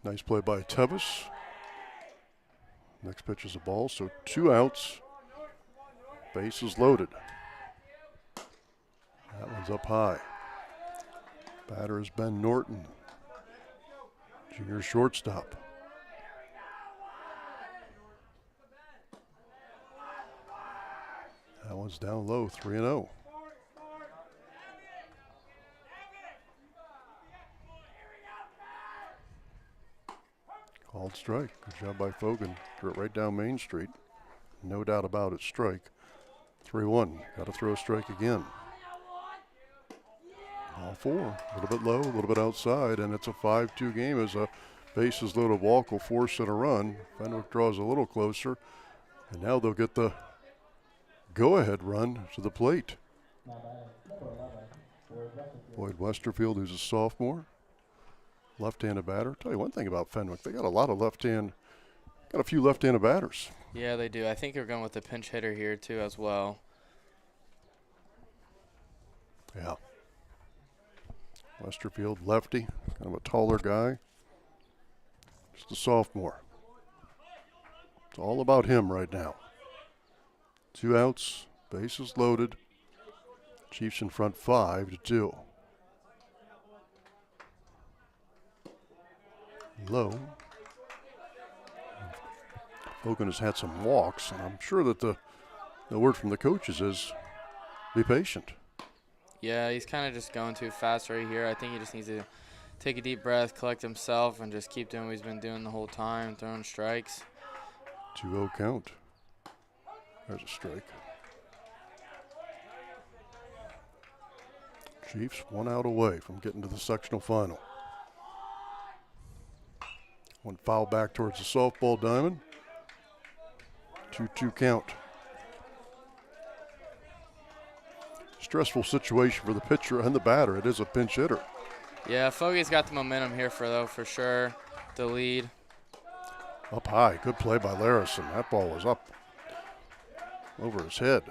nice play by Tevis. Next pitch is a ball, so 2 outs. Bases loaded. That one's up high. Batter is Ben Norton, junior shortstop. That one's down low, 3-0. Called strike. Good job by Fogan. Threw it right down Main Street. No doubt about it, strike. 3-1. Got to throw a strike again. All 4. A little bit low, a little bit outside, and it's a 5-2 game as a bases loaded walk will force in a run. Fenwick draws a little closer, and now they'll get the go-ahead run to the plate. Boyd Westerfield, who's a sophomore, left-handed batter. Tell you one thing about Fenwick, they got a lot of got a few left-handed batters. Yeah, they do. I think they're going with the pinch hitter here too as well. Yeah. Westerfield, lefty, kind of a taller guy. Just a sophomore. It's all about him right now. 2 outs, bases loaded. Chiefs in front 5-2. Low. Fogan has had some walks, and I'm sure that the word from the coaches is be patient. Yeah, he's kind of just going too fast right here. I think he just needs to take a deep breath, collect himself, and just keep doing what he's been doing the whole time, throwing strikes. 2-0 count. There's a strike. Chiefs 1 out away from getting to the sectional final. One foul back towards the softball diamond. 2-2 count. Stressful situation for the pitcher and the batter. It is a pinch hitter. Yeah, Fogy's got the momentum here for sure. The lead. Up high. Good play by Larison. That ball was up over his head.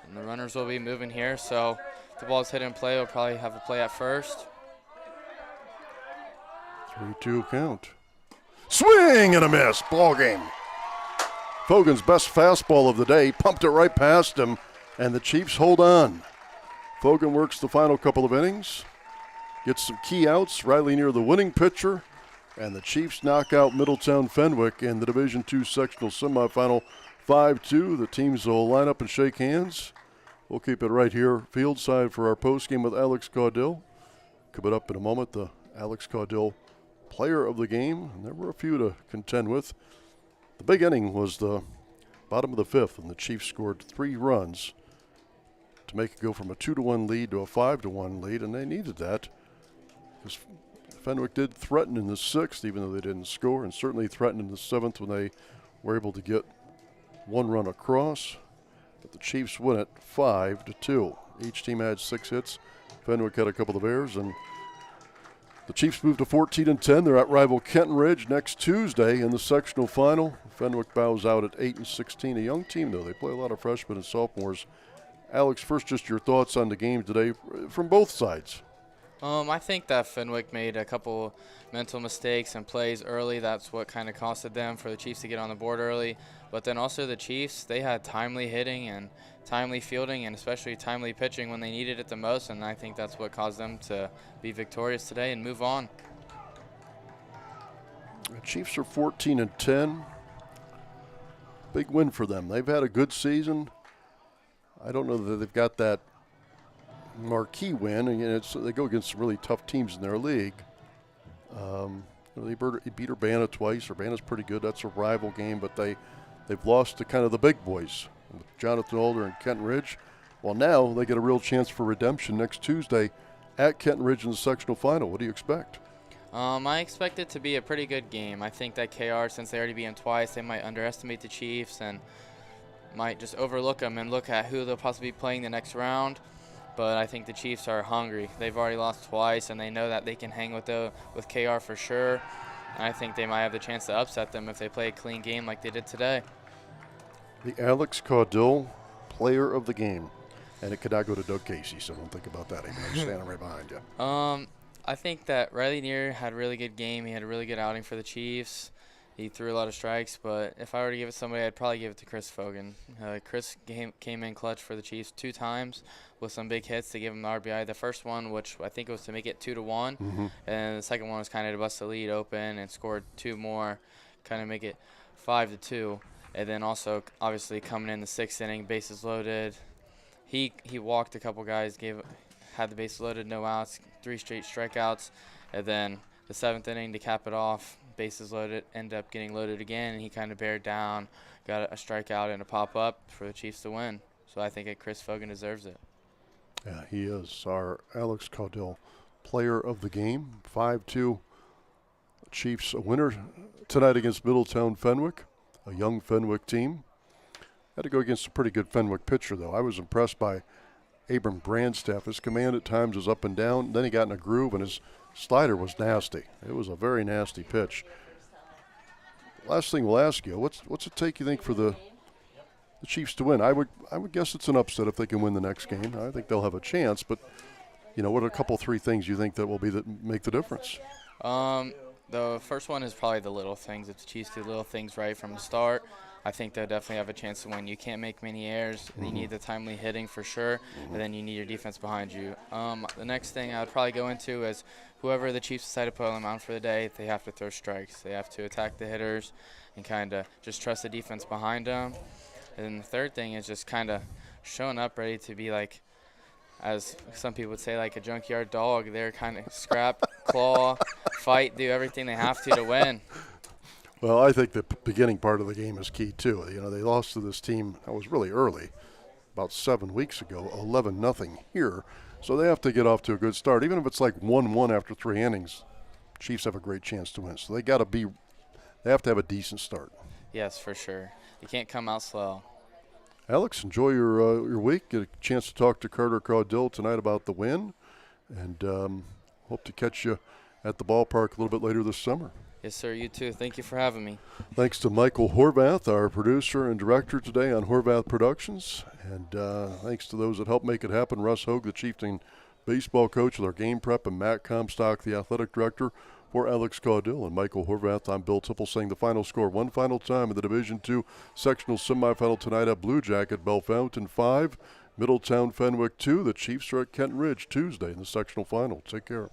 And the runners will be moving here, so if the ball's hit in play, we'll probably have a play at first. 3-2 count. Swing and a miss. Ball game. Fogan's best fastball of the day. Pumped it right past him, and the Chiefs hold on. Fogan works the final couple of innings. Gets some key outs. Riley near the winning pitcher. And the Chiefs knock out Middletown Fenwick in the Division II sectional semifinal 5-2. The teams will line up and shake hands. We'll keep it right here field side for our postgame with Alex Caudill Coming up in a moment, the Alex Caudill player of the game, and there were a few to contend with. The big inning was the bottom of the fifth, and the Chiefs scored 3 runs to make it go from a 2-1 lead to a 5-1 lead, and they needed that because Fenwick did threaten in the 6th, even though they didn't score, and certainly threatened in the 7th when they were able to get 1 run across. But the Chiefs win it 5-2. Each team had 6 hits. Fenwick had a couple of errors, and the Chiefs moved to 14-10. They're at rival Kenton Ridge next Tuesday in the sectional final. Fenwick bows out at 8-16. A young team, though. They play a lot of freshmen and sophomores. Alex, first, just your thoughts on the game today from both sides. I think that Fenwick made a couple mental mistakes and plays early. That's what kind of costed them for the Chiefs to get on the board early. But then also the Chiefs, they had timely hitting and timely fielding and especially timely pitching when they needed it the most, and I think that's what caused them to be victorious today and move on. The Chiefs are 14-10. Big win for them. They've had a good season. I don't know that they've got that marquee win, and they go against some really tough teams in their league. They beat Urbana twice. Urbana's pretty good. That's a rival game, but they've lost to kind of the big boys, Jonathan Alder and Kenton Ridge. Well, now they get a real chance for redemption next Tuesday at Kenton Ridge in the sectional final. What do you expect? I expect it to be a pretty good game. I think that KR, since they already beat them twice, they might underestimate the Chiefs and might just overlook them and look at who they'll possibly be playing the next round. But I think the Chiefs are hungry. They've already lost twice, and they know that they can hang with KR for sure. And I think they might have the chance to upset them if they play a clean game like they did today. The Alex Caudill player of the game. And it could not go to Doug Casey, so don't think about that. I'm standing right behind you. I think that Riley Neer had a really good game. He had a really good outing for the Chiefs. He threw a lot of strikes, but if I were to give it to somebody, I'd probably give it to Chris Fogan. Chris came in clutch for the Chiefs 2 times with some big hits to give him the RBI. The first one, which I think was to make it 2-1, and the second one was kind of to bust the lead open and scored 2 more, kind of make it 5-2. And then also, obviously, coming in the 6th inning, bases loaded. He walked a couple guys, had the bases loaded, no outs, 3 straight strikeouts, and then the 7th inning to cap it off, bases loaded, ended up getting loaded again, and he kind of bared down, got a strikeout and a pop-up for the Chiefs to win. So I think Chris Fogan deserves it. Yeah, he is our Alex Caudill player of the game. 5-2 Chiefs, a winner tonight against Middletown Fenwick, a young Fenwick team. Had to go against a pretty good Fenwick pitcher, though. I was impressed by Abram Brandstaff. His command at times was up and down. Then he got in a groove, and his slider was nasty. It was a very nasty pitch. Last thing we'll ask you, what's it take, you think, for the Chiefs to win? I would guess it's an upset if they can win the next game. I think they'll have a chance, but what are a couple, 3 things you think that will be that make the difference? The first one is probably the little things. If the Chiefs do little things right from the start, I think they'll definitely have a chance to win. You can't make many errors. You need the timely hitting for sure, and then you need your defense behind you. The next thing I would probably go into is whoever the Chiefs decide to put on the mound for the day, they have to throw strikes. They have to attack the hitters and kind of just trust the defense behind them. And then the third thing is just kind of showing up ready to be like, as some people would say, like a junkyard dog. They're kind of scrap, claw, fight, do everything they have to win. Well, I think the beginning part of the game is key, too. They lost to this team that was really early, about 7 weeks ago, 11-0 here. So they have to get off to a good start. Even if it's like 1-1 after 3 innings, Chiefs have a great chance to win. So they have to have a decent start. Yes, for sure. You can't come out slow. Alex, enjoy your week. Get a chance to talk to Carter Caudill tonight about the win. And hope to catch you at the ballpark a little bit later this summer. Yes, sir. You too. Thank you for having me. Thanks to Michael Horvath, our producer and director today on Horvath Productions. And thanks to those that helped make it happen. Russ Hogue, the Chieftain baseball coach with our game prep, and Matt Comstock, the athletic director. For Alex Caudill and Michael Horvath, I'm Bill Tipple saying the final score one final time in the Division II sectional semifinal tonight at Blue Jacket, Bellefontaine 5, Middletown Fenwick 2. The Chiefs are at Kenton Ridge Tuesday in the sectional final. Take care.